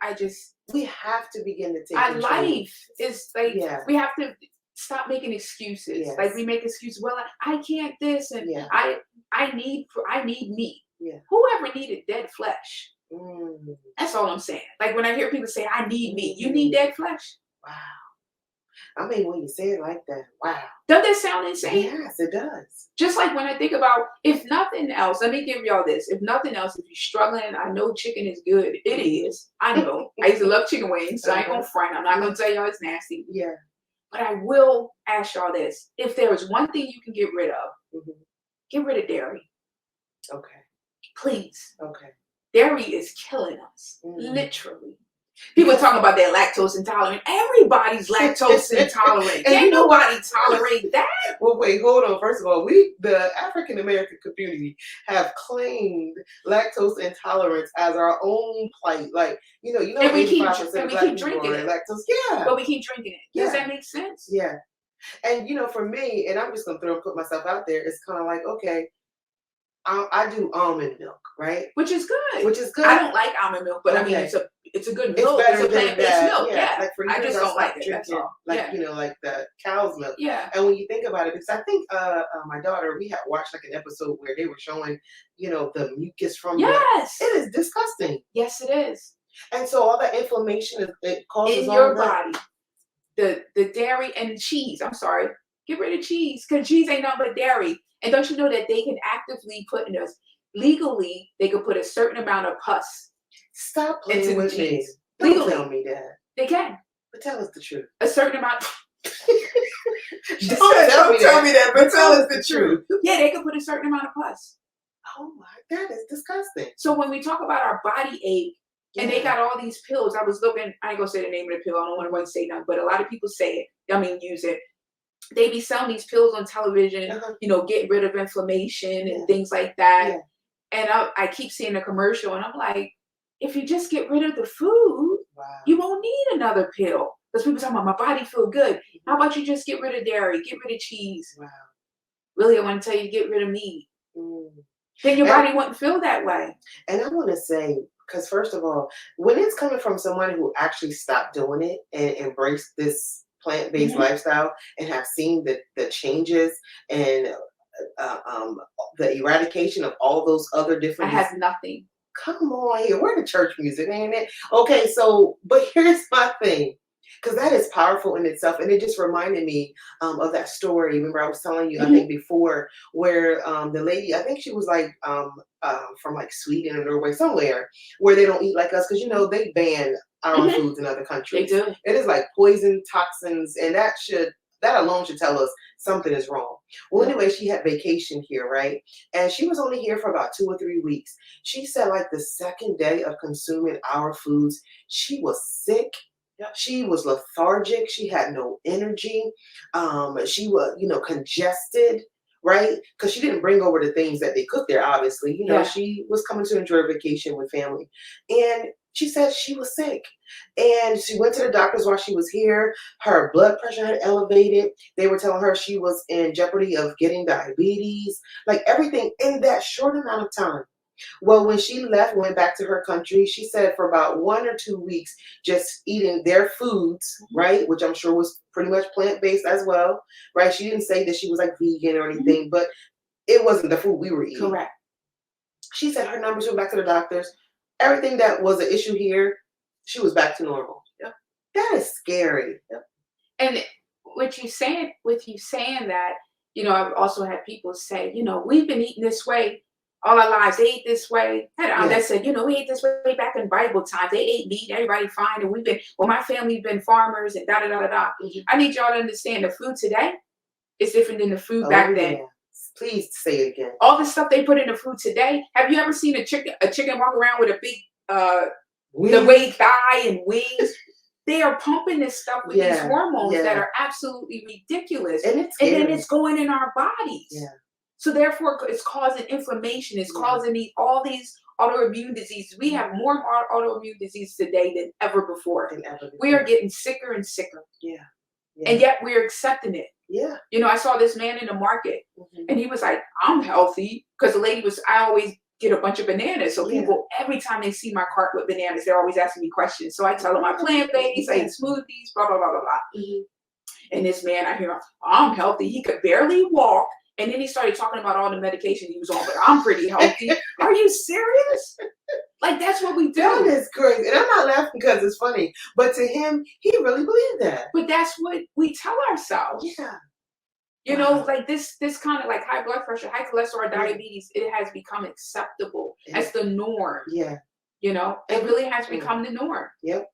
We have to begin to take our control. life is like we have to stop making excuses. Yes. Like we make excuses. Well, I can't this, and I need meat. Yeah. Whoever needed dead flesh? That's all I'm saying. Like when I hear people say, "I need meat," you need dead flesh? Wow. I mean, when you say it like that, wow. Doesn't that sound insane? Yes, it does. Just like when I think about, if nothing else, let me give y'all this. If nothing else, if you're struggling, I know chicken is good. It is. I know. I used to love chicken wings, so I ain't gonna front. I'm not gonna tell y'all it's nasty. Yeah. But I will ask y'all this. If there is one thing you can get rid of, get rid of dairy. Okay. Please. Okay. Dairy is killing us. Literally. People talk about they're lactose intolerant. Everybody's lactose intolerant. Can't nobody tolerate that. Well, wait, hold on. First of all, the African American community, have claimed lactose intolerance as our own plight. Like, and we keep drinking it. Lactose, but we keep drinking it. Does that make sense? Yeah. And for me, and I'm just gonna put myself out there, it's kind of like, okay, I do almond milk, right? Which is good. I don't like almond milk, but I mean, it's a good milk. It's better than plant-based milk. Yeah. Like for I just don't like it. That's all. Like like the cow's milk. Yeah. And when you think about it, because I think my daughter, we had watched like an episode where they were showing, the mucus from yes, it is disgusting. Yes, it is. And so all that inflammation it causes in your body. The dairy and cheese. I'm sorry. Get rid of cheese because cheese ain't nothing but dairy. And don't you know that they can actively put in us legally? They could put a certain amount of pus. Stop playing into with me. Legally, don't tell me that. They can. But tell us the truth. A certain amount. Don't tell me that. But tell us the truth. Yeah, they can put a certain amount of pus. Oh my, that is disgusting. So when we talk about our body ache, and they got all these pills. I was looking. I ain't gonna say the name of the pill. I don't want to say nothing. But a lot of people say it. I mean, use it. They be selling these pills on television, get rid of inflammation and things like that. Yeah. And I keep seeing a commercial and I'm like, if you just get rid of the food, you won't need another pill. Because people talking about my body feel good. How about you just get rid of dairy, get rid of cheese? Wow. Really, I want to tell you, get rid of meat. Then your body wouldn't feel that way. And I want to say, because first of all, when it's coming from someone who actually stopped doing it and embraced this plant-based lifestyle and have seen the changes and the eradication of all those other different. I have nothing. Come on here. We're the church music, ain't it? Okay, so, but here's my thing. Because that is powerful in itself. And it just reminded me of that story. Remember I was telling you, I think before, where the lady, I think she was like from like Sweden or Norway, somewhere, where they don't eat like us. Because, they ban our foods in other countries. They do. It is like poison, toxins, and that alone should tell us something is wrong. Well, anyway, she had vacation here, right? And she was only here for about 2 or 3 weeks. She said like the second day of consuming our foods, she was sick. She was lethargic. She had no energy. She was, congested, right? Because she didn't bring over the things that they cooked there, obviously. She was coming to enjoy vacation with family. And she said she was sick. And she went to the doctors while she was here. Her blood pressure had elevated. They were telling her she was in jeopardy of getting diabetes. Like everything in that short amount of time. Well, when she went back to her country, she said for about 1 or 2 weeks, just eating their foods, right? Which I'm sure was pretty much plant-based as well, right? She didn't say that she was like vegan or anything, but it wasn't the food we were eating. Correct. She said her numbers went back to the doctors. Everything that was an issue here, she was back to normal. Yep. That is scary. Yep. And with you saying that, I've also had people say, we've been eating this way all our lives. They ate this way. I had an aunt that said, we ate this way back in Bible times. They ate meat, everybody fine. And my family's been farmers and da-da-da-da-da. I need y'all to understand the food today is different than the food back then. Please say it again. All the stuff they put in the food today. Have you ever seen a chicken walk around with a big, the way thigh and wings? they are pumping this stuff with these hormones that are absolutely ridiculous. And then it's going in our bodies. Yeah. So therefore it's causing inflammation. It's causing all these autoimmune diseases. We have more autoimmune disease today than ever before. We are getting sicker and sicker. Yeah. And yet we're accepting it. Yeah. You know, I saw this man in the market and he was like, I'm healthy. Because the lady was, I always get a bunch of bananas. So people, every time they see my cart with bananas, they're always asking me questions. So I tell them I plant-based, I eat smoothies, blah, blah, blah, blah, blah. And this man, I hear, I'm healthy. He could barely walk. And then he started talking about all the medication he was on, but I'm pretty healthy. Are you serious? Like, that's what we do. That is crazy. And I'm not laughing because it's funny. But to him, he really believed that. But that's what we tell ourselves. Yeah. You know, like this kind of like high blood pressure, high cholesterol, diabetes, it has become acceptable as the norm. Yeah. You know, it really has become the norm. Yep.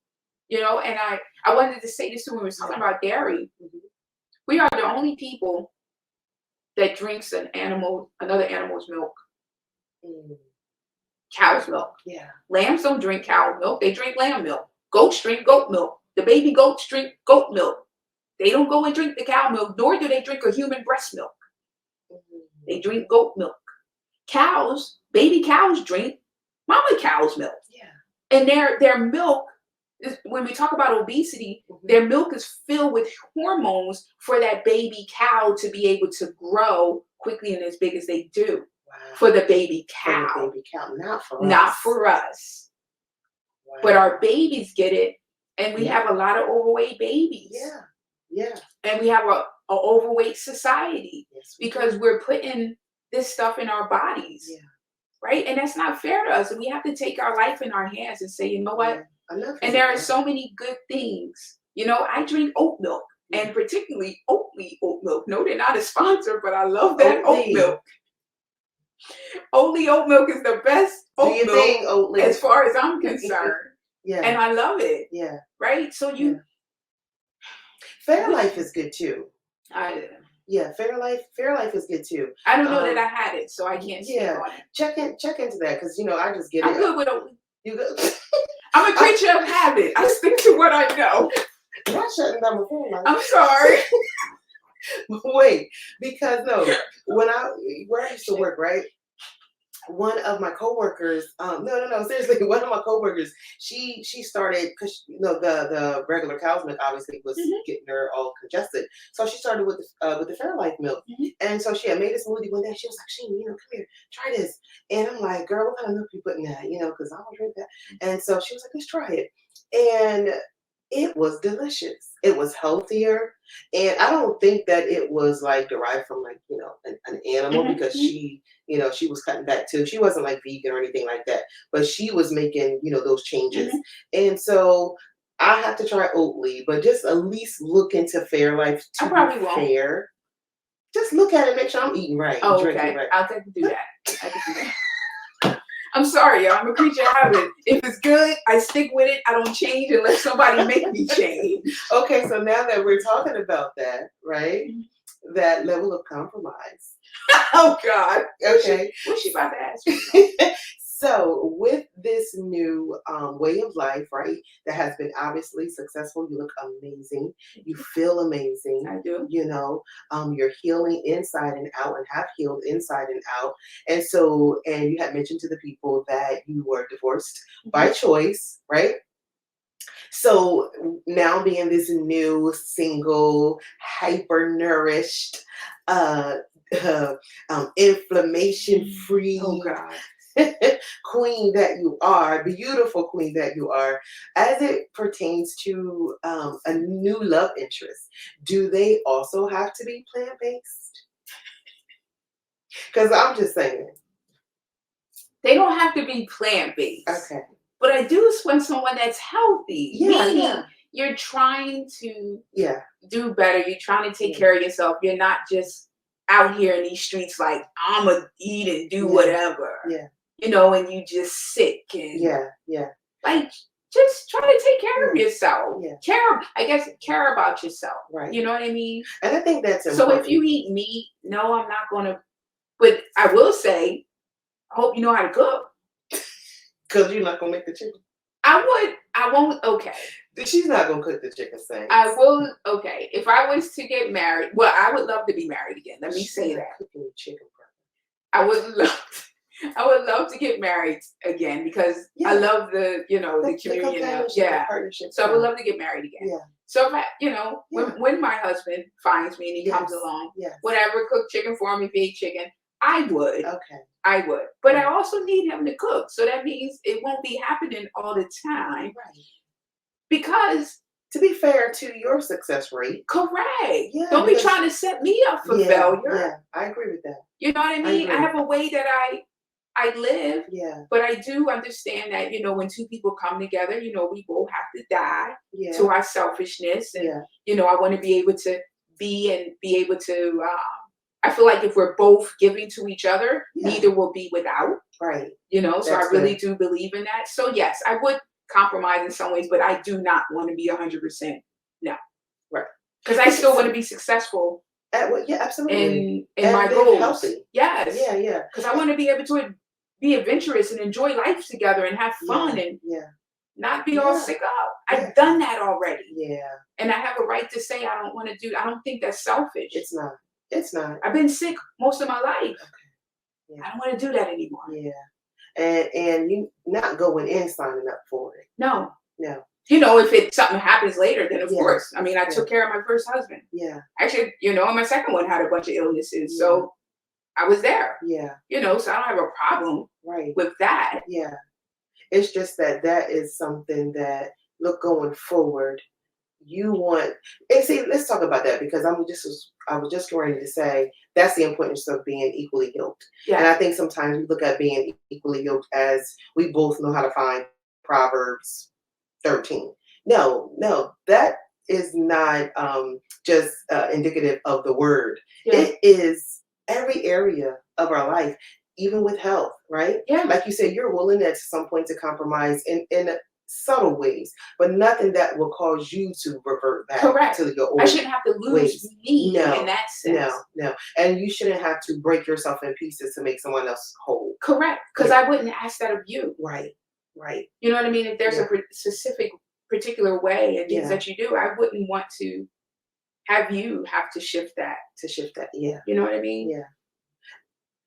You know, and I wanted to say this too when we were talking about dairy. We are the only people that drinks another animal's milk. Cow's milk. Yeah. Lambs don't drink cow milk. They drink lamb milk. Goats drink goat milk. The baby goats drink goat milk. They don't go and drink the cow milk, nor do they drink a human breast milk. They drink goat milk. Cows, baby cows drink mama cow's milk. Yeah. And their milk, when we talk about obesity, their milk is filled with hormones for that baby cow to be able to grow quickly and as big as they do. Wow. For the baby cow. For the baby cow, not for us. Not for us. Wow. But our babies get it, and we have a lot of overweight babies. Yeah. Yeah. And we have a overweight society because we're putting this stuff in our bodies. Yeah. Right? And that's not fair to us. And we have to take our life in our hands and say, you know what? And there are so many good things. You know, I drink oat milk, and particularly Oatly Oat Milk. No, they're not a sponsor, but I love that oat milk. Oatly Oat Milk is the best oat milk as far as I'm concerned. Yeah. And I love it. Yeah. Right? So Fairlife is good too. Yeah, Fairlife is good too. I don't know that I had it, so I can't speak on it. Check into that because I just get it. I'm good with Oatly. You good? I'm a creature of habit. I stick to what I know. Not shutting down my Fairlife. I'm sorry. Wait, because where I used to work, right? One of my coworkers, seriously, one of my coworkers, she started because the regular cow's milk obviously was getting her all congested, so she started with the Fairlife milk, and so she had made a smoothie one day. She was like, "Sheen, come here, try this," and I'm like, "Girl, what kind of milk you putting in that? Because I don't drink that." And so she was like, "Let's try it," and it was delicious. It was healthier, and I don't think that it was like derived from like an animal because she was cutting back too. She wasn't like vegan or anything like that, but she was making those changes. And so I have to try Oatly, but just at least look into Fairlife to be fair. Just look at it, make sure I'm eating right. Oh, okay. Right. I'll have to do that. I can do that. I'm sorry, y'all. I'm a creature of habit. If it's good, I stick with it. I don't change unless somebody make me change. Okay, so now that we're talking about that, right? That level of compromise. Oh God. Okay. What's she about to ask me? So with this new way of life, right, that has been obviously successful, you look amazing. You feel amazing. I do. You're healing inside and out and have healed inside and out. And so, and you had mentioned to the people that you were divorced by choice, right? So now being this new, single, hyper-nourished, inflammation-free queen that you are, beautiful queen that you are, as it pertains to a new love interest, do they also have to be plant-based? Because I'm just saying. They don't have to be plant-based. Okay. But I do want someone that's healthy. Yeah. You're trying to do better. You're trying to take care of yourself. You're not just out here in these streets like, I'm going to eat and do whatever. Yeah. And you just sick. And like, just try to take care of yourself. Yeah. Care about yourself. Right. You know what I mean? And I think that's important. So if you eat meat, no, I'm not going to. But I will say, I hope you know how to cook. Because you're not going to make the chicken. I I won't. Okay. She's not gonna cook the chicken sandwich. I will. Okay. If I was to get married, well, I would love to be married again. Let me say that. Cooking chicken. I would love. I would love to get married again because I love the the communion. Partnership. So I would love to get married again. Yeah. So if I, when my husband finds me and he comes along, whatever, cook chicken for me, bake chicken, I would. Okay. I would. But I also need him to cook. So that means it won't be happening all the time. Right. Because to be fair to your success rate. Correct. Yeah, don't be trying to set me up for failure. Yeah, I agree with that. You know what I mean? I have a way that I live. Yeah. But I do understand that, when two people come together, we both have to die to our selfishness. And, I want to be able to be able to, I feel like if we're both giving to each other, neither will be without. Right. So I really do believe in that. So yes, I would compromise in some ways, but I do not want to be 100%. No. Right. Because I still want to be successful. Absolutely. In my goals. Healthy. Yes. Yeah. Because I want to be able to be adventurous and enjoy life together and have fun and not be all sick up. I've done that already. Yeah. And I have a right to say I don't think that's selfish. It's not. It's not. I've been sick most of my life. Okay. Yeah. I don't want to do that anymore. Yeah. And you not going in signing up for it. No. If something happens later, then of course. I mean, I took care of my first husband. Yeah. Actually, my second one had a bunch of illnesses. So I was there. Yeah. So I don't have a problem with that. Yeah. It's just that is something that, look, going forward, you want, and see, let's talk about that because I was just ready to say that's the importance of being equally yoked. Yeah. And I think sometimes we look at being equally yoked as we both know how to find Proverbs 13. No, that is not just indicative of the word. Yeah. It is every area of our life, even with health, right? Yeah. Like you said, you're willing at some point to compromise in subtle ways, but nothing that will cause you to revert back to your old I shouldn't have to lose me in that sense. No. And you shouldn't have to break yourself in pieces to make someone else whole. Correct. Because I wouldn't ask that of you. Right. You know what I mean? If there's a specific particular way and things that you do, I wouldn't want to have you have to shift that. Yeah. You know what I mean? Yeah.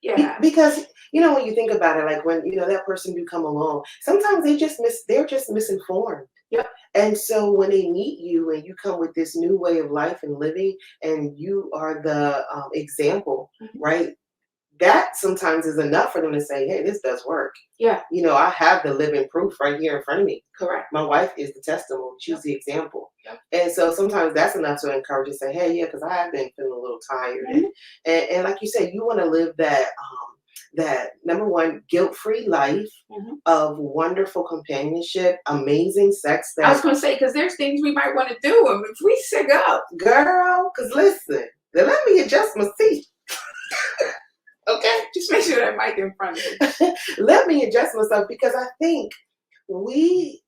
Yeah. Because, when you think about it, like when, that person do come along, sometimes they're just misinformed. Yep. And so when they meet you and you come with this new way of life and living and you are the example, right? That sometimes is enough for them to say, hey, this does work. Yeah. I have the living proof right here in front of me. Correct. My wife is the testimony. She's the example. Yep. And so sometimes that's enough to encourage you to say, hey, because I have been feeling a little tired. And like you said, you want to live that number one, guilt-free life of wonderful companionship, amazing sex. I was going to say, because there's things we might want to do. And if we sick up. Girl, because listen, let me adjust my seat. Okay, just make sure that mic in front of you. Let me adjust myself because I think we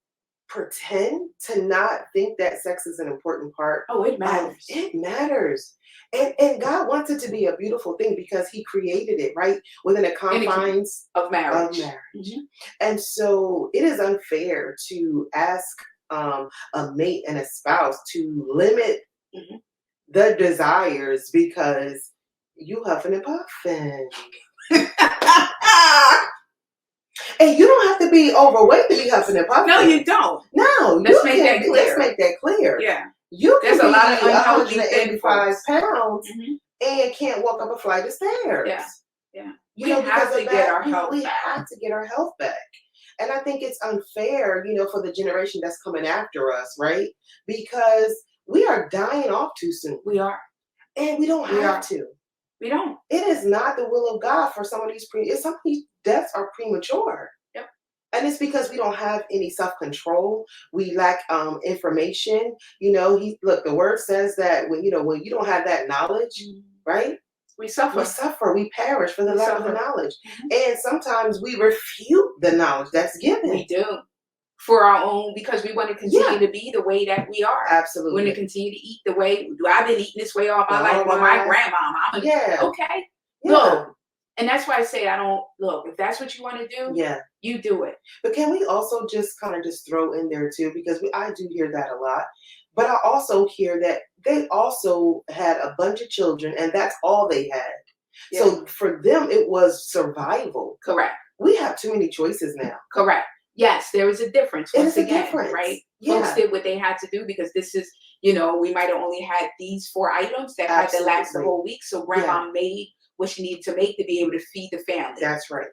pretend to not think that sex is an important part. Oh, it matters. It matters. And God wants it to be a beautiful thing because he created it, right? Within the confines of marriage. And so it is unfair to ask a mate and a spouse to limit the desires because you huffing and puffing. And you don't have to be overweight to be huffing and puffing. No, you don't. No. Let's make that clear. Yeah. There's a lot of 185 pounds and can't walk up a flight of stairs. Yeah. We have to get our health back. We have to get our health back. And I think it's unfair, for the generation that's coming after us, right? Because we are dying off too soon. We are. And we don't have to. We don't. It is not the will of God for some of these deaths are premature. Yep. And it's because we don't have any self-control. We lack information. The word says that when you don't have that knowledge, right? We suffer. We perish for the lack of the knowledge. And sometimes we refute the knowledge that's given. We do. For our own, because we want to continue to be the way that we are. Absolutely. We want to continue to eat the way I've been eating this way all my life. Well, my grandma, okay. Yeah. Look, And that's why I say I don't look. If that's what you want to do, Yeah. you do it. But can we also just kind of just throw in there too, because I do hear that a lot, but I also hear that they also had a bunch of children and that's all they had. Yeah. So for them, it was survival. Correct. We have too many choices now. Correct. Yes, there is a difference. Once It's a again, difference. right? Yeah. Folks did what they had to do because this is, we might have only had these 4 items that had to last the Absolutely. whole week. So grandma made what she needed to make to be able to feed the family. That's right.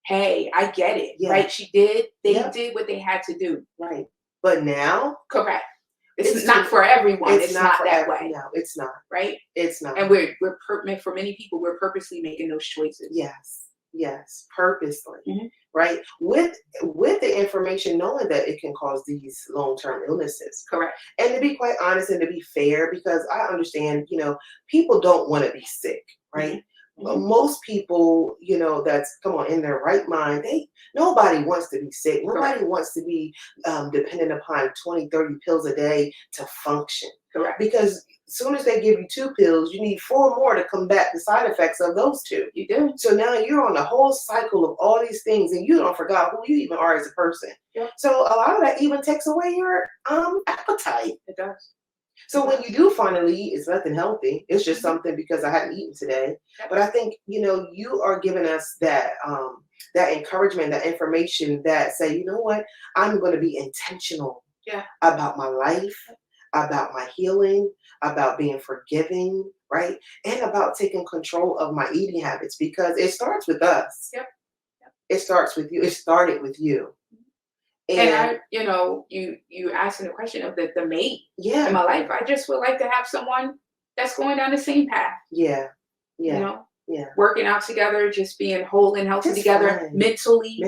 Hey, I get it. Yeah. Right? She did. They did what they had to do. Right. But now, correct. It's not for everyone. It's not for that way. No, it's not. Right? It's not. And for many people, we're purposely making those choices. Yes, purposely, Mhm. right? With the information, knowing that it can cause these long-term illnesses. Correct. And to be quite honest and to be fair, because I understand, people don't want to be sick, right? Mhm. Most people, that's in their right mind, nobody wants to be sick. Nobody Correct. wants to be dependent upon 20, 30 pills a day to function. Correct. Because as soon as they give you 2 pills, you need 4 more to combat the side effects of those 2. You do. So now you're on the whole cycle of all these things and you don't forget who you even are as a person. Yep. So a lot of that even takes away your appetite. It does. So when you do finally eat, it's nothing healthy. It's just something because I hadn't eaten today. Yep. But I think, you are giving us that that encouragement, that information that say, you know what, I'm going to be intentional about my life, about my healing, about being forgiving, right? And about taking control of my eating habits because it starts with us. Yep. It starts with you. It started with you. And you asking the question of the mate in my life. I just would like to have someone that's going down the same path. Yeah. Working out together, just being whole and healthy Just together, fine. mentally,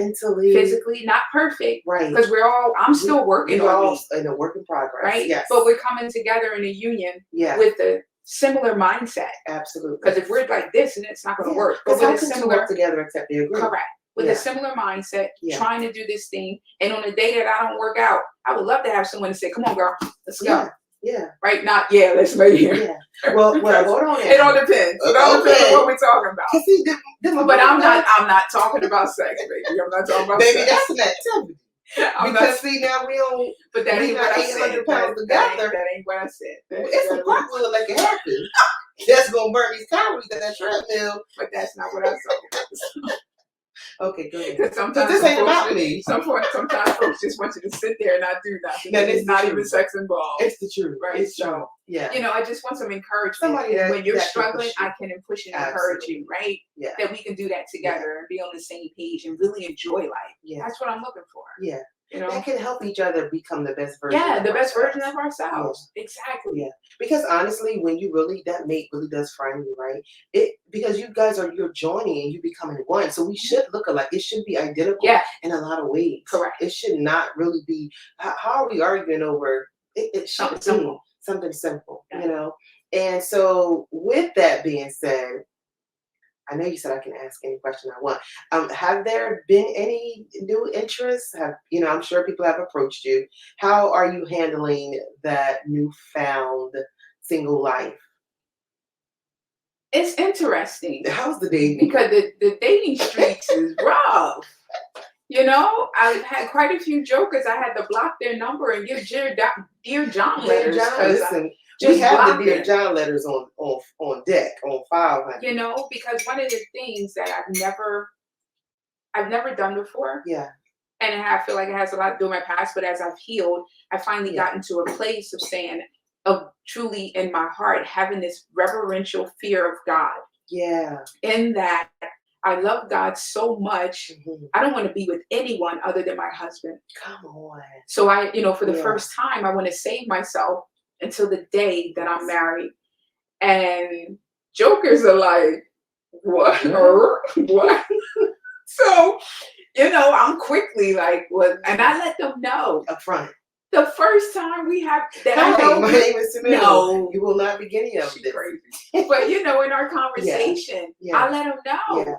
physically, not perfect, right? Because I'm still working we're on all me, in a work in progress, right? Yes, But we're coming together in a union with a similar mindset. Absolutely. Because if we're like this, and it's not going to work. But with how a can similar, two work together except they agree? correct. With a similar mindset, trying to do this thing, and on the day that I don't work out, I would love to have someone to say, "Come on, girl, let's go." Yeah. Right? Not let's lay here. Yeah. Well, hold on. It all depends. It all depends on what we're talking about. But I'm not talking about sex, baby. I'm not talking about baby, sex. that's an activity. Because see now we don't. But that ain't what I said. 800 pounds together. That ain't what I said. It's a possible like it happens. That's gonna burn these calories at that treadmill. But that's not what I said. Okay, go ahead. Because sometimes this ain't about me. Sometimes folks just want you to sit there and not do nothing. No, it's not even sex involved. It's the truth. Right? It's true. Yeah. I just want some encouragement. Somebody when you're struggling, I can push and encourage you, right? Yeah. That we can do that together and be on the same page and really enjoy life. Yeah. That's what I'm looking for. Yeah. That can help each other become the best version. Yeah, the best version of ourselves. Yeah. Exactly. Yeah. Because honestly, when you that mate really does find you, right? Because you guys you're joining and you becoming one. So we should look alike. It should be identical in a lot of ways. Correct. It should not really be. How are we arguing over? It should be something simple, And so, with that being said, I know you said I can ask any question I want. Have there been any new interests? I'm sure people have approached you. How are you handling that newfound single life? It's interesting. How's the dating? Because the dating streets is rough. I've had quite a few jokers. I had to block their number and give Dear John letters. Listen, we have the Dear John letters on deck, on file. Because one of the things that I've never done before. Yeah. And I feel like it has a lot to do with my past, but as I've healed, I finally gotten to a place of truly in my heart having this reverential fear of God. Yeah. In that I love God so much. Mm-hmm. I don't want to be with anyone other than my husband. Come on. So for the first time, I want to save myself until the day that I'm married. And jokers are like, what? What? So, I'm quickly like, what? And I let them know up front. The first time we have that, my name is Samir. No, you will not be getting of this. Crazy. But in our conversation, I let them know. Yeah.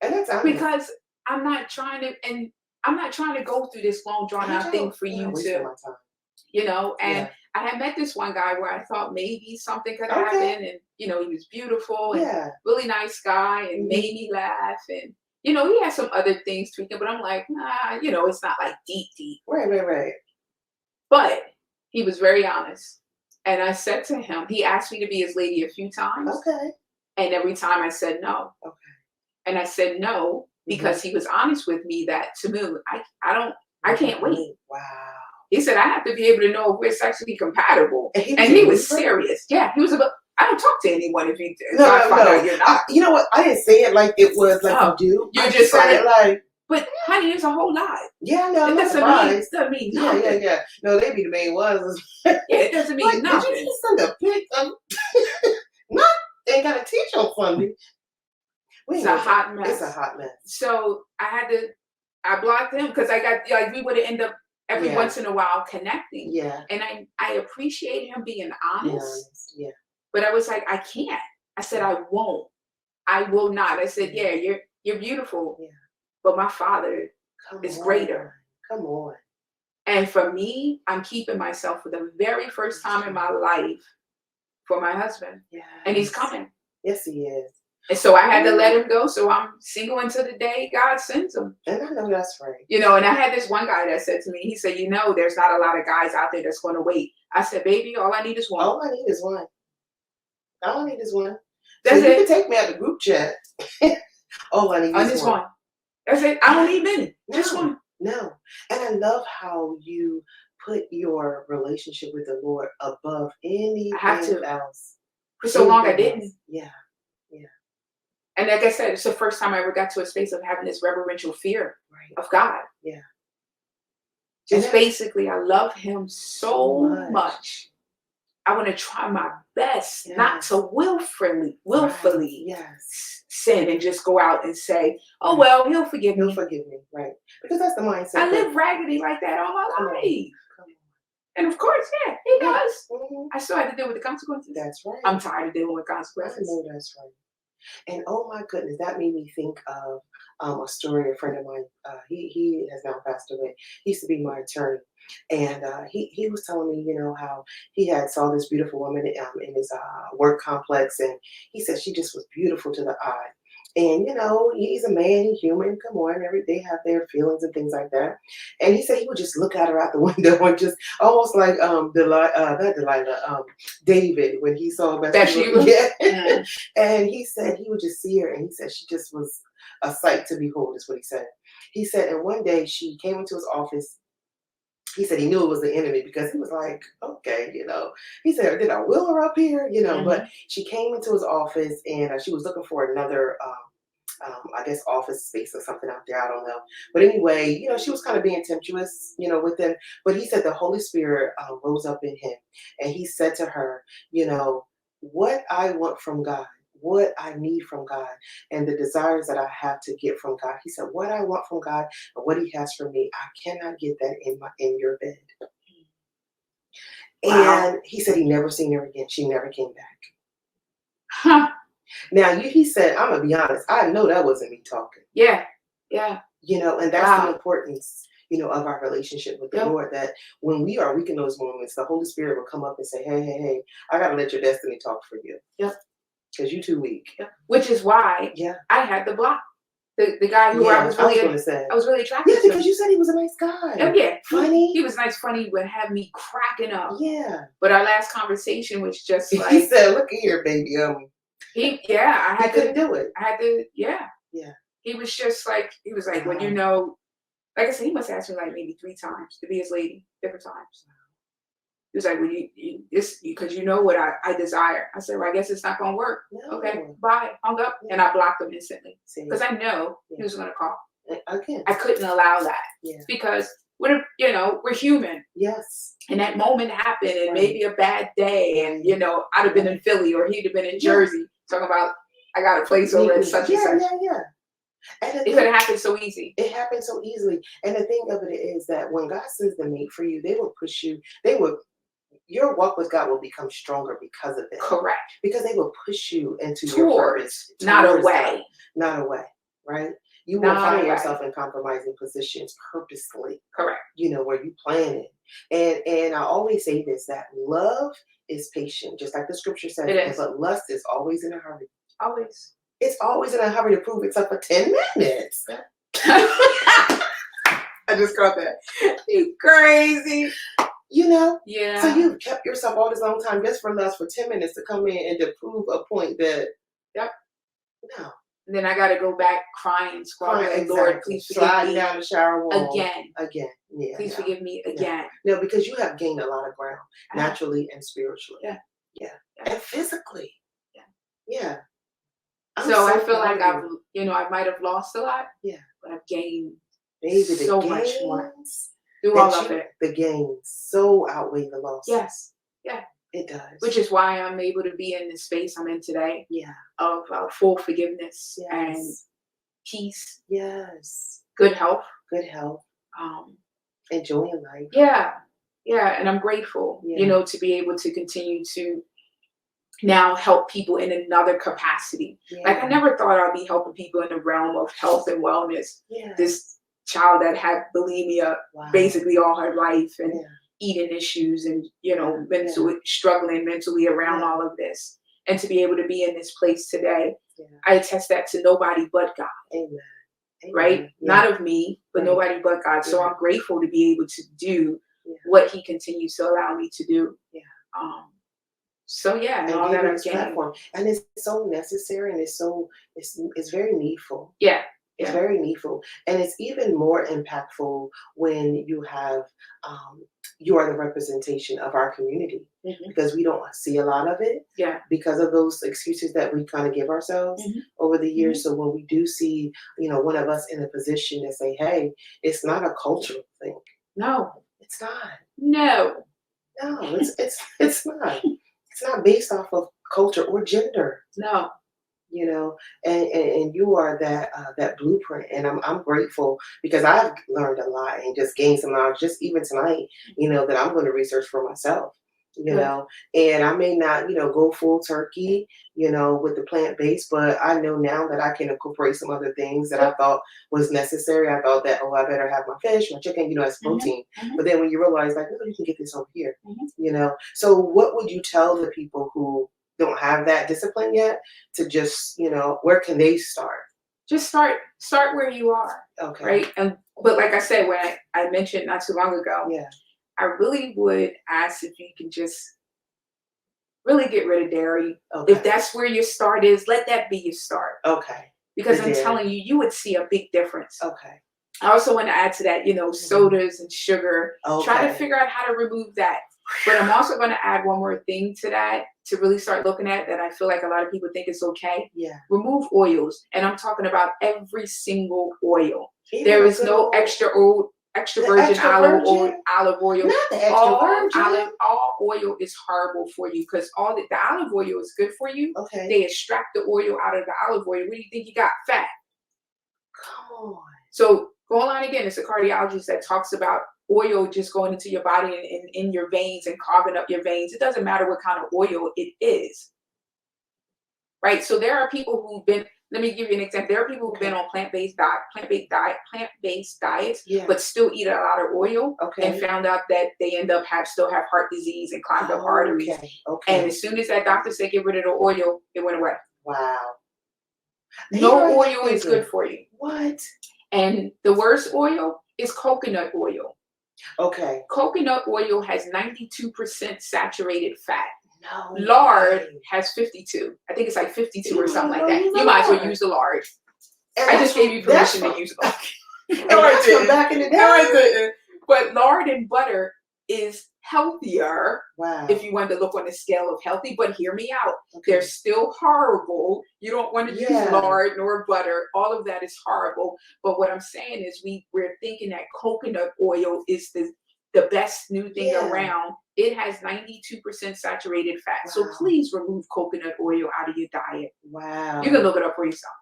And that's honest. Because I'm not trying to go through this long drawn out thing for you to. you know, and Yeah. I had met this one guy where I thought maybe something could happen, and you know, he was beautiful and really nice guy and made me laugh, and you know, he had some other things tweaking, but I'm like, nah, you know, it's not like deep. Right. But he was very honest. And I said to him, he asked me to be his lady a few times. Okay. And every time I said no. Okay. And I said no because he was honest with me that Tamu, I can't wait. Wow. He said, I have to be able to know if we're sexually compatible. And he was serious. Yeah, he was about, I don't talk to anyone if you no. You're not. You know what? I didn't say it like it was like you do. You just said it like. But honey, there's a whole lot. Yeah, no, it doesn't mean nothing. Yeah. No, they be the main ones. It doesn't mean like, nothing. Did you just send a pic of not ain't got a t-shirt for me. It's a hot mess. It's a hot mess. So I blocked him because I got like we would end up every once in a while connecting. Yeah. And I appreciate him being honest. Yeah. But I was like, I can't. I said, I won't. I will not. I said, yeah, you're beautiful. Yeah. But my father is greater. Come on. And for me, I'm keeping myself for the very first time in my life for my husband. Yeah. And he's coming. Yes, he is. And so I had to let him go. So I'm single until the day God sends him. And I know that's right. You know, and I had this one guy that said to me, he said, you know, there's not a lot of guys out there that's going to wait. I said, baby, all I need is one. All I need is one. All I need is one. That's so it. You can take me out the group chat. All I need is one. That's it. I don't need many. Just one. No. And I love how you put your relationship with the Lord above anything else. For so long I didn't. Yeah. And like I said, it's the first time I ever got to a space of having this reverential fear of God. Yeah. Just basically, I love him so much. I want to try my best not to willfully sin and just go out and say, oh, well, he'll forgive me. He'll forgive me, right. Because that's the mindset. I live raggedy like that all my life. And of course, he does. Mm-hmm. I still have to deal with the consequences. That's right. I'm tired of dealing with consequences. I know that's right. And oh my goodness, that made me think of a story. A friend of mine, he has now passed away. He used to be my attorney, and he was telling me, you know, how he had saw this beautiful woman in his work complex, and he said she just was beautiful to the eye. And you know, he's a man, he's human. Come on, they have their feelings and things like that. And he said he would just look at her out the window and just almost like David when he saw Bessel. Yeah. And he said he would just see her, and he said she just was a sight to behold. Is what he said. He said, and one day she came into his office. He said he knew it was the enemy because he was like, okay, you know. He said, did I will her up here? You know, but she came into his office and she was looking for another, I guess, office space or something out there. I don't know. But anyway, you know, she was kind of being tempestuous, you know, with him. But he said the Holy Spirit rose up in him. And he said to her, you know, what I want from God, what I need from God, and the desires that I have to get from God. He said, what I want from God and what he has for me, I cannot get that in your bed. Wow. And he said he never seen her again. She never came back. Huh. Now, he said, I'm going to be honest, I know that wasn't me talking. Yeah. You know, and that's the importance, you know, of our relationship with the Lord, that when we are weak in those moments, the Holy Spirit will come up and say, hey, I got to let your destiny talk for you. Yep. Because you're too weak. Yeah. Which is why I had to block the guy who I was really attracted to. Yeah, because you said he was a nice guy. Oh, yeah. Funny. He was nice, funny, would have me cracking up. Yeah. But our last conversation was just like, he said, look here, baby. I couldn't do it. I had to, Yeah. He was just like, when you know, like I said, he must have asked me like maybe 3 times to be his lady, different times. He was like, well, because you know what I desire. I said, well, I guess it's not going to work. No. Okay, bye. Hung up, and I blocked him instantly. Because I know he was going to call. Again. I couldn't allow that. Yeah. Because, we're human. Yes. And that moment happened, and maybe a bad day, and, you know, I'd have been in Philly, or he'd have been in Jersey, talking about, I got a place over at such and such. Yeah. And it could have happened so easy. It happened so easily. And the thing of it is that when God sends the mate for you, they will push you. Your walk with God will become stronger because of it. Correct. Because they will push you into your purpose. Not away. Not away, right? You will find yourself in compromising positions purposely. Correct. You know, where you plan it And I always say this, that love is patient, just like the scripture says, It is. but lust is always in a hurry. Always. It's always in a hurry to prove itself for 10 minutes. I just caught that. You crazy. You know? Yeah. So you've kept yourself all this long time just for lust for 10 minutes to come in and to prove a point that, Yep. No. And then I got to go back crying, squabbling, Exactly. Lord, please forgive Sliding me down the shower wall. again. Yeah. Please forgive me again. No, because you have gained a lot of ground, Uh-huh. naturally and spiritually. Yeah. And physically. Yeah. So I feel like I might have lost a lot. Yeah. But I've gained Baby, so much more through all of it. The gains so outweigh the loss. Yes. Yeah. It does. Which is why I'm able to be in the space I'm in today. Yeah. Of full forgiveness and peace. Yes. Good health. Good health. Enjoying life. Yeah. Yeah. And I'm grateful, to be able to continue to now help people in another capacity. Yeah. Like I never thought I'd be helping people in the realm of health and wellness. Yeah. This child that had bulimia basically all her life and eating issues and, struggling mentally around all of this. And to be able to be in this place today, I attest that to nobody but God. Amen. Right? Yeah. Not of me, but nobody but God. So I'm grateful to be able to do what he continues to allow me to do. Yeah. And all that I've gained. And it's so necessary and it's very needful. Yeah. It's very needful. And it's even more impactful when you have, you are the representation of our community, because we don't see a lot of it because of those excuses that we kind of give ourselves over the years. So when we do see, one of us in a position to say, hey, it's not a cultural thing. No. It's not. No, it's not. It's not based off of culture or gender. No. And you are that blueprint, and I'm grateful because I've learned a lot and just gained some knowledge just even tonight, that I'm going to research for myself, and I may not, go full turkey, with the plant-based, but I know now that I can incorporate some other things that I thought was necessary. I thought that, I better have my fish, my chicken, as protein. But then when you realize, like, no, you can get this over here, So what would you tell the people who don't have that discipline yet to just, where can they start? Just start where you are. Okay. Right. But like I said, when I mentioned not too long ago, I really would ask if you can just really get rid of dairy. Okay. If that's where your start is, let that be your start. Okay. Because I'm telling you, you would see a big difference. Okay. I also want to add to that, sodas and sugar. Okay. Try to figure out how to remove that. But I'm also going to add one more thing to that to really start looking at that. I feel like a lot of people think it's okay. Yeah. Remove oils. And I'm talking about every single oil. There is no extra virgin olive oil. Not the extra virgin. All oil is horrible for you because the olive oil is good for you. Okay. They extract the oil out of the olive oil. What do you think you got? Fat. Come on. So go on again. It's a cardiologist that talks about oil just going into your body and in your veins and clogging up your veins. It doesn't matter what kind of oil it is. Right? So there are people who've been, let me give you an example. There are people who've been on plant-based diets, but still eat a lot of oil and found out that they still have heart disease and clogged up arteries. Okay. And as soon as that doctor said get rid of the oil, it went away. Wow. No oil is good for you. What? And the worst oil is coconut oil. Okay. Coconut oil has 92% saturated fat. No. Lard has 52. I think it's like 52 or something like that. You might as well use the lard. I just gave you permission to use lard. No, I didn't. Back in the day. No, I didn't. But lard and butter is healthier. Wow. If you want to look on the scale of healthy, but hear me out. Okay. They're still horrible. You don't want to use lard nor butter. All of that is horrible. But what I'm saying is we're thinking that coconut oil is the best new thing around. It has 92% saturated fat. Wow. So please remove coconut oil out of your diet. Wow. You can look it up for yourself.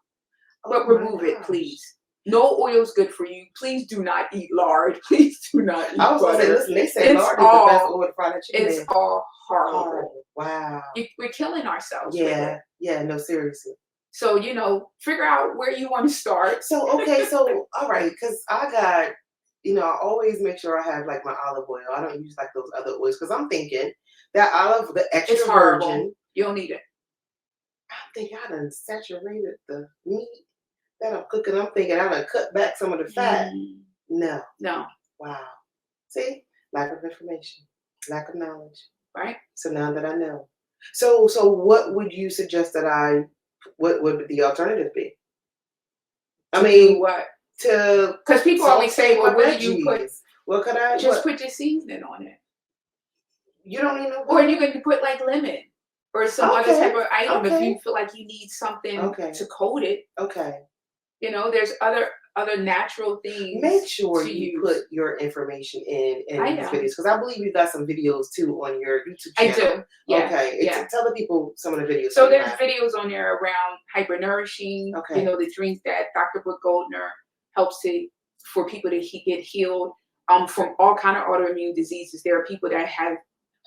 But remove it, please. No oil is good for you. Please do not eat lard. Please do not eat butter. Listen, they say lard is the best oil to fry that chicken. It's all horrible. Wow. We're killing ourselves. Yeah. Yeah, no, seriously. So, figure out where you want to start. So, okay, all right, because I got, I always make sure I have like my olive oil. I don't use like those other oils because I'm thinking that the extra It's horrible. virgin. You don't need it. I'm thinking I done saturated the meat that I'm cooking. I'm thinking I done cut back some of the fat. No. Wow. See, lack of information, lack of knowledge. Right. So now that I know. So what would you suggest that what would the alternative be? I mean, what? Because people always say, well, what do you put? What could I just put your seasoning on it? You don't need no. Or you can put like lemon or some other type of item if you feel like you need something to coat it. Okay. There's other natural things. Make sure you put your information in these videos because I believe you got some videos too on your YouTube channel. I do. Yeah. Okay. Yeah. Tell the people some of the videos. So there's videos on there around hyper-nourishing. Okay. The drink that Dr. Brooke Goldner helps for people to get healed from all kind of autoimmune diseases. There are people that have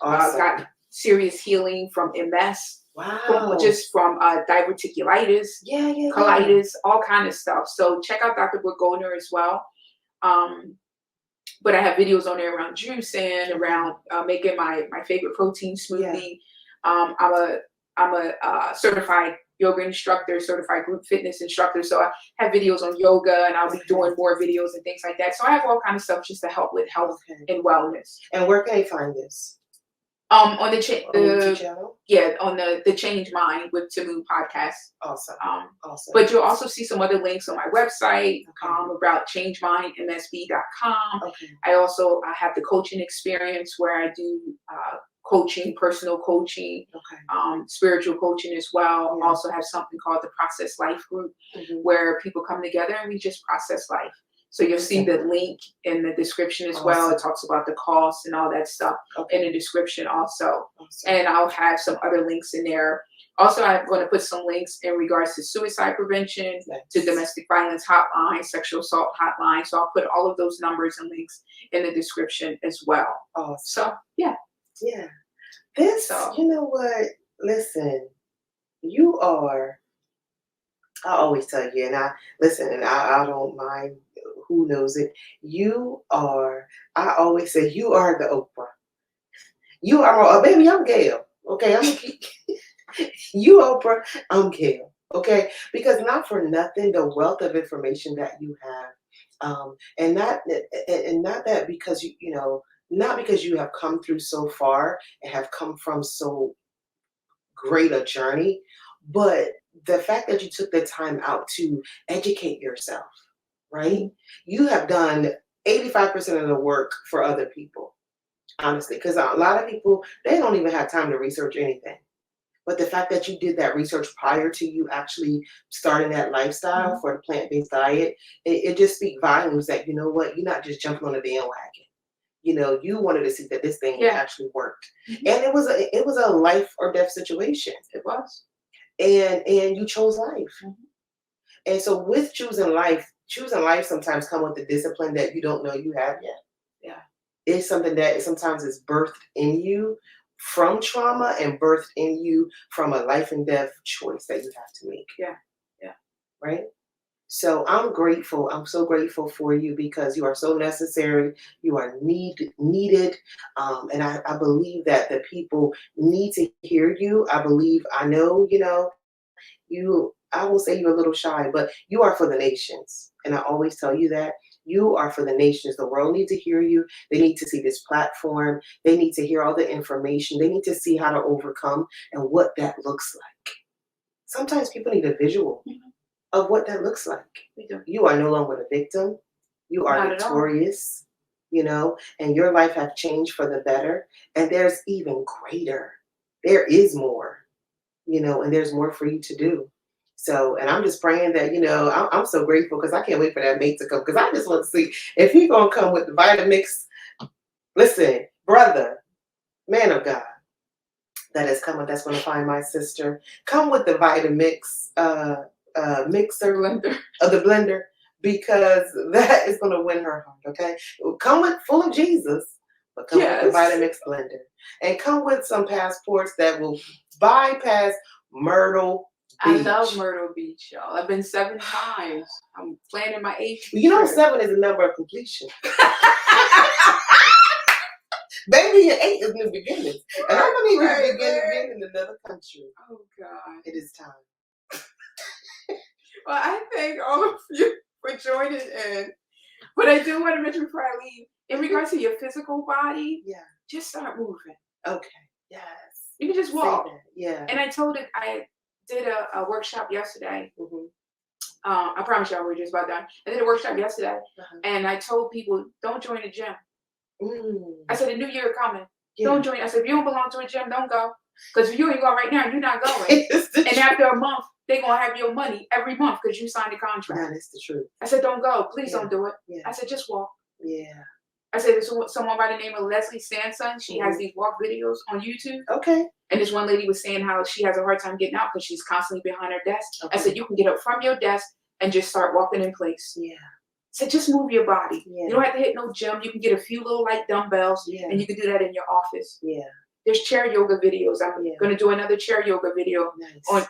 got serious healing from MS. Wow. From diverticulitis, colitis, all kind of stuff. So check out Dr. Brooke Goldner as well. But I have videos on there around juicing, around making my favorite protein smoothie. I'm a certified yoga instructor, certified group fitness instructor. So I have videos on yoga, and I'll be doing more videos and things like that. So I have all kind of stuff just to help with health and wellness. And where can I find this? On the channel? Yeah, on the Change Mind with Tamu podcast. Awesome. Awesome. But you'll also see some other links on my website about changemindmsb.com. Okay. I have the coaching experience where I do coaching, personal coaching, spiritual coaching as well. Yeah. I also have something called the Process Life Group where people come together and we just process life. So you'll see the link in the description as well. It talks about the costs and all that stuff in the description also. And I'll have some other links in there. Also, I'm going to put some links in regards to suicide prevention, to domestic violence hotline, sexual assault hotline. So I'll put all of those numbers and links in the description as well. So, yeah. Yeah. You know what? Listen, you are, I always tell you, and I don't mind who knows it. I always say, you are the Oprah. You are, baby, I'm Gail. Okay, you Oprah, I'm Gail. Okay, because not for nothing, the wealth of information that you have, and not that because not because you have come through so far and have come from so great a journey, but the fact that you took the time out to educate yourself, right? You have done 85% of the work for other people, honestly, because a lot of people, they don't even have time to research anything. But the fact that you did that research prior to you actually starting that lifestyle for the plant-based diet, it just speaks volumes that, you know what, you're not just jumping on the bandwagon. You wanted to see that this thing actually worked. And it was a life or death situation. It was. And you chose life. And so with choosing life sometimes come with the discipline that you don't know you have yet. Yeah. It's something that sometimes is birthed in you from trauma and birthed in you from a life and death choice that you have to make. Yeah. Yeah. Right? So I'm grateful. I'm so grateful for you because you are so necessary. You are needed. And I believe that the people need to hear you. I know, I will say you're a little shy, but you are for the nations. And I always tell you that. You are for the nations. The world needs to hear you. They need to see this platform. They need to hear all the information. They need to see how to overcome and what that looks like. Sometimes people need a visual of what that looks like. You are no longer the victim. You are victorious, and your life has changed for the better. And there's even greater. There is more, and there's more for you to do. So, and I'm just praying that, I'm so grateful because I can't wait for that mate to come because I just want to see if he's going to come with the Vitamix. Listen, brother, man of God, that is coming. That's going to find my sister. Come with the Vitamix mixer blender of the blender because that is going to win her heart. Okay, come with full of Jesus, but come with the Vitamix blender and come with some passports that will bypass Myrtle I love Myrtle Beach, y'all. I've been 7 times. I'm planning my 8th. You know, 7 is a number of completion. Baby, your 8 is new beginnings. And I'm going to need you to begin again in another country. Oh, God. It is time. Well, I thank all of you for joining in. But I do want to mention before I leave, in regards to your physical body, just start moving. Okay. Yes. You can just walk. Yeah. And I did a workshop yesterday. I promise y'all we're just about done. I did a workshop yesterday, and I told people, don't join the gym. I said, the new year coming. Don't join. I said, if you don't belong to a gym, don't go. Because if you ain't going right now, you're not going. And after a month, they're going to have your money every month because you signed a contract. That is the truth. I said, don't go. Please don't do it. I said, just walk. I said, there's someone by the name of Leslie Sanson. She has these walk videos on YouTube. Okay. And this one lady was saying how she has a hard time getting out because she's constantly behind her desk. I said, you can get up from your desk and just start walking in place. I said, just move your body. You don't have to hit no gym. You can get a few little light dumbbells and you can do that in your office. There's chair yoga videos. I'm going to do another chair yoga video on,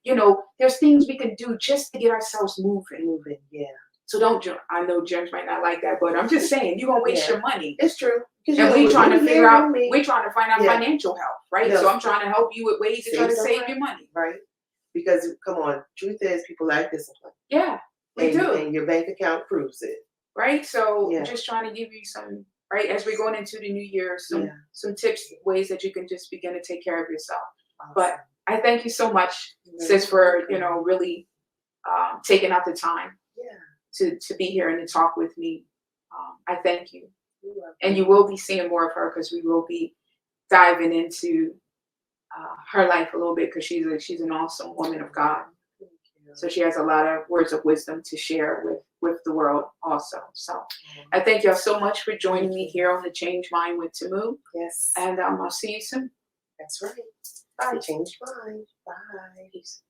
you know, there's things we can do just to get ourselves moving. So don't join. I know gyms might not like that, but I'm just saying, you're going to waste your money. It's true. And we're trying to figure out, we're trying to find out financial help, right? So I'm trying to help you with ways to try to save your money. Right. Because, come on, truth is, people like discipline. Yeah, they do. And your bank account proves it. Right? So just trying to give you some, right, as we're going into the new year, some tips, ways that you can just begin to take care of yourself. Awesome. But I thank you so much, sis, for, you know, really taking out the time to be here and to talk with me. I thank you. And you will be seeing more of her because we will be diving into her life a little bit because she's an awesome woman of God. So she has a lot of words of wisdom to share with the world also. So I thank y'all so much for joining me here on the Change Mind with Tamu. Yes. And I'll see you soon. That's right. Bye. Change Mind. Bye. Peace.